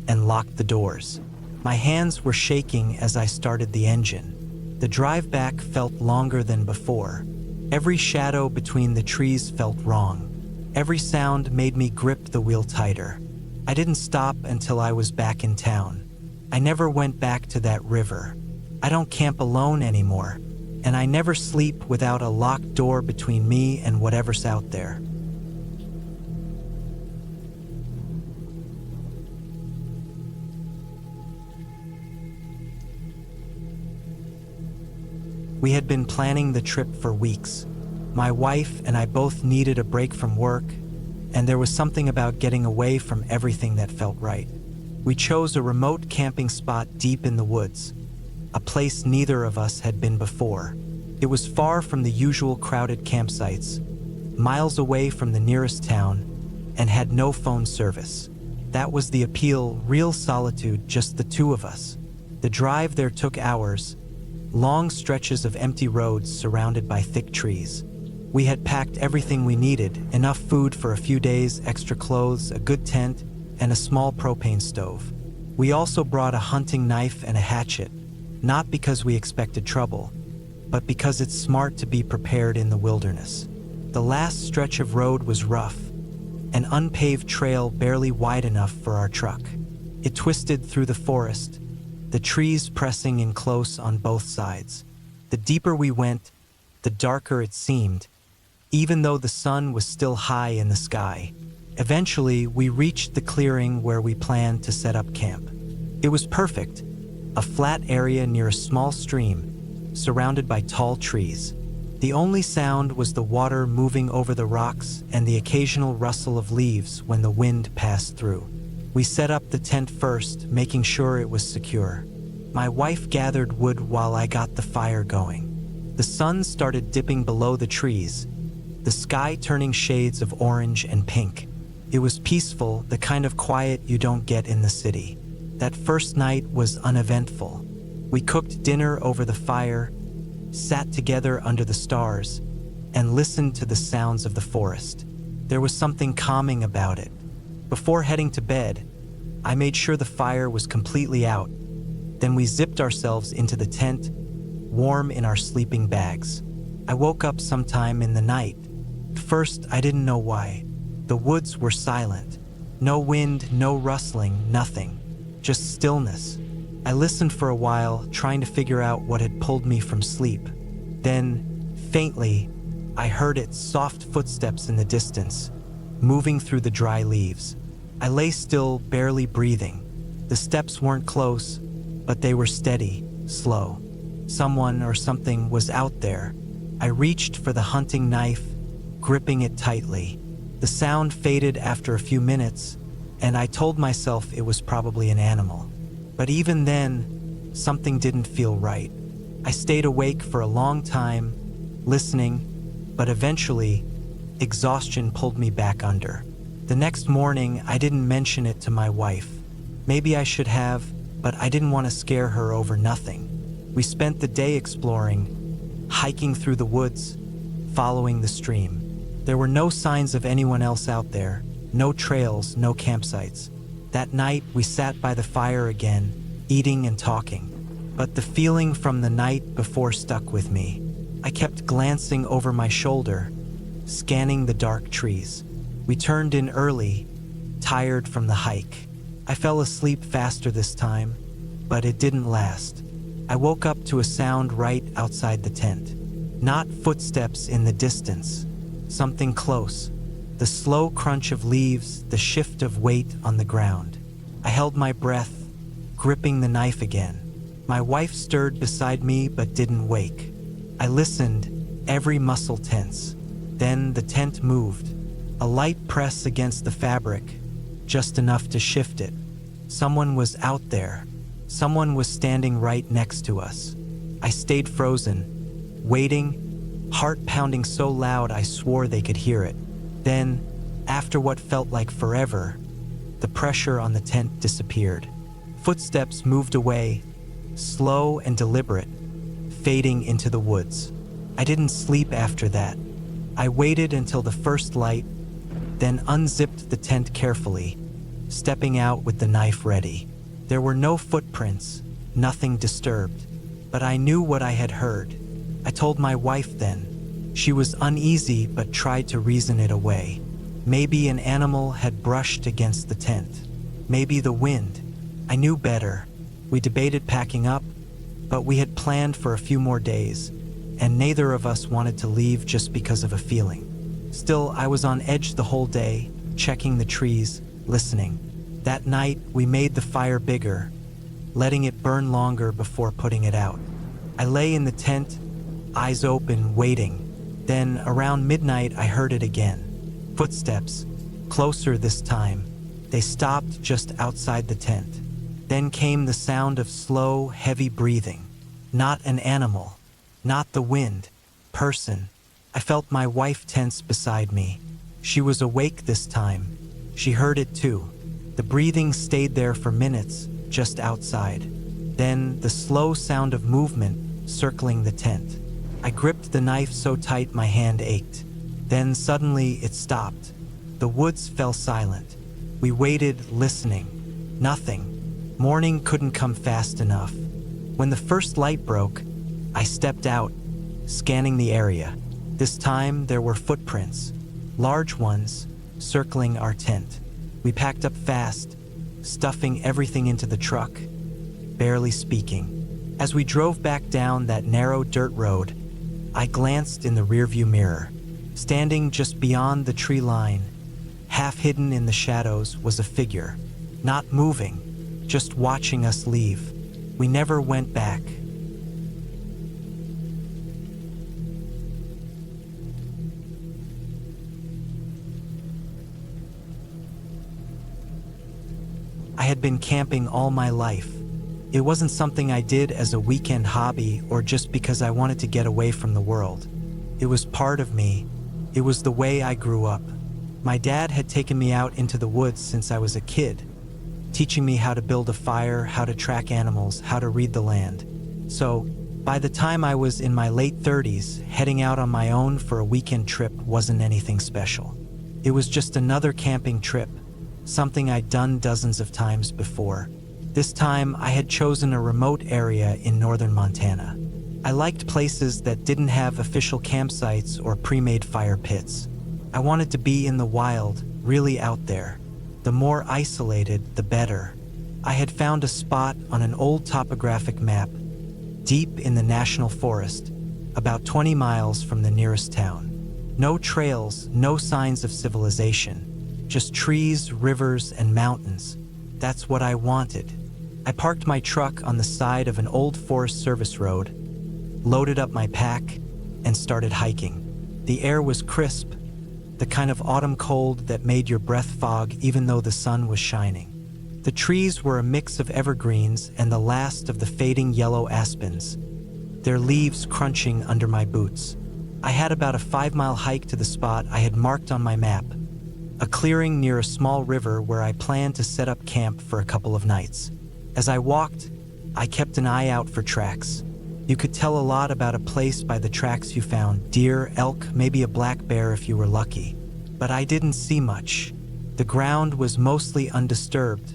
and locked the doors. My hands were shaking as I started the engine. The drive back felt longer than before. Every shadow between the trees felt wrong. Every sound made me grip the wheel tighter. I didn't stop until I was back in town. I never went back to that river. I don't camp alone anymore, and I never sleep without a locked door between me and whatever's out there. We had been planning the trip for weeks. My wife and I both needed a break from work, and there was something about getting away from everything that felt right. We chose a remote camping spot deep in the woods, a place neither of us had been before. It was far from the usual crowded campsites, miles away from the nearest town, and had no phone service. That was the appeal, real solitude, just the two of us. The drive there took hours, long stretches of empty roads surrounded by thick trees. We had packed everything we needed, enough food for a few days, extra clothes, a good tent, and a small propane stove. We also brought a hunting knife and a hatchet, not because we expected trouble, but because it's smart to be prepared in the wilderness. The last stretch of road was rough, an unpaved trail barely wide enough for our truck. It twisted through the forest, the trees pressing in close on both sides. The deeper we went, the darker it seemed, even though the sun was still high in the sky. Eventually, we reached the clearing where we planned to set up camp. It was perfect, a flat area near a small stream, surrounded by tall trees. The only sound was the water moving over the rocks and the occasional rustle of leaves when the wind passed through. We set up the tent first, making sure it was secure. My wife gathered wood while I got the fire going. The sun started dipping below the trees, the sky turning shades of orange and pink. It was peaceful, the kind of quiet you don't get in the city. That first night was uneventful. We cooked dinner over the fire, sat together under the stars, and listened to the sounds of the forest. There was something calming about it. Before heading to bed, I made sure the fire was completely out. Then we zipped ourselves into the tent, warm in our sleeping bags. I woke up sometime in the night. First, I didn't know why. The woods were silent. No wind, no rustling, nothing. Just stillness. I listened for a while, trying to figure out what had pulled me from sleep. Then, faintly, I heard its soft footsteps in the distance, moving through the dry leaves. I lay still, barely breathing. The steps weren't close, but they were steady, slow. Someone or something was out there. I reached for the hunting knife, gripping it tightly. The sound faded after a few minutes, and I told myself it was probably an animal. But even then, something didn't feel right. I stayed awake for a long time, listening, but eventually, exhaustion pulled me back under. The next morning, I didn't mention it to my wife. Maybe I should have, but I didn't want to scare her over nothing. We spent the day exploring, hiking through the woods, following the stream. There were no signs of anyone else out there, no trails, no campsites. That night, we sat by the fire again, eating and talking. But the feeling from the night before stuck with me. I kept glancing over my shoulder, scanning the dark trees. We turned in early, tired from the hike. I fell asleep faster this time, but it didn't last. I woke up to a sound right outside the tent. Not footsteps in the distance, something close. The slow crunch of leaves, the shift of weight on the ground. I held my breath, gripping the knife again. My wife stirred beside me but didn't wake. I listened, every muscle tense. Then the tent moved. A light press against the fabric, just enough to shift it. Someone was out there. Someone was standing right next to us. I stayed frozen, waiting, heart pounding so loud I swore they could hear it. Then, after what felt like forever, the pressure on the tent disappeared. Footsteps moved away, slow and deliberate, fading into the woods. I didn't sleep after that. I waited until the first light, then unzipped the tent carefully, stepping out with the knife ready. There were no footprints, nothing disturbed, but I knew what I had heard. I told my wife then. She was uneasy but tried to reason it away. Maybe an animal had brushed against the tent. Maybe the wind. I knew better. We debated packing up, but we had planned for a few more days, and neither of us wanted to leave just because of a feeling. Still, I was on edge the whole day, checking the trees, listening. That night, we made the fire bigger, letting it burn longer before putting it out. I lay in the tent, eyes open, waiting. Then, around midnight, I heard it again. Footsteps, closer this time. They stopped just outside the tent. Then came the sound of slow, heavy breathing. Not an animal, not the wind, person. I felt my wife tense beside me. She was awake this time. She heard it too. The breathing stayed there for minutes, just outside. Then, the slow sound of movement circling the tent. I gripped the knife so tight my hand ached. Then suddenly it stopped. The woods fell silent. We waited, listening. Nothing. Morning couldn't come fast enough. When the first light broke, I stepped out, scanning the area. This time there were footprints, large ones, circling our tent. We packed up fast, stuffing everything into the truck, barely speaking. As we drove back down that narrow dirt road, I glanced in the rearview mirror. Standing just beyond the tree line, half hidden in the shadows, was a figure. Not moving, just watching us leave. We never went back. I had been camping all my life. It wasn't something I did as a weekend hobby or just because I wanted to get away from the world. It was part of me. It was the way I grew up. My dad had taken me out into the woods since I was a kid, teaching me how to build a fire, how to track animals, how to read the land. So, by the time I was in my late 30s, heading out on my own for a weekend trip wasn't anything special. It was just another camping trip, something I'd done dozens of times before. This time, I had chosen a remote area in northern Montana. I liked places that didn't have official campsites or pre-made fire pits. I wanted to be in the wild, really out there. The more isolated, the better. I had found a spot on an old topographic map, deep in the national forest, about 20 miles from the nearest town. No trails, no signs of civilization. Just trees, rivers, and mountains. That's what I wanted. I parked my truck on the side of an old Forest Service road, loaded up my pack, and started hiking. The air was crisp, the kind of autumn cold that made your breath fog even though the sun was shining. The trees were a mix of evergreens and the last of the fading yellow aspens, their leaves crunching under my boots. I had about a 5-mile hike to the spot I had marked on my map, a clearing near a small river where I planned to set up camp for a couple of nights. As I walked, I kept an eye out for tracks. You could tell a lot about a place by the tracks you found: deer, elk, maybe a black bear if you were lucky. But I didn't see much. The ground was mostly undisturbed,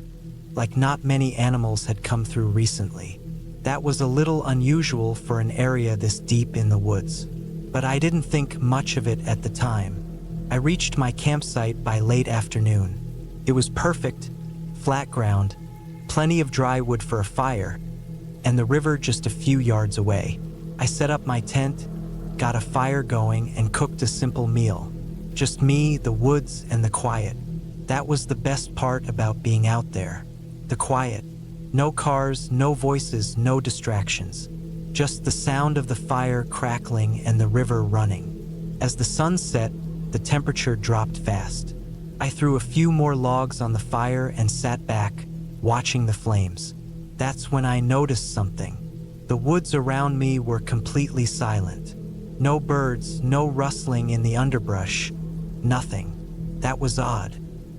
like not many animals had come through recently. That was a little unusual for an area this deep in the woods. But I didn't think much of it at the time. I reached my campsite by late afternoon. It was perfect, flat ground, plenty of dry wood for a fire, and the river just a few yards away. I set up my tent, got a fire going, and cooked a simple meal. Just me, the woods, and the quiet. That was the best part about being out there. The quiet. No cars, no voices, no distractions. Just the sound of the fire crackling and the river running. As the sun set, the temperature dropped fast. I threw a few more logs on the fire and sat back, watching the flames. That's when I noticed something. The woods around me were completely silent. No birds, no rustling in the underbrush, nothing. That was odd.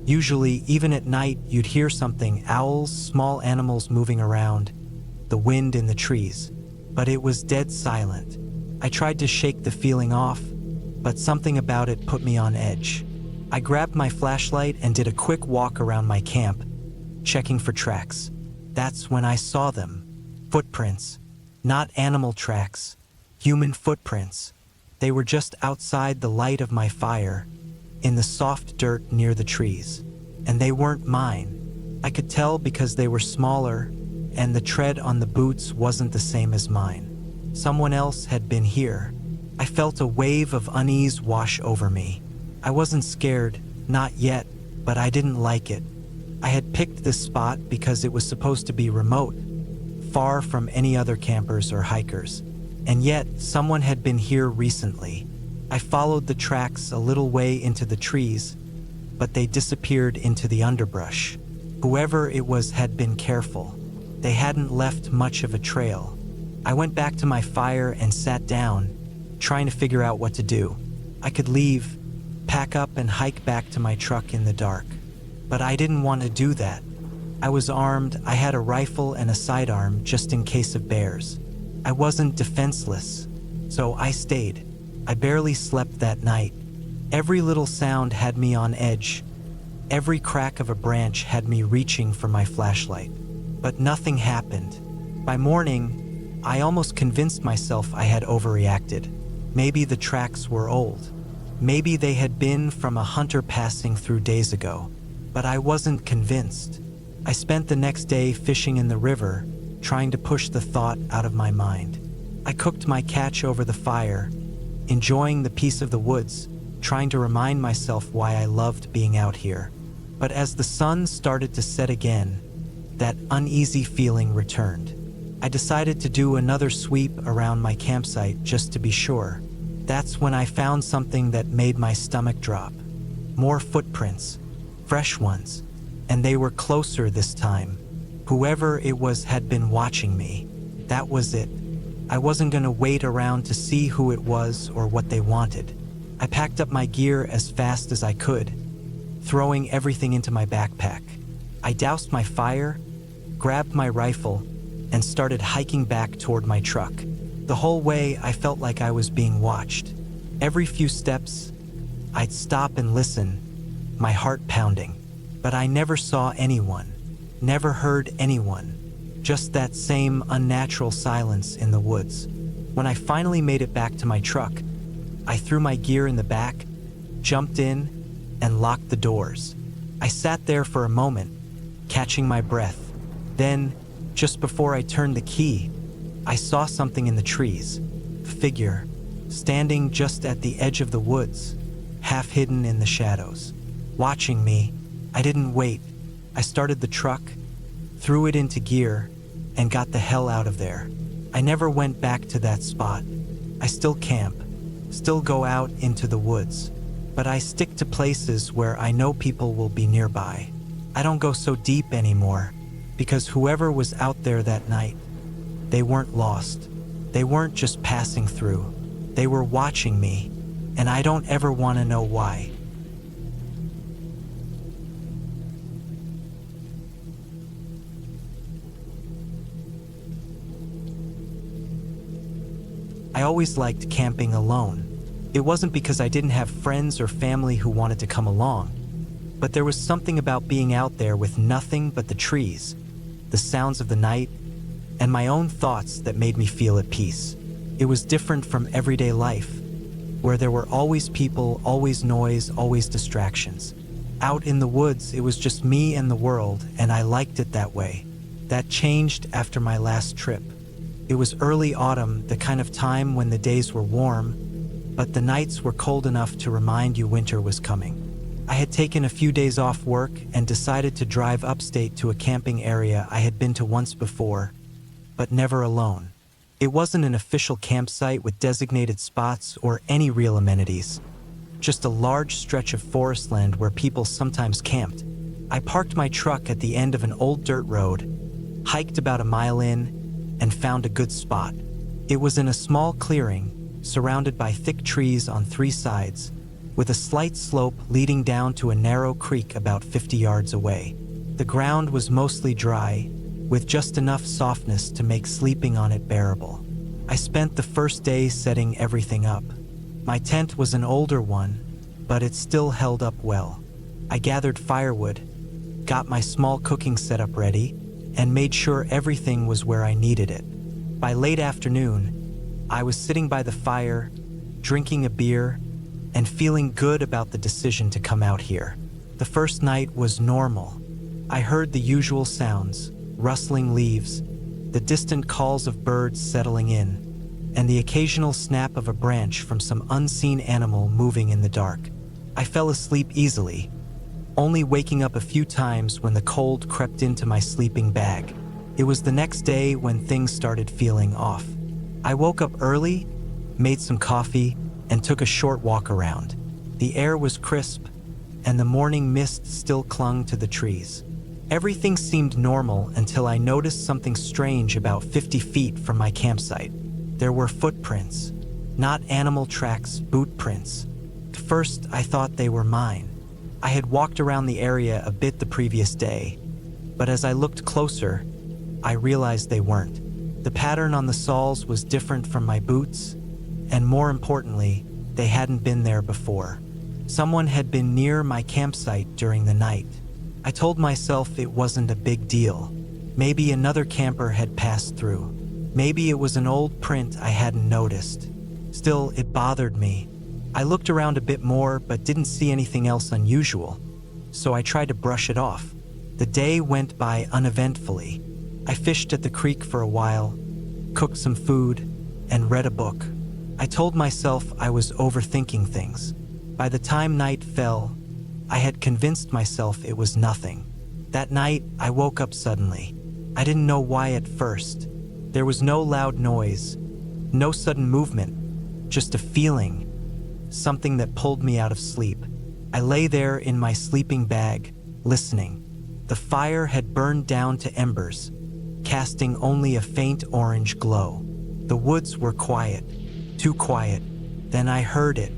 Usually, even at night, you'd hear something: owls, small animals moving around, the wind in the trees. But it was dead silent. I tried to shake the feeling off, but something about it put me on edge. I grabbed my flashlight and did a quick walk around my camp, checking for tracks. That's when I saw them. Footprints. Not animal tracks. Human footprints. They were just outside the light of my fire, in the soft dirt near the trees. And they weren't mine. I could tell because they were smaller, and the tread on the boots wasn't the same as mine. Someone else had been here. I felt a wave of unease wash over me. I wasn't scared, not yet, but I didn't like it. I had picked this spot because it was supposed to be remote, far from any other campers or hikers. And yet, someone had been here recently. I followed the tracks a little way into the trees, but they disappeared into the underbrush. Whoever it was had been careful. They hadn't left much of a trail. I went back to my fire and sat down, trying to figure out what to do. I could leave, pack up, and hike back to my truck in the dark. But I didn't want to do that. I was armed. I had a rifle and a sidearm just in case of bears. I wasn't defenseless, so I stayed. I barely slept that night. Every little sound had me on edge. Every crack of a branch had me reaching for my flashlight. but nothing happened. By morning, I almost convinced myself I had overreacted. Maybe the tracks were old. Maybe they had been from a hunter passing through days ago. But I wasn't convinced. I spent the next day fishing in the river, trying to push the thought out of my mind. I cooked my catch over the fire, enjoying the peace of the woods, trying to remind myself why I loved being out here. But as the sun started to set again, that uneasy feeling returned. I decided to do another sweep around my campsite just to be sure. That's when I found something that made my stomach drop. More footprints, fresh ones, and they were closer this time. Whoever it was had been watching me. That was it. I wasn't gonna wait around to see who it was or what they wanted. I packed up my gear as fast as I could, throwing everything into my backpack. I doused my fire, grabbed my rifle, and started hiking back toward my truck. The whole way, I felt like I was being watched. Every few steps, I'd stop and listen, my heart pounding. But I never saw anyone, never heard anyone, just that same unnatural silence in the woods. When I finally made it back to my truck, I threw my gear in the back, jumped in, and locked the doors. I sat there for a moment, catching my breath. Then, just before I turned the key, I saw something in the trees. A figure, standing just at the edge of the woods, half hidden in the shadows. Watching me, I didn't wait. I started the truck, threw it into gear, and got the hell out of there. I never went back to that spot. I still camp, still go out into the woods, but I stick to places where I know people will be nearby. I don't go so deep anymore, because whoever was out there that night, they weren't lost. They weren't just passing through. They were watching me, and I don't ever want to know why. I always liked camping alone. It wasn't because I didn't have friends or family who wanted to come along, but there was something about being out there with nothing but the trees, the sounds of the night, and my own thoughts that made me feel at peace. It was different from everyday life, where there were always people, always noise, always distractions. Out in the woods, it was just me and the world, and I liked it that way. That changed after my last trip. It was early autumn, the kind of time when the days were warm, but the nights were cold enough to remind you winter was coming. I had taken a few days off work and decided to drive upstate to a camping area I had been to once before, but never alone. It wasn't an official campsite with designated spots or any real amenities, just a large stretch of forest land where people sometimes camped. I parked my truck at the end of an old dirt road, hiked about a mile in, and found a good spot. It was in a small clearing, surrounded by thick trees on three sides, with a slight slope leading down to a narrow creek about 50 yards away. The ground was mostly dry, with just enough softness to make sleeping on it bearable. I spent the first day setting everything up. My tent was an older one, but it still held up well. I gathered firewood, got my small cooking setup ready, and made sure everything was where I needed it. By late afternoon, I was sitting by the fire, drinking a beer, and feeling good about the decision to come out here. The first night was normal. I heard the usual sounds, rustling leaves, the distant calls of birds settling in, and the occasional snap of a branch from some unseen animal moving in the dark. I fell asleep easily, only waking up a few times when the cold crept into my sleeping bag. It was the next day when things started feeling off. I woke up early, made some coffee, and took a short walk around. The air was crisp, and the morning mist still clung to the trees. Everything seemed normal until I noticed something strange about 50 feet from my campsite. There were footprints, not animal tracks, boot prints. At first, I thought they were mine. I had walked around the area a bit the previous day, but as I looked closer, I realized they weren't. The pattern on the soles was different from my boots, and more importantly, they hadn't been there before. Someone had been near my campsite during the night. I told myself it wasn't a big deal. Maybe another camper had passed through. Maybe it was an old print I hadn't noticed. Still, it bothered me. I looked around a bit more but didn't see anything else unusual, so I tried to brush it off. The day went by uneventfully. I fished at the creek for a while, cooked some food, and read a book. I told myself I was overthinking things. By the time night fell, I had convinced myself it was nothing. That night, I woke up suddenly. I didn't know why at first. There was no loud noise, no sudden movement, just a feeling, something that pulled me out of sleep. I lay there in my sleeping bag, listening. The fire had burned down to embers, casting only a faint orange glow. The woods were quiet, too quiet. Then I heard it,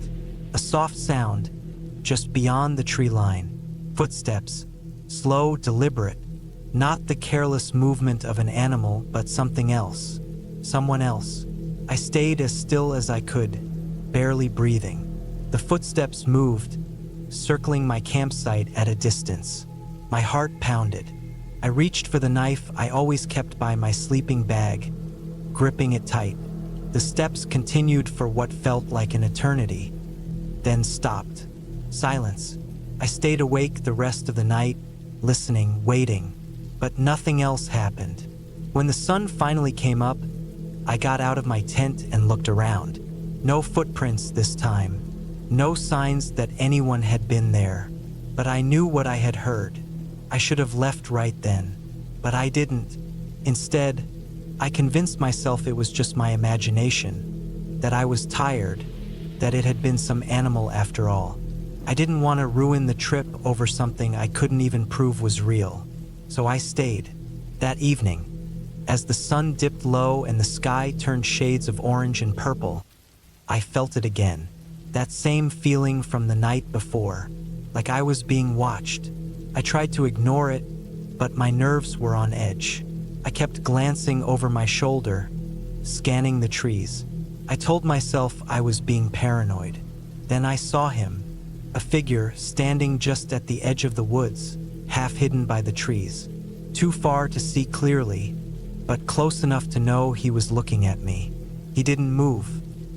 a soft sound, just beyond the tree line. Footsteps, slow, deliberate, not the careless movement of an animal, but something else, someone else. I stayed as still as I could, barely breathing. The footsteps moved, circling my campsite at a distance. My heart pounded. I reached for the knife I always kept by my sleeping bag, gripping it tight. The steps continued for what felt like an eternity, then stopped. Silence. I stayed awake the rest of the night, listening, waiting, but nothing else happened. When the sun finally came up, I got out of my tent and looked around. No footprints this time. No signs that anyone had been there. But I knew what I had heard. I should have left right then, but I didn't. Instead, I convinced myself it was just my imagination, that I was tired, that it had been some animal after all. I didn't want to ruin the trip over something I couldn't even prove was real. So I stayed. That evening, as the sun dipped low and the sky turned shades of orange and purple, I felt it again. That same feeling from the night before, like I was being watched. I tried to ignore it, but my nerves were on edge. I kept glancing over my shoulder, scanning the trees. I told myself I was being paranoid. Then I saw him, a figure standing just at the edge of the woods, half hidden by the trees. Too far to see clearly, but close enough to know he was looking at me. He didn't move.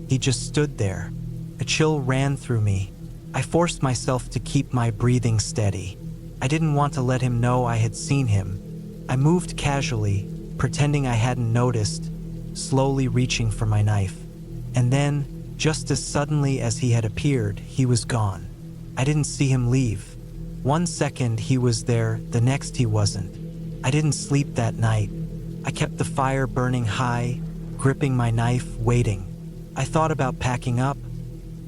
He just stood there. A chill ran through me. I forced myself to keep my breathing steady. I didn't want to let him know I had seen him. I moved casually, pretending I hadn't noticed, slowly reaching for my knife. And then, just as suddenly as he had appeared, he was gone. I didn't see him leave. 1 second he was there, the next he wasn't. I didn't sleep that night. I kept the fire burning high, gripping my knife, waiting. I thought about packing up,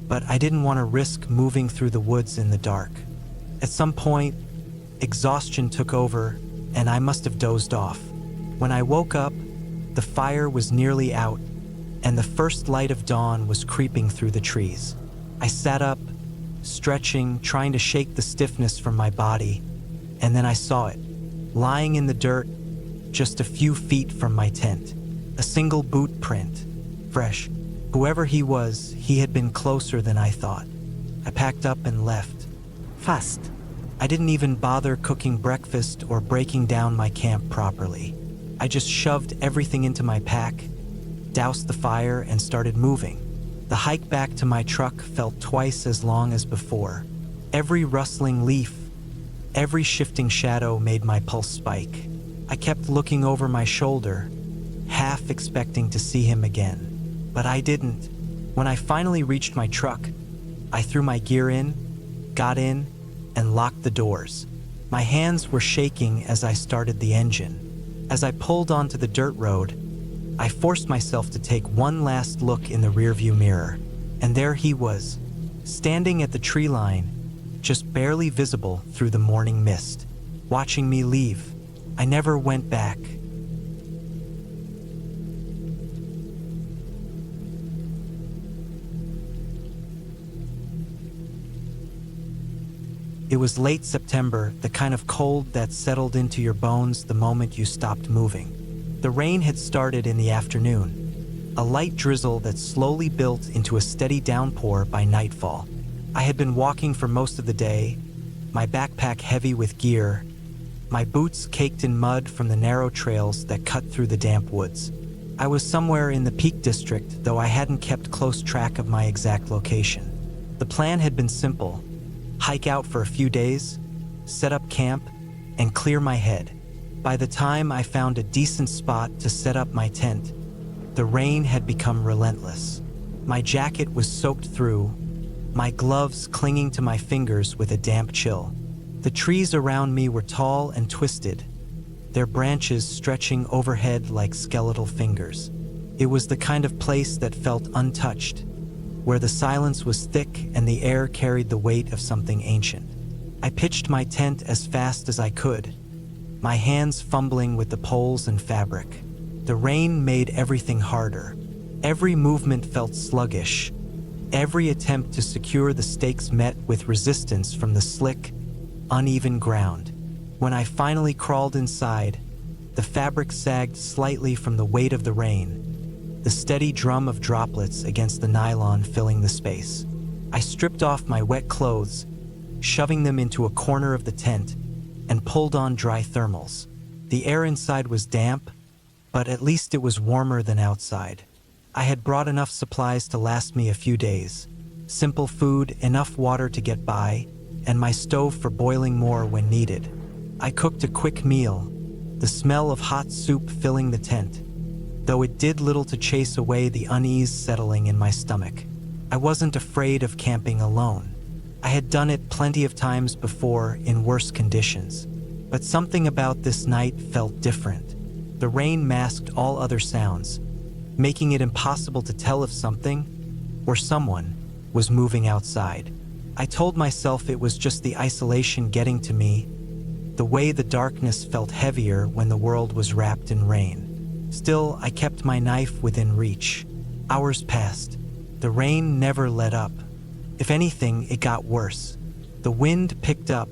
but I didn't want to risk moving through the woods in the dark. At some point, exhaustion took over, and I must have dozed off. When I woke up, the fire was nearly out, and the first light of dawn was creeping through the trees. I sat up, stretching, trying to shake the stiffness from my body, and then I saw it, lying in the dirt, just a few feet from my tent. A single boot print, fresh. Whoever he was, he had been closer than I thought. I packed up and left. Fast. I didn't even bother cooking breakfast or breaking down my camp properly. I just shoved everything into my pack, doused the fire, and started moving. The hike back to my truck felt twice as long as before. Every rustling leaf, every shifting shadow made my pulse spike. I kept looking over my shoulder, half expecting to see him again. But I didn't. When I finally reached my truck, I threw my gear in, got in, and locked the doors. My hands were shaking as I started the engine. As I pulled onto the dirt road, I forced myself to take one last look in the rearview mirror. And there he was, standing at the tree line, just barely visible through the morning mist, watching me leave. I never went back. It was late September, the kind of cold that settled into your bones the moment you stopped moving. The rain had started in the afternoon, a light drizzle that slowly built into a steady downpour by nightfall. I had been walking for most of the day, my backpack heavy with gear, my boots caked in mud from the narrow trails that cut through the damp woods. I was somewhere in the Peak District, though I hadn't kept close track of my exact location. The plan had been simple: hike out for a few days, set up camp, and clear my head. By the time I found a decent spot to set up my tent, the rain had become relentless. My jacket was soaked through, my gloves clinging to my fingers with a damp chill. The trees around me were tall and twisted, their branches stretching overhead like skeletal fingers. It was the kind of place that felt untouched, where the silence was thick and the air carried the weight of something ancient. I pitched my tent as fast as I could, my hands fumbling with the poles and fabric. The rain made everything harder. Every movement felt sluggish. Every attempt to secure the stakes met with resistance from the slick, uneven ground. When I finally crawled inside, the fabric sagged slightly from the weight of the rain, the steady drum of droplets against the nylon filling the space. I stripped off my wet clothes, shoving them into a corner of the tent, and pulled on dry thermals. The air inside was damp, but at least it was warmer than outside. I had brought enough supplies to last me a few days. Simple food, enough water to get by, and my stove for boiling more when needed. I cooked a quick meal, the smell of hot soup filling the tent, though it did little to chase away the unease settling in my stomach. I wasn't afraid of camping alone. I had done it plenty of times before in worse conditions, but something about this night felt different. The rain masked all other sounds, making it impossible to tell if something, or someone, was moving outside. I told myself it was just the isolation getting to me, the way the darkness felt heavier when the world was wrapped in rain. Still, I kept my knife within reach. Hours passed. The rain never let up. If anything, it got worse. The wind picked up,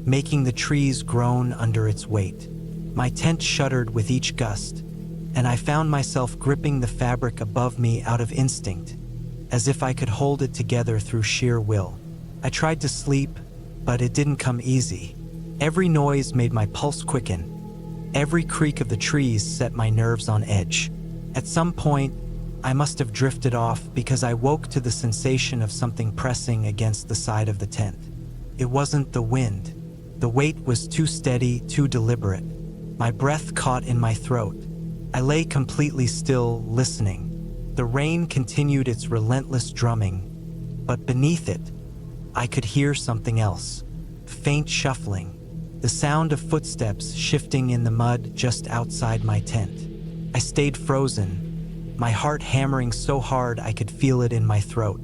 making the trees groan under its weight. My tent shuddered with each gust, and I found myself gripping the fabric above me out of instinct, as if I could hold it together through sheer will. I tried to sleep, but it didn't come easy. Every noise made my pulse quicken. Every creak of the trees set my nerves on edge. At some point, I must have drifted off because I woke to the sensation of something pressing against the side of the tent. It wasn't the wind. The weight was too steady, too deliberate. My breath caught in my throat. I lay completely still, listening. The rain continued its relentless drumming, but beneath it, I could hear something else. Faint shuffling, the sound of footsteps shifting in the mud just outside my tent. I stayed frozen, my heart hammering so hard I could feel it in my throat.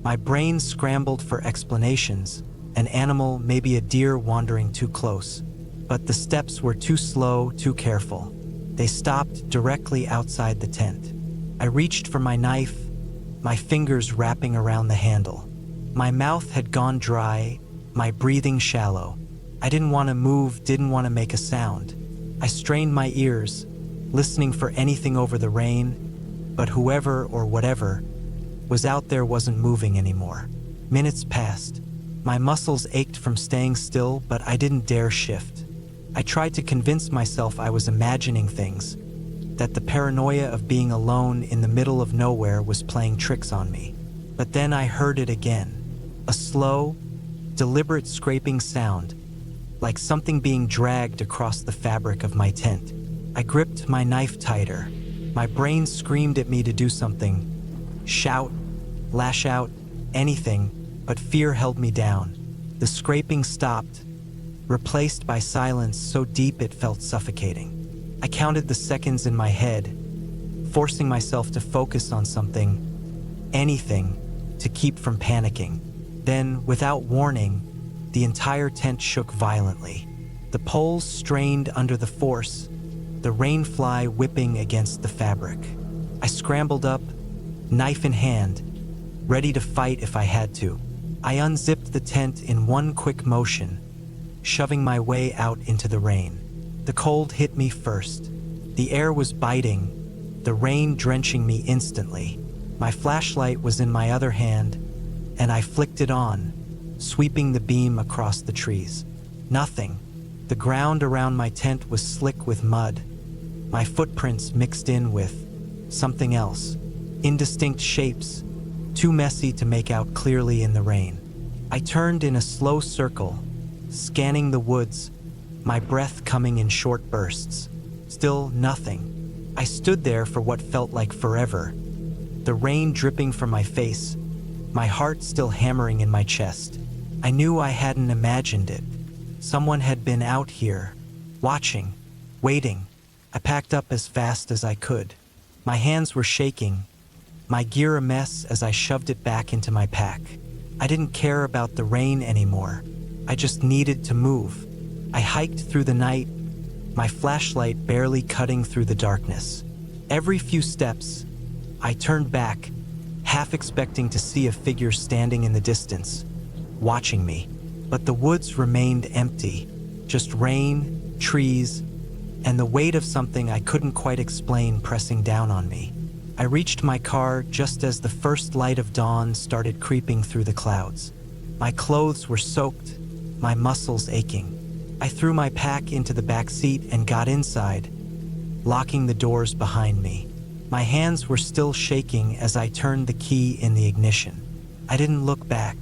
My brain scrambled for explanations, an animal, maybe a deer wandering too close. But the steps were too slow, too careful. They stopped directly outside the tent. I reached for my knife, my fingers wrapping around the handle. My mouth had gone dry, my breathing shallow. I didn't want to move, didn't want to make a sound. I strained my ears, listening for anything over the rain, but whoever or whatever was out there wasn't moving anymore. Minutes passed. My muscles ached from staying still, but I didn't dare shift. I tried to convince myself I was imagining things, that the paranoia of being alone in the middle of nowhere was playing tricks on me. But then I heard it again. A slow, deliberate scraping sound, like something being dragged across the fabric of my tent. I gripped my knife tighter. My brain screamed at me to do something. Shout, lash out, anything, but fear held me down. The scraping stopped, replaced by silence so deep it felt suffocating. I counted the seconds in my head, forcing myself to focus on something, anything, to keep from panicking. Then, without warning, the entire tent shook violently. The poles strained under the force, the rainfly whipping against the fabric. I scrambled up, knife in hand, ready to fight if I had to. I unzipped the tent in one quick motion, shoving my way out into the rain. The cold hit me first. The air was biting, the rain drenching me instantly. My flashlight was in my other hand, and I flicked it on, sweeping the beam across the trees. Nothing. The ground around my tent was slick with mud, my footprints mixed in with something else, indistinct shapes, too messy to make out clearly in the rain. I turned in a slow circle, scanning the woods, my breath coming in short bursts. Still nothing. I stood there for what felt like forever, the rain dripping from my face, my heart still hammering in my chest. I knew I hadn't imagined it. Someone had been out here, watching, waiting. I packed up as fast as I could. My hands were shaking, my gear a mess as I shoved it back into my pack. I didn't care about the rain anymore. I just needed to move. I hiked through the night, my flashlight barely cutting through the darkness. Every few steps, I turned back, half expecting to see a figure standing in the distance, watching me. But the woods remained empty, just rain, trees, and the weight of something I couldn't quite explain pressing down on me. I reached my car just as the first light of dawn started creeping through the clouds. My clothes were soaked, my muscles aching. I threw my pack into the back seat and got inside, locking the doors behind me. My hands were still shaking as I turned the key in the ignition. I didn't look back.